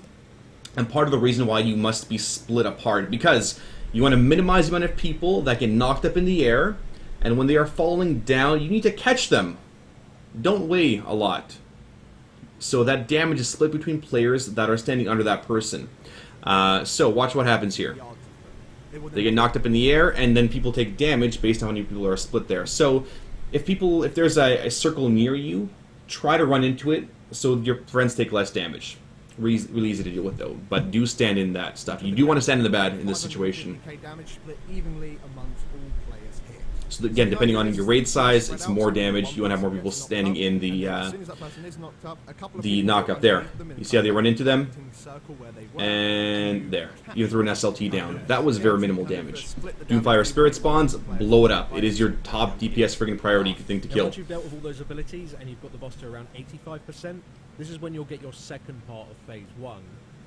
[SPEAKER 1] and part of the reason why you must be split apart, because you want to minimize the amount of people that get knocked up in the air, and when they are falling down, you need to catch them. Don't weigh a lot. So that damage is split between players that are standing under that person. So watch what happens here. They get knocked up in the air, and then people take damage based on how many people are split there. So if there's a circle near you, try to run into it so your friends take less damage. Really easy to deal with though, but do stand in that stuff. You do want to stand in the bad in this situation. So again, depending on your raid size, it's more damage. You want to have more people standing in the knock-up there. You see how they run into them? And there. You threw an SLT down. That was very minimal damage. Doomfire Spirit spawns, blow it up. It is your top DPS friggin' priority thing to kill.
[SPEAKER 5] Once you've dealt with all those abilities and you've got the boss to around 85%, this is when you'll get your second part of Phase 1.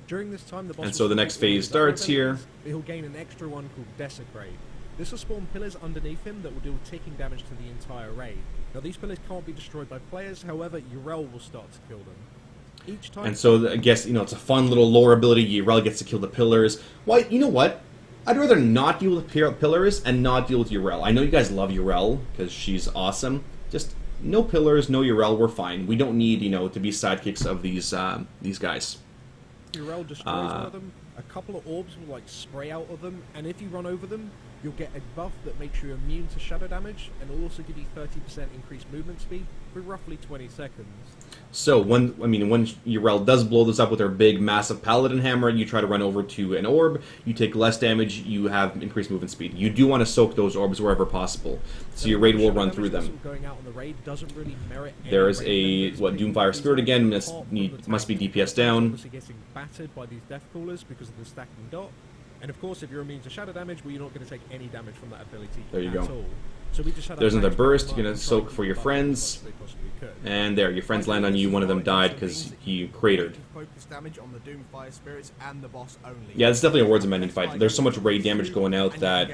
[SPEAKER 5] During this time, the boss
[SPEAKER 1] and so the next phase starts here.
[SPEAKER 5] He'll gain an extra one called Desecrate. This will spawn pillars underneath him that will deal ticking damage to the entire raid. Now these pillars can't be destroyed by players, however, Yrel will start to kill them. Each time.
[SPEAKER 1] And so I guess, it's a fun little lore ability. Yrel gets to kill the pillars. Why, you know what? I'd rather not deal with pillars and not deal with Yrel. I know you guys love Yrel because she's awesome. Just no pillars, no Yrel, we're fine. We don't need, to be sidekicks of these guys.
[SPEAKER 5] Yrel destroys one of them. A couple of orbs will spray out of them, and if you run over them, you'll get a buff that makes you immune to shadow damage, and will also give you 30% increased movement speed for roughly 20 seconds.
[SPEAKER 1] So when Yrel does blow this up with her big, massive paladin hammer, you try to run over to an orb, you take less damage, you have increased movement speed. You do want to soak those orbs wherever possible, so your raid will run through them.
[SPEAKER 5] Going out on the raid doesn't really merit.
[SPEAKER 1] There is a Doomfire Spirit again, must be DPS down.
[SPEAKER 5] Getting battered by these death callers because of the stacking dot. And of course, if you're immune to shadow damage, well, you're not going to take any damage from that ability
[SPEAKER 1] there you
[SPEAKER 5] at
[SPEAKER 1] go.
[SPEAKER 5] all. So we just had
[SPEAKER 1] there's another burst. You're going to soak for your friends. And there, your friends land on you. One of them died because he cratered. Yeah, it's definitely a Words of Mending fight. There's so much raid damage going out that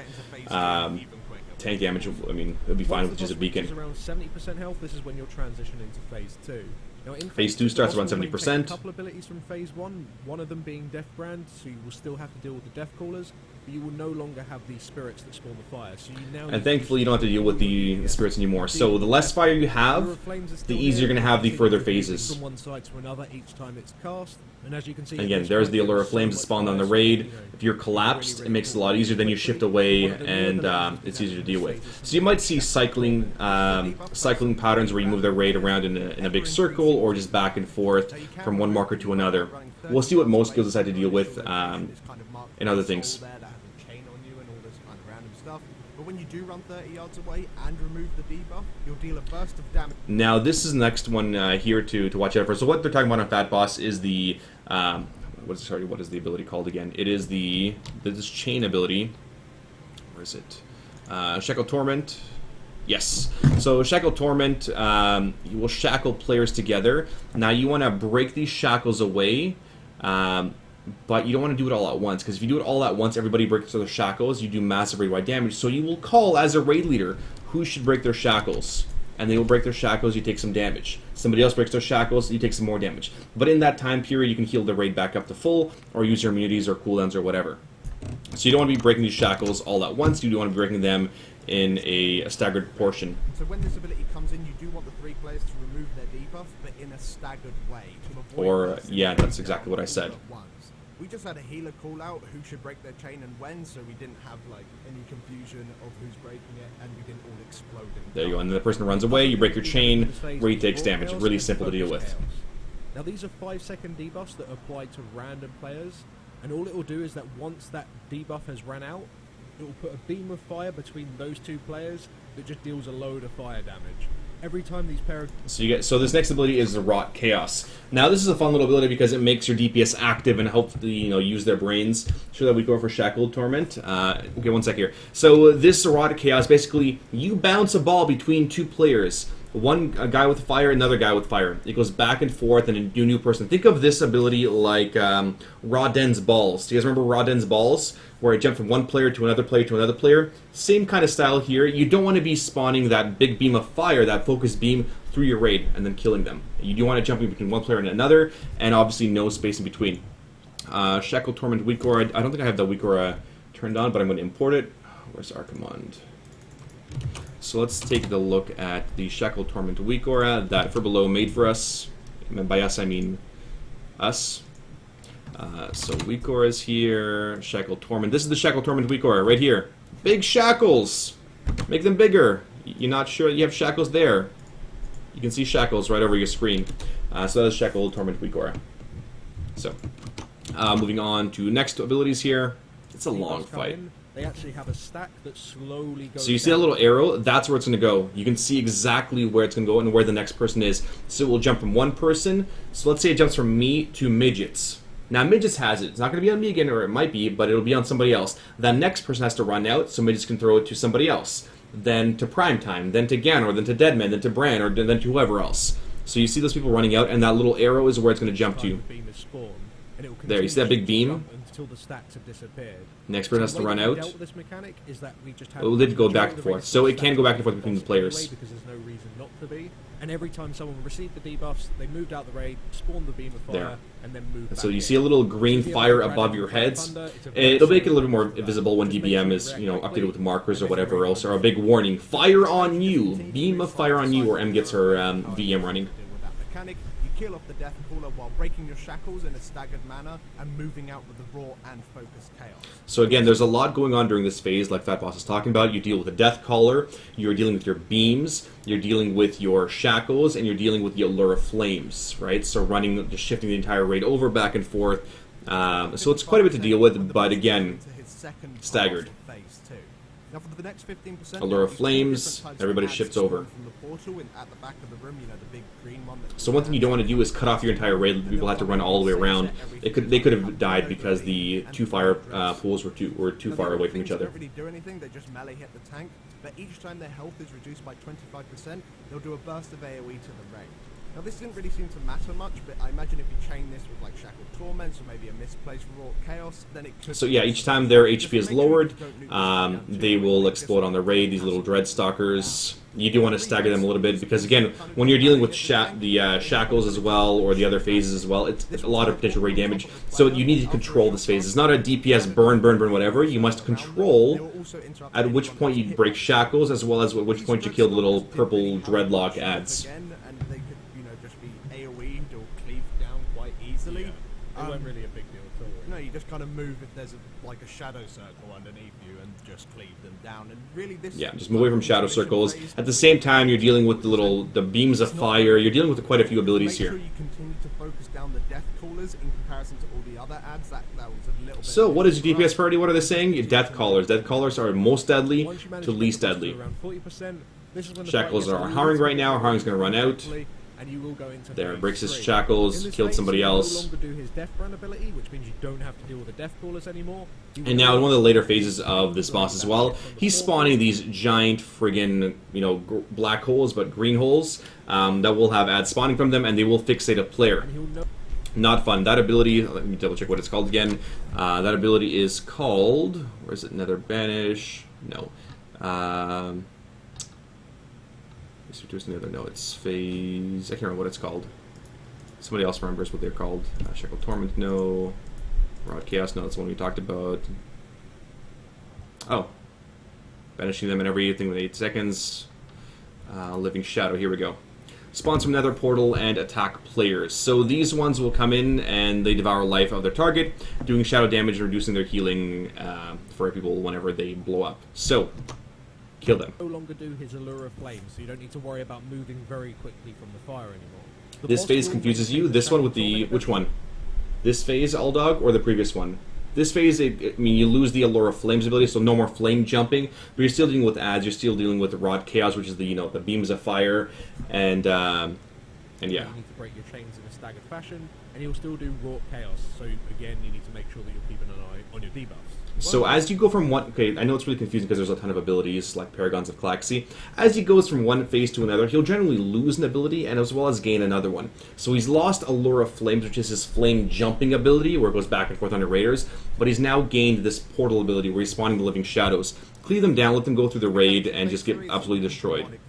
[SPEAKER 1] tank damage, it'll be fine with just a beacon.
[SPEAKER 5] Around 70% health. This is when you'll transition into Phase 2. Now, in
[SPEAKER 1] Phase 2 starts around 70%.
[SPEAKER 5] A couple abilities from Phase 1, one of them being Death Brand, so you will still have to deal with the Death Callers, but you will no longer have these spirits that spawn the fire. So you now
[SPEAKER 1] and thankfully you don't have to deal with the spirits anymore. So the less fire you have, the easier you're going to have the further phases.
[SPEAKER 5] From one side to another each time it's cast. And as you can see,
[SPEAKER 1] again, there's the Allure of Flames that spawned on the raid. If you're collapsed, it makes it a lot easier. Then you shift away, and it's easier to deal with. So you might see cycling patterns where you move their raid around in a big circle, full or just back and forth from one marker to another. We'll see what most guilds decide to deal with and other things.
[SPEAKER 5] But when you do run 30 yards away and remove the debuff, you'll deal a burst of damage.
[SPEAKER 1] Now, this is the next one here to watch out for. So what they're talking about on Fat Boss is the... what is the ability called again? It is this chain ability. Where is it? Shackle Torment. Yes. So Shackle Torment, you will shackle players together. Now you want to break these shackles away, but you don't want to do it all at once, because if you do it all at once, everybody breaks their shackles, you do massive raid-wide damage. So you will call, as a raid leader, who should break their shackles. And they will break their shackles, you take some damage. Somebody else breaks their shackles, you take some more damage. But in that time period, you can heal the raid back up to full, or use your immunities or cooldowns or whatever. So you don't want to be breaking these shackles all at once, you do want to be breaking them in a staggered proportion.
[SPEAKER 5] So when this ability comes in, you do want the 3 players to remove their debuff, but in a staggered way. To avoid
[SPEAKER 1] yeah, that's exactly what I said.
[SPEAKER 5] We just had a healer call out who should break their chain and when, so we didn't have like any confusion of who's breaking it, and we didn't all explode.
[SPEAKER 1] There you go, and then the person runs away, you break your chain, raid takes damage. Really simple to deal with.
[SPEAKER 5] Now these are 5-second debuffs that apply to random players, and all it will do is that once that debuff has ran out, it will put a beam of fire between those 2 players that just deals a load of fire damage. Every time these pair of...
[SPEAKER 1] So this next ability is the Rot Chaos. Now this is a fun little ability because it makes your DPS active and helps use their brains. Show that we go for Shackled Torment. Okay, one sec here. So this Rot Chaos, basically you bounce a ball between 2 players. A guy with fire, another guy with fire. It goes back and forth, and a new person. Think of this ability like Rawden's Balls. Do you guys remember Rawden's Balls? Where it jumped from one player to another player to another player. Same kind of style here. You don't want to be spawning that big beam of fire, that focus beam, through your raid and then killing them. You do want to jump in between one player and another, and obviously no space in between. Shackle Torment Weak Aura. I don't think I have the Weak Aura turned on, but I'm going to import it. Where's Archimonde? So let's take a look at the Shackle Torment Weak Aura that Below made for us. And by us, I mean us. So Weak Aura is here. Shackle Torment. This is the Shackle Torment Weak Aura right here. Big shackles! Make them bigger. You're not sure you have shackles there. You can see shackles right over your screen. So that is Shackle Torment Weak Aura. So, moving on to next abilities here. It's a long fight.
[SPEAKER 5] They actually have a stack that slowly goes.
[SPEAKER 1] So you see that little arrow? That's where it's going to go. You can see exactly where it's going to go and where the next person is. So it will jump from one person. So let's say it jumps from me to Midgets. Now Midgets has it. It's not going to be on me again, or it might be, but it'll be on somebody else. That next person has to run out, so Midgets can throw it to somebody else. Then to Primetime, then to Ganor, then to Deadman, then to Bran, or then to whoever else. So you see those people running out, and that little arrow is where it's going to jump to. There, you see that big beam?
[SPEAKER 5] Until the stacks have disappeared.
[SPEAKER 1] Next person has to run out.
[SPEAKER 5] Dealt with this mechanic is that we just have
[SPEAKER 1] it did go back and forth, so it can go back and forth between the players.
[SPEAKER 5] Because there's no reason not to be. And every time someone received the debuffs, they moved out the raid, spawned the beam of fire,
[SPEAKER 1] there.
[SPEAKER 5] And then moved back.
[SPEAKER 1] So you see a little green fire above your heads. It'll make it a little bit more visible when DBM is, updated with markers or whatever else, or a big warning: fire on you, beam of fire on you, or M gets her VM running.
[SPEAKER 5] Kill off the Death Caller while breaking your shackles in a staggered manner and moving out with the raw and focused chaos.
[SPEAKER 1] So again, there's a lot going on during this phase, like Fat Boss is talking about. You deal with the Death Caller, you're dealing with your beams, you're dealing with your shackles, and you're dealing with the Allure of Flames, right? So just shifting the entire raid over, back and forth. So it's quite a bit to deal with, but again, staggered.
[SPEAKER 5] Now for the next 15%,
[SPEAKER 1] Allure of Flames, everybody shifts over. So one thing you don't want to do is cut off your entire raid. People have to run all the way around. They could have died because the 2 fire pools were too far away from each other.
[SPEAKER 5] They don't really do anything, they just melee hit the tank, but each time their health is reduced by 25%, they'll do a burst of AoE to the raid. Now this didn't really seem to matter much, but I imagine if you chain this with like Shackled Torments or maybe a misplaced Raw Chaos, then it could...
[SPEAKER 1] So yeah, each time their HP is lowered, they will explode on the raid, these little Dreadstalkers. You do want to stagger them a little bit, because again, when you're dealing with the Shackles as well, or the other phases as well, it's a lot of potential raid damage, so you need to control this phase. It's not a DPS burn, whatever. You must control at which point you break Shackles, as well as at which point you kill the little purple Dreadlock ads.
[SPEAKER 5] It wasn't really a big deal at all. No, you
[SPEAKER 6] you just kind of move if there's like a shadow circle underneath you and just cleave them down. And really, this
[SPEAKER 1] just move away from shadow circles. At the same time, you're dealing with the beams of fire. You're dealing with quite a few abilities here.
[SPEAKER 6] Make sure you continue to focus down the death callers in comparison to all the other adds. That was a little bit.
[SPEAKER 1] So, what is your DPS priority? What are they saying? Your death callers. Death callers are most deadly to least deadly. Shackles are harming right now. Harming's going to run out.
[SPEAKER 5] And you will go into
[SPEAKER 1] there, breaks his shackles, killed somebody else.
[SPEAKER 5] No longer do his death run ability, which means you don't have to deal with the death callers anymore.
[SPEAKER 1] And now in one of the later phases of this boss as well, he's spawning these giant friggin', black holes, but green holes, that will have ads spawning from them, and they will fixate a player. Not fun. That ability, let me double check what it's called again. That ability is called, where is it? Nether Banish? No. No, it's phase. I can't remember what it's called. Somebody else remembers what they're called. Shackle Torment, no. Rod Chaos, no, that's the one we talked about. Oh. Banishing them in everything within 8 seconds. Living Shadow, here we go. Spawns from Nether Portal and attack players. So these ones will come in and they devour life of their target, doing shadow damage and reducing their healing for people whenever they blow up. So, kill them.
[SPEAKER 5] No longer do his Allure of Flame, so you don't need to worry about moving very quickly from the fire anymore.
[SPEAKER 1] This phase confuses you. This one with the... which one? This phase, Aldog, or the previous one? This phase, I mean, you lose the Allure of Flames ability, so no more flame jumping, but you're still dealing with ads, you're still dealing with the Rod Chaos, which is the, the beams of fire, and yeah.
[SPEAKER 5] You need to break your chains in a staggered fashion, and you'll still do Wrought Chaos, so again, you need to make sure that you're keeping an eye on your debuffs.
[SPEAKER 1] So as you go from one... Okay, I know it's really confusing because there's a ton of abilities, like Paragons of Calaxy. As he goes from one phase to another, he'll generally lose an ability, and as well as gain another one. So he's lost Allure of Flames, which is his flame jumping ability, where it goes back and forth under raiders, but he's now gained this portal ability, where he's spawning the Living Shadows. Cleave them down, let them go through the raid, and just get absolutely destroyed.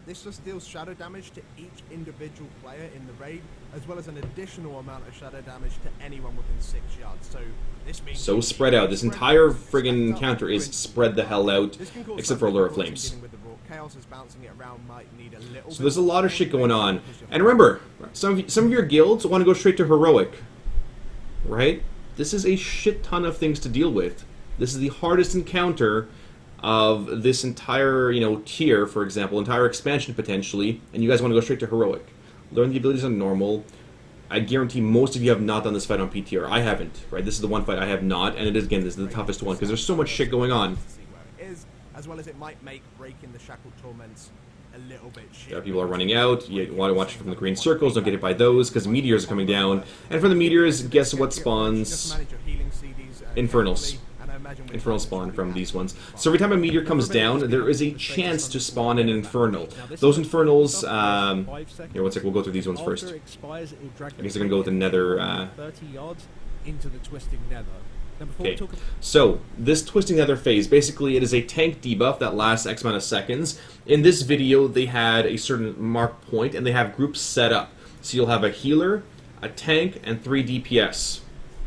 [SPEAKER 6] This just deals shadow damage to each individual player in the raid, as well as an additional amount of shadow damage to anyone within 6 yards. So this means
[SPEAKER 1] spread out. This entire friggin' encounter is spread the hell out, except for Allure of Flames. So there's a lot of shit going on. And remember, some of your guilds want to go straight to Heroic, right? This is a shit ton of things to deal with. This is the hardest encounter of this entire, tier, for example, entire expansion potentially, and you guys want to go straight to Heroic. Learn the abilities on normal. I guarantee most of you have not done this fight on PTR. I haven't, right? This is the one fight I have not, and it is, again, this is the toughest one, because there's so much shit going on.
[SPEAKER 6] As well as it might make breaking the Shackled Torments a little bit shit.
[SPEAKER 1] Yeah, people are running out. You want to watch from the green circles, don't get hit by those, because meteors are coming down. And for the meteors, guess what spawns? Infernals. Infernal spawn from these ones. So every time a meteor comes down, there is a chance to spawn an Infernal. Those Infernals, here, one sec, we'll go through these ones first. I guess they're going to go with the Nether,
[SPEAKER 5] 30 yards into the Twisting Nether.
[SPEAKER 1] Okay, so this Twisting Nether phase, basically it is a tank debuff that lasts X amount of seconds. In this video, they had a certain mark point, and they have groups set up. So you'll have a healer, a tank, and 3 DPS.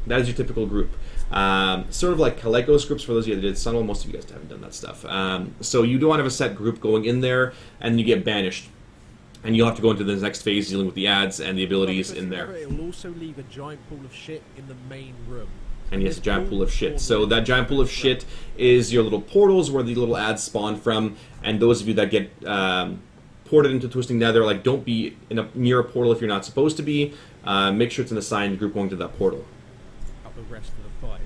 [SPEAKER 1] That is your typical group. Sort of like Kaleko's groups for those of you that did Sunwell. Most of you guys haven't done that stuff. So you do want to have a set group going in there, and you get banished. And you'll have to go into the next phase dealing with the ads and the abilities in there.
[SPEAKER 5] It will also leave a giant pool of shit in the main room.
[SPEAKER 1] And yes, a giant pool of shit. So that giant pool of shit is your little portals where the little ads spawn from. And those of you that get ported into Twisting Nether, like, don't be near a portal if you're not supposed to be. Make sure it's an assigned group going to that portal.
[SPEAKER 5] The rest of the fight.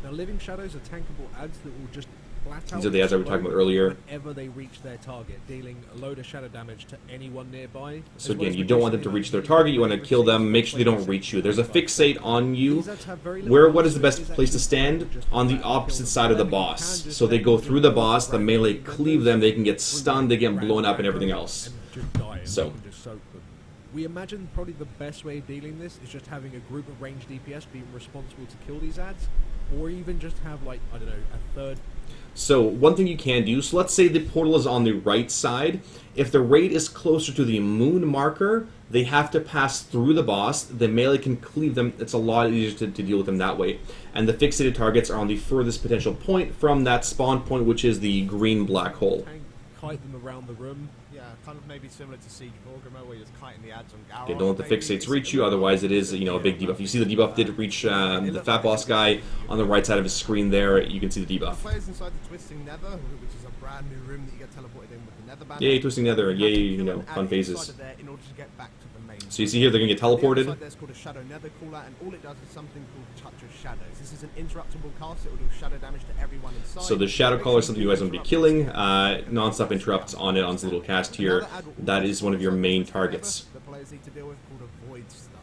[SPEAKER 5] Now, Living Shadows are tankable ads that will just flat out.
[SPEAKER 1] These are the ads I was talking about earlier.
[SPEAKER 5] Whenever they reach their target, dealing a load of shadow damage to anyone nearby.
[SPEAKER 1] So again, you don't want them to reach their target. You want to kill them. Make sure they don't reach you. There's a fixate on you. What is the best place to stand? On the opposite side of the boss. So they go through the boss. The melee cleave them. They can get stunned. They get blown up and everything else. So.
[SPEAKER 5] We imagine probably the best way of dealing this is just having a group of ranged DPS being responsible to kill these ads, or even just have, like, I don't know, a third.
[SPEAKER 1] So one thing you can do, so let's say the portal is on the right side. If the raid is closer to the moon marker, they have to pass through the boss. The melee can cleave them. It's a lot easier to deal with them that way. And the fixated targets are on the furthest potential point from that spawn point, which is the green black hole.
[SPEAKER 5] Kite them around the room.
[SPEAKER 6] Yeah, kind of maybe similar to Siege Vorgrimmar, where you're just kiting the adds on Garrosh.
[SPEAKER 1] Okay, don't let the
[SPEAKER 6] maybe.
[SPEAKER 1] fixates
[SPEAKER 6] It's
[SPEAKER 1] reach you, otherwise it is, you know, a big debuff. You see the debuff did reach the fat boss guy on the right side of his screen there. You can see the
[SPEAKER 6] The
[SPEAKER 1] debuff.
[SPEAKER 6] players inside the Twisting Nether, which is a brand new room that you get teleported in with the Nether banner.
[SPEAKER 1] Yay, Twisting Nether.
[SPEAKER 6] You have
[SPEAKER 1] Yay,
[SPEAKER 6] to
[SPEAKER 1] you
[SPEAKER 6] kill
[SPEAKER 1] know,
[SPEAKER 6] an
[SPEAKER 1] fun
[SPEAKER 6] add
[SPEAKER 1] phases.
[SPEAKER 6] inside of there in order to get back to the main.
[SPEAKER 1] So you see here they're going to get
[SPEAKER 6] The other
[SPEAKER 1] teleported.
[SPEAKER 6] side there's called a Shadow Nether caller, and all it does is something called Touch of Shadows. This is an interruptible cast. It will do shadow damage to everyone inside.
[SPEAKER 1] So the Shadow Caller is something you guys want to be killing. Non-stop interrupts on it on this little cast here. That is one of your main targets.
[SPEAKER 6] The players need to deal with called a Void Star.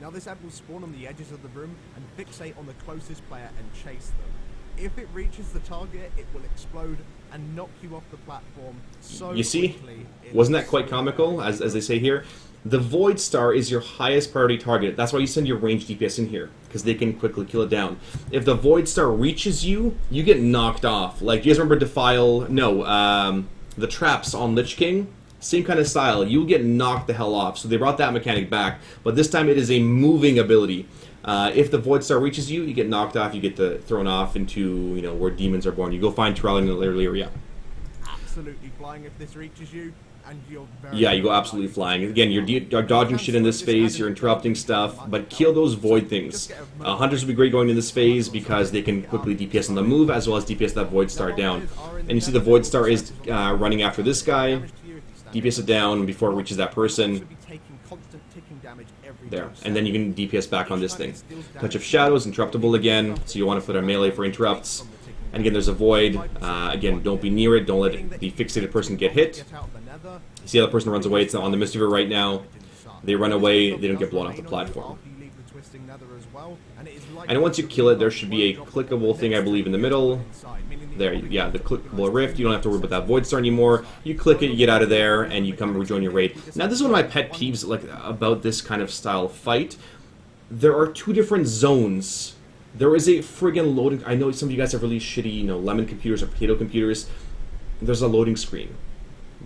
[SPEAKER 6] Now this ad will spawn on the edges of the room and fixate on the closest player and chase them. If it reaches the target, it will explode and knock you off the platform so
[SPEAKER 1] You see?
[SPEAKER 6] quickly.
[SPEAKER 1] Wasn't that quite comical, as they say here? The Void Star is your highest priority target. That's why you send your ranged DPS in here, because they can quickly kill it down. If the Void Star reaches you, you get knocked off. Like, do you guys remember Defile? No, the traps on Lich King? Same kind of style. You'll get knocked the hell off. So they brought that mechanic back, but this time it is a moving ability. If the Void Star reaches you, you get knocked off. You get thrown off into, you know, where demons are born. You go find Terrell in the area.
[SPEAKER 6] Absolutely flying if this reaches you. And you're very
[SPEAKER 1] Yeah, you go absolutely flying. Again, you're dodging shit in this phase, you're interrupting stuff, but kill those void things. Hunters would be great going in this phase because they can quickly DPS on the move as well as DPS that Void Star down. And you see the Void Star is running after this guy, DPS it down before it reaches that person. There. And then you can DPS back on this thing. Touch of Shadows, interruptible again, so you want to put a melee for interrupts. And again, there's a Void. Again, don't be near it, don't let the fixated person get hit. You see how the person runs away, it's on the Mystiver right now. They run away, they don't get blown off the platform. And once you kill it, there should be a clickable thing, I believe, in the middle. There, yeah, the clickable rift. You don't have to worry about that Void Star anymore. You click it, you get out of there, and you come and rejoin your raid. Now, this is one of my pet peeves about this kind of style fight. There are two different zones. There is a friggin' loading... I know some of you guys have really shitty, you know, lemon computers or potato computers. There's a loading screen.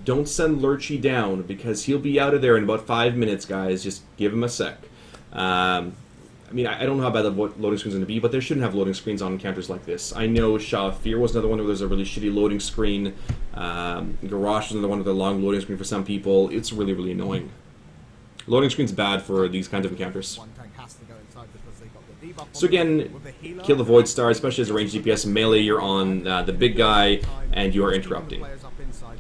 [SPEAKER 1] Don't send Lurchy down, because he'll be out of there in about 5 minutes, guys. Just give him a sec. I mean, I don't know how bad the loading screen's going to be, but they shouldn't have loading screens on encounters like this. I know Shaw of Fear was another one where there's a really shitty loading screen. Garrosh was another one with a long loading screen for some people. It's really, really annoying. Loading screen's bad for these kinds of encounters. So again, kill the Void Star, especially as a ranged DPS. Melee, you're on the big guy, and you are interrupting.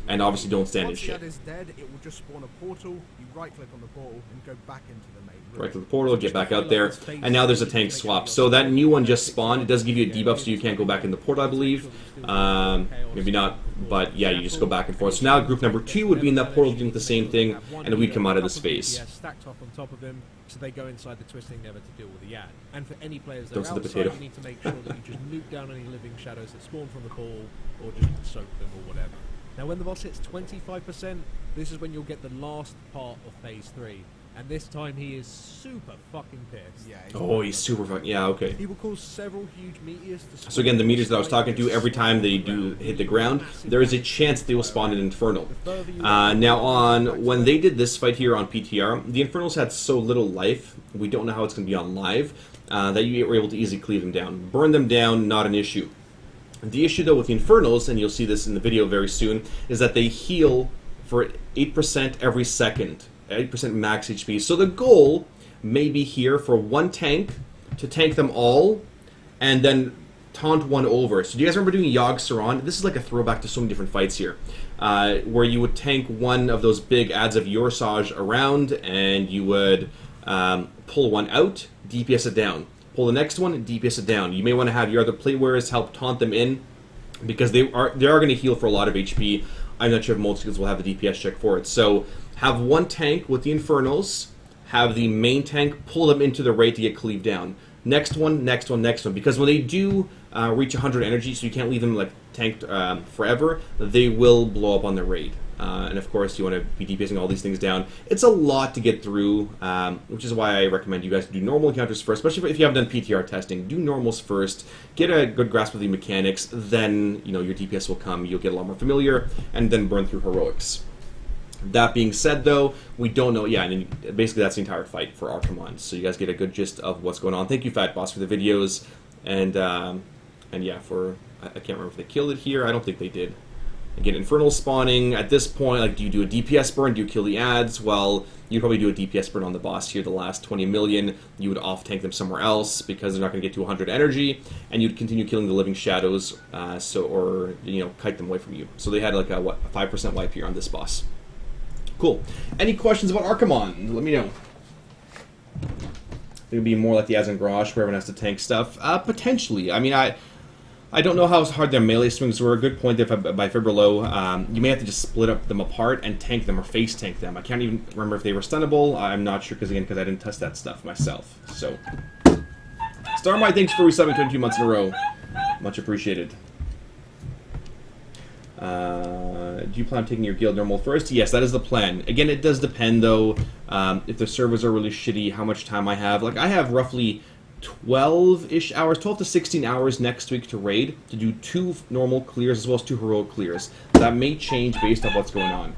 [SPEAKER 1] And obviously don't stand in shit.
[SPEAKER 6] Once that is dead, it will just spawn a portal. You right-click on the portal and go back into the main room.
[SPEAKER 1] Right to the portal, get back out there, and now there's a tank swap. So that new one just spawned. It does give you a debuff, so you can't go back in the portal, I believe. Maybe not, but yeah, you just go back and forth. So now group number 2 would be in that portal doing the same thing, and we'd come out of this phase.
[SPEAKER 5] Stacked up on top of him, so they go inside the Twisting Nether to deal with the ad. And for any players that
[SPEAKER 1] Don't
[SPEAKER 5] are
[SPEAKER 1] see the
[SPEAKER 5] outside,
[SPEAKER 1] potato.
[SPEAKER 5] you need to make sure that you just nuke down any living shadows that spawn from the pool, or just soak them or whatever. Now when the boss hits 25%, this is when you'll get the last part of Phase 3. And this time he is super fucking pissed.
[SPEAKER 6] Yeah,
[SPEAKER 1] Oh, he's super fucking... Yeah, okay.
[SPEAKER 5] He will cause several huge meteors to...
[SPEAKER 1] So again, the meteors that I was talking to, every time they do hit the ground, there is a chance they will spawn an Infernal. Now when they did this fight here on PTR, the Infernals had so little life, we don't know how it's going to be on live, that you were able to easily cleave them down. Burn them down, not an issue. The issue though with the Infernals, and you'll see this in the video very soon, is that they heal for 8% every second. 8% max HP. So the goal may be here for one tank to tank them all and then taunt one over. So do you guys remember doing Yogg Saron? This is like a throwback to so many different fights here. Where you would tank one of those big adds of Yorsage around and you would pull one out, DPS it down. Pull the next one, DPS it down. You may want to have your other playwares help taunt them in because they are going to heal for a lot of HP. I'm not sure if most skills will have the DPS check for it. So have one tank with the Infernals, have the main tank pull them into the raid to get cleaved down. Next one, next one, next one. Because when they do reach 100 energy, so you can't leave them like tanked forever, they will blow up on the raid. And of course, you want to be DPSing all these things down. It's a lot to get through, which is why I recommend you guys do normal encounters first, especially if you haven't done PTR testing. Do normals first, get a good grasp of the mechanics, then your DPS will come, you'll get a lot more familiar, and then burn through heroics. That being said, though, we don't know. Yeah, and basically that's the entire fight for Archimonde. So you guys get a good gist of what's going on. Thank you, Fat Boss, for the videos, and yeah, I can't remember if they killed it here. I don't think they did. Again, Infernal spawning, at this point, like, do you do a DPS burn? Do you kill the ads? Well, you'd probably do a DPS burn on the boss here, the last 20 million. You would off-tank them somewhere else, because they're not going to get to 100 energy, and you'd continue killing the living shadows, or, you know, kite them away from you. So they had, like, a 5% wipe here on this boss. Cool. Any questions about Archimonde? Let me know. It would be more like the As and Garage, where everyone has to tank stuff. Potentially. I mean, I don't know how hard their melee swings were. A good point there by Fibrilo. You may have to just split up them apart and tank them or face tank them. I can't even remember if they were stunnable. I'm not sure because I didn't test that stuff myself. So, Starmite, thanks for resubbing 22 months in a row. Much appreciated. Do you plan on taking your guild normal first? Yes, that is the plan. Again, it does depend though. If the servers are really shitty, how much time I have. Like, I have roughly 12-ish hours, 12 to 16 hours next week to raid, to do 2 normal clears as well as 2 heroic clears. That may change based on what's going on.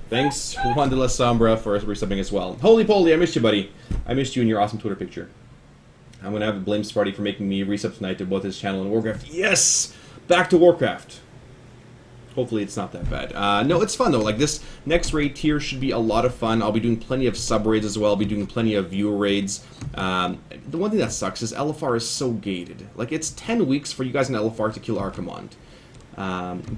[SPEAKER 1] Thanks, Juan de la Sombra, for resubbing as well. Holy poly, I missed you, buddy. I missed you in your awesome Twitter picture. I'm going to have to blame Sparty for making me resub tonight to both his channel and Warcraft. Yes! Back to Warcraft. Hopefully it's not that bad. No, it's fun though. Like, this next raid tier should be a lot of fun. I'll be doing plenty of sub raids as well. I'll be doing plenty of viewer raids. The one thing that sucks is LFR is so gated. Like, it's 10 weeks for you guys in LFR to kill Archimonde.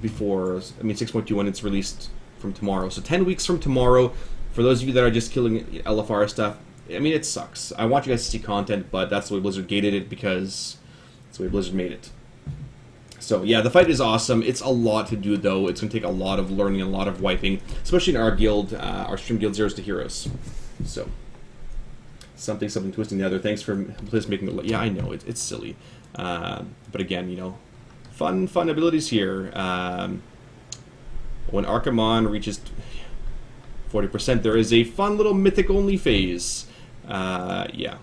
[SPEAKER 1] Before, I mean, 6.2 when it's released from tomorrow. So 10 weeks from tomorrow, for those of you that are just killing LFR stuff, I mean, it sucks. I want you guys to see content, but that's the way Blizzard gated it because that's the way Blizzard made it. So, yeah, the fight is awesome. It's a lot to do, though. It's going to take a lot of learning, a lot of wiping, especially in our guild, our stream guild, Zeros to Heroes. So, something twisting the other. Thanks for Blizz making it. Yeah, I know, it's silly. But again, you know, fun abilities here. When Archimonde reaches 40%, there is a fun little mythic-only phase. Yeah.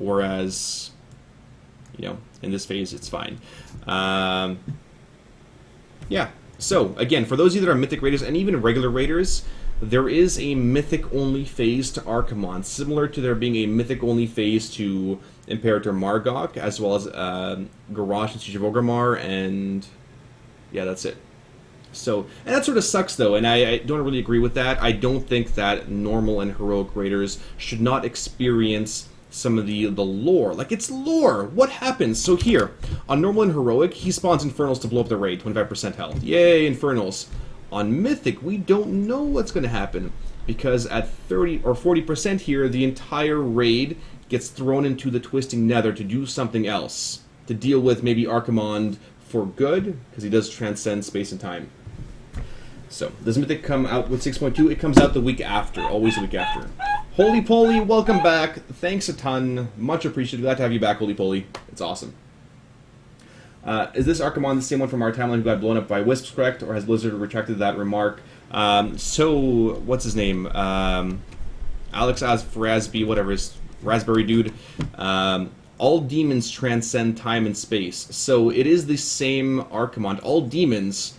[SPEAKER 1] Whereas, you know, in this phase, it's fine. Yeah. So, again, for those of you that are Mythic Raiders, and even regular Raiders, there is a Mythic-only phase to Archimonde, similar to there being a Mythic-only phase to Imperator Margok, as well as Garrosh and Siege of Orgrimmar, and yeah, that's it. So, and that sort of sucks, though, and I don't really agree with that. I don't think that normal and heroic raiders should not experience some of the lore. Like, it's lore! What happens? So here, on normal and heroic, he spawns Infernals to blow up the raid, 25% health. Yay, Infernals! On Mythic, we don't know what's going to happen, because at 30 or 40% here, the entire raid gets thrown into the Twisting Nether to do something else. To deal with maybe Archimonde for good, because he does transcend space and time. So, does Mythic come out with 6.2? It comes out the week after, always the week after. Holy Poly, welcome back. Thanks a ton. Much appreciated. Glad to have you back, Holy Poly. It's awesome. Is this Archimonde the same one from our timeline who got blown up by Wisps, correct? Or has Blizzard retracted that remark? So, what's his name? Alex Asfrazby, whatever his Raspberry dude. All demons transcend time and space. So, it is the same Archimonde. All demons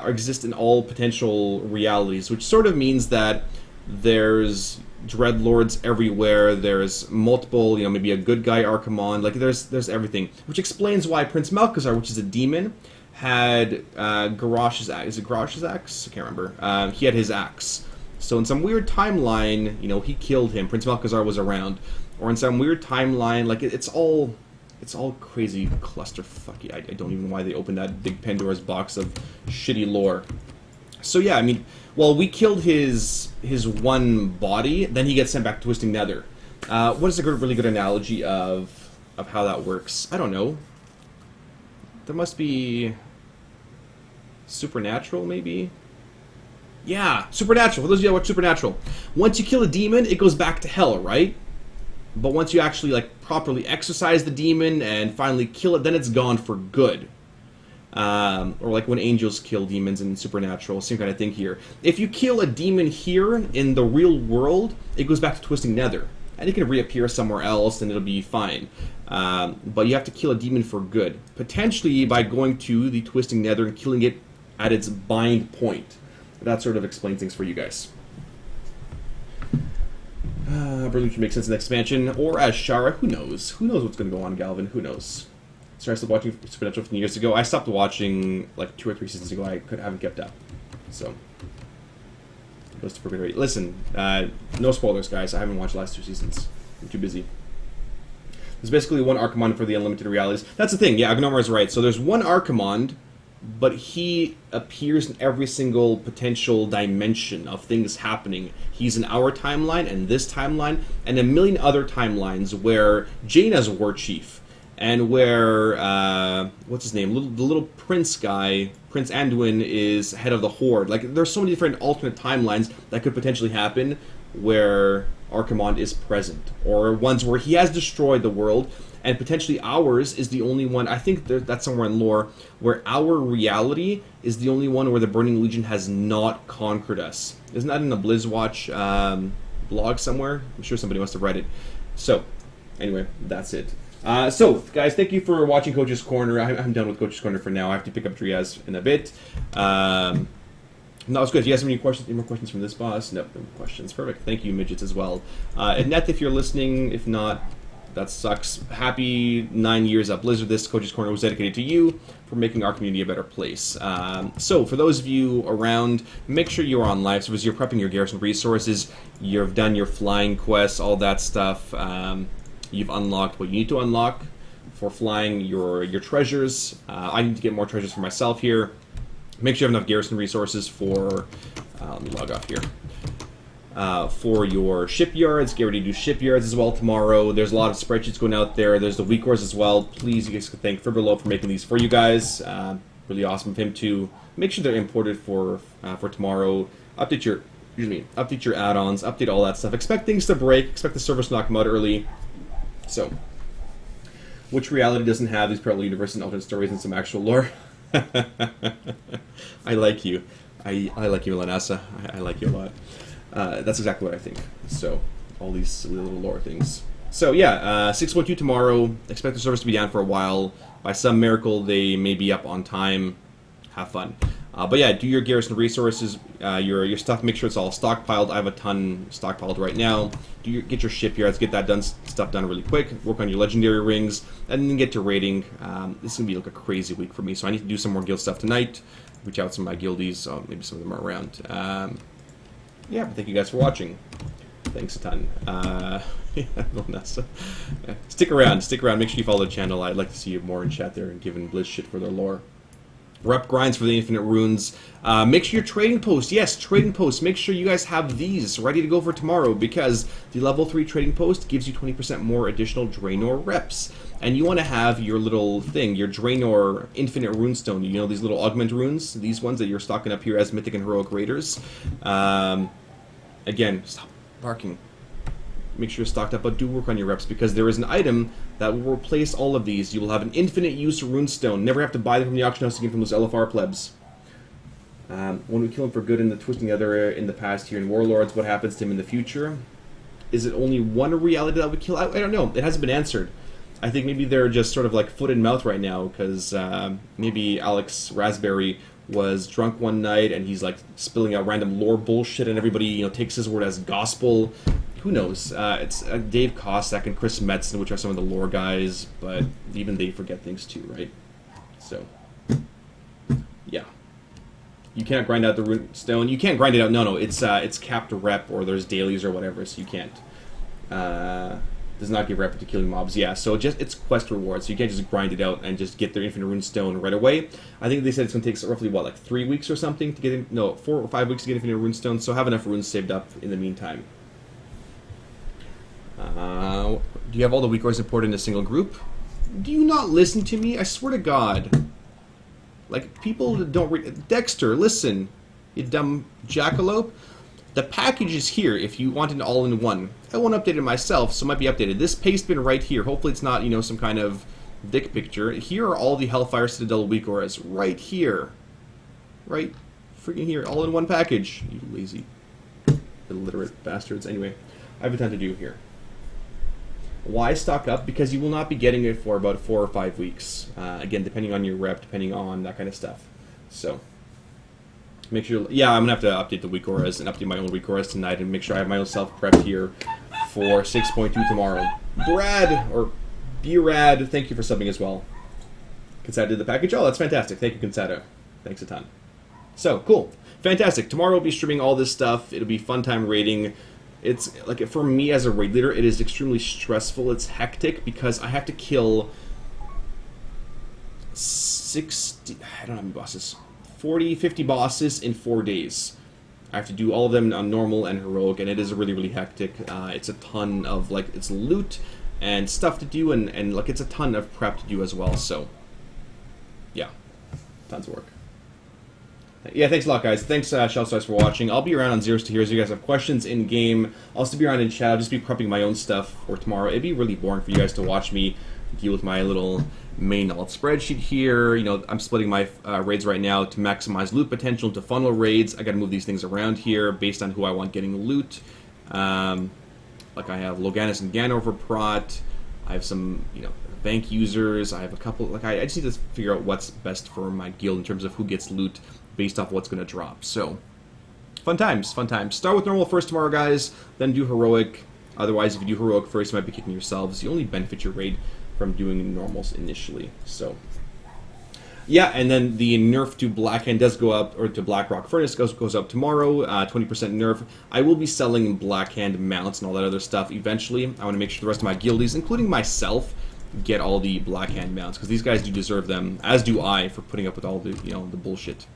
[SPEAKER 1] exist in all potential realities, which sort of means that there's Dreadlords everywhere, there's multiple, you know, maybe a good guy Archimonde, like there's everything. Which explains why Prince Malchezaar, which is a demon, had Garrosh's axe. Is it Garrosh's axe? I can't remember. He had his axe. So in some weird timeline, you know, he killed him. Prince Malchezaar was around. Or in some weird timeline, like it's all crazy clusterfucky. I don't even know why they opened that big Pandora's box of shitty lore. So yeah, I mean, well, we killed his one body, then he gets sent back to Twisting Nether. What is a really good analogy of how that works? I don't know. There must be Supernatural, maybe? Yeah, Supernatural. For those of you that watch Supernatural. Once you kill a demon, it goes back to hell, right? But once you actually, like, properly exorcise the demon and finally kill it, then it's gone for good. Or like when angels kill demons in Supernatural, same kind of thing here. If you kill a demon here in the real world, it goes back to Twisting Nether. And it can reappear somewhere else and it'll be fine. But you have to kill a demon for good. Potentially by going to the Twisting Nether and killing it at its bind point. That sort of explains things for you guys. Berlucci makes sense in the expansion. Or as Shara, who knows? Who knows what's going to go on, Galvin? Who knows? Sorry, I stopped watching Supernatural from years ago. I stopped watching like 2 or 3 seasons ago. I haven't kept up. So, goes to perfect rate. Listen, no spoilers, guys. I haven't watched the last 2 seasons. I'm too busy. There's basically one Archimonde for the unlimited realities. That's the thing. Yeah, Agnomar is right. So there's one Archimonde, but he appears in every single potential dimension of things happening. He's in our timeline and this timeline and a million other timelines where Jaina's war chief and where what's his name, the little prince guy, Prince Anduin, is head of the Horde. Like, there's so many different alternate timelines that could potentially happen where Archimonde is present, or ones where he has destroyed the world, and potentially ours is the only one. I think that's somewhere in lore where our reality is the only one where the Burning Legion has not conquered us. Isn't that in the Blizzwatch blog somewhere? I'm sure somebody must have read it. So, anyway, that's it. So, guys, thank you for watching Coach's Corner. I'm done with Coach's Corner for now. I have to pick up Triaz in a bit. No, it's good. If you guys have any more questions from this boss? Nope, no more questions. Perfect. Thank you, midgets, as well. And Neth, if you're listening, if not, that sucks. Happy 9 years at Blizzard. This Coach's Corner was dedicated to you for making our community a better place. So, for those of you around, make sure you're on live service. You're prepping your garrison resources. You've done your flying quests, all that stuff. You've unlocked what you need to unlock for flying your treasures. I need to get more treasures for myself here. Make sure you have enough garrison resources for, let me log off here, for your shipyards. Get ready to do shipyards as well tomorrow. There's a lot of spreadsheets going out there. There's the weak cores as well. Please, you guys can thank Fibrilo for making these for you guys. Really awesome of him to make sure they're imported for tomorrow. Update your add-ons, update all that stuff. Expect things to break. Expect the servers to not come out early. So, which reality doesn't have these parallel universes and alternate stories and some actual lore? I like you. I like you, Lanassa. I like you a lot. That's exactly what I think. So, all these silly little lore things. So, yeah, 6.2 tomorrow. Expect the servers to be down for a while. By some miracle, they may be up on time. Have fun. But yeah, do your garrison resources, your stuff, make sure it's all stockpiled. I have a ton stockpiled right now. Get your shipyards, get that stuff done really quick. Work on your legendary rings, and then get to raiding. This is going to be like a crazy week for me, so I need to do some more guild stuff tonight. Reach out to some of my guildies, maybe some of them are around. Yeah, but thank you guys for watching. Thanks a ton. Stick around, make sure you follow the channel. I'd like to see you more in chat there and giving Blizz shit for their lore. Rep grinds for the infinite runes. Make sure your trading post, yes, trading posts. Make sure you guys have these ready to go for tomorrow, because the level 3 trading post gives you 20% more additional Draenor reps. And you want to have your little thing, your Draenor infinite runestone. You know these little augment runes, these ones that you're stocking up here as mythic and heroic raiders. Again, stop barking. Make sure you're stocked up, but do work on your reps, because there is an item that will replace all of these. You will have an infinite use runestone. Never have to buy them from the auction house again from those LFR plebs. When we kill him for good in the twisting the other in the past here in Warlords, what happens to him in the future? Is it only one reality that we kill? I don't know. It hasn't been answered. I think maybe they're just sort of like foot in mouth right now, because maybe Alex Raspberry was drunk one night and he's like spilling out random lore bullshit, and everybody takes his word as gospel. Who knows? It's Dave Kossak and Chris Metzen, which are some of the lore guys, but even they forget things too, right? So, yeah. You can't grind out the rune stone. You can't grind it out. No, it's capped rep, or there's dailies or whatever, so you can't. Does not give rep to killing mobs. Yeah, so it's quest rewards, so you can't just grind it out and just get their infinite rune stone right away. I think they said it's going to take roughly, what, like 3 weeks or something to get in? No, 4 or 5 weeks to get infinite rune stone, so have enough runes saved up in the meantime. Do you have all the weak cores imported in a single group? Do you not listen to me? I swear to God. Like, people that don't read... Dexter, listen, you dumb jackalope. The package is here if you want it all-in-one. I won't update it myself, so it might be updated. This paste bin right here, hopefully it's not, some kind of dick picture. Here are all the Hellfire Citadel weak cores. Right here. Right freaking here. All in one package. You lazy, illiterate bastards. Anyway, I have a ton to do here. Why stock up? Because you will not be getting it for about 4 or 5 weeks. Again, depending on your rep, depending on that kind of stuff. So, make sure... Yeah, I'm going to have to update the weak auras and update my own weak auras tonight and make sure I have my own self prepped here for 6.2 tomorrow. Brad, or B-Rad, thank you for subbing as well. Kinsada did the package. Oh, that's fantastic. Thank you, Kinsada. Thanks a ton. So, cool. Fantastic. Tomorrow we'll be streaming all this stuff. It'll be fun time raiding. It's, like, for me as a raid leader, it is extremely stressful. It's hectic because I have to kill 60... I don't know how many bosses. 40, 50 bosses in 4 days. I have to do all of them on normal and heroic, and it is really, really hectic. It's a ton of, like, it's loot and stuff to do, and like, it's a ton of prep to do as well, so... yeah. Tons of work. Yeah, thanks a lot, guys. Thanks, Shellstars, for watching. I'll be around on Zeros to Heroes. If you guys have questions in-game, I'll still be around in chat. I'll just be prepping my own stuff for tomorrow. It'd be really boring for you guys to watch me deal with my little main alt spreadsheet here. You know, I'm splitting my raids right now to maximize loot potential, to funnel raids. I gotta move these things around here based on who I want getting loot. Like, I have Loganis and Gano for prot. I have some, you know, bank users. I have a couple, like, I just need to figure out what's best for my guild in terms of who gets loot based off what's going to drop. So, fun times, fun times. Start with normal first tomorrow, guys, then do heroic. Otherwise, if you do heroic first, you might be kicking yourselves. You only benefit your raid from doing normals initially. So, yeah, and then the nerf to Blackhand does go up, or to Blackrock Furnace goes up tomorrow, 20% nerf. I will be selling Blackhand mounts and all that other stuff eventually. I want to make sure the rest of my guildies, including myself, get all the Blackhand mounts, because these guys do deserve them, as do I, for putting up with all the, you know, the bullshit.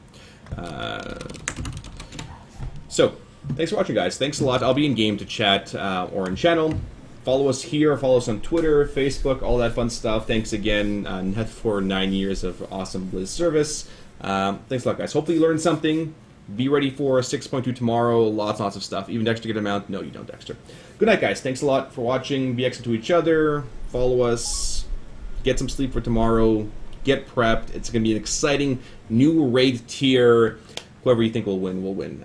[SPEAKER 1] So, thanks for watching, guys. Thanks a lot. I'll be in-game to chat or in channel. Follow us here. Follow us on Twitter, Facebook, all that fun stuff. Thanks again, Neth, for 9 years of awesome Blizz service. Thanks a lot, guys. Hopefully you learned something. Be ready for 6.2 tomorrow. Lots and lots of stuff. Even Dexter get a mount. No, you don't, Dexter. Good night, guys. Thanks a lot for watching. Be excellent to each other. Follow us. Get some sleep for tomorrow. Get prepped. It's going to be an exciting new raid tier. Whoever you think will win, will win.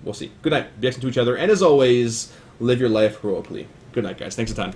[SPEAKER 1] We'll see. Good night. Be excellent to each other. And as always, live your life heroically. Good night, guys. Thanks a ton.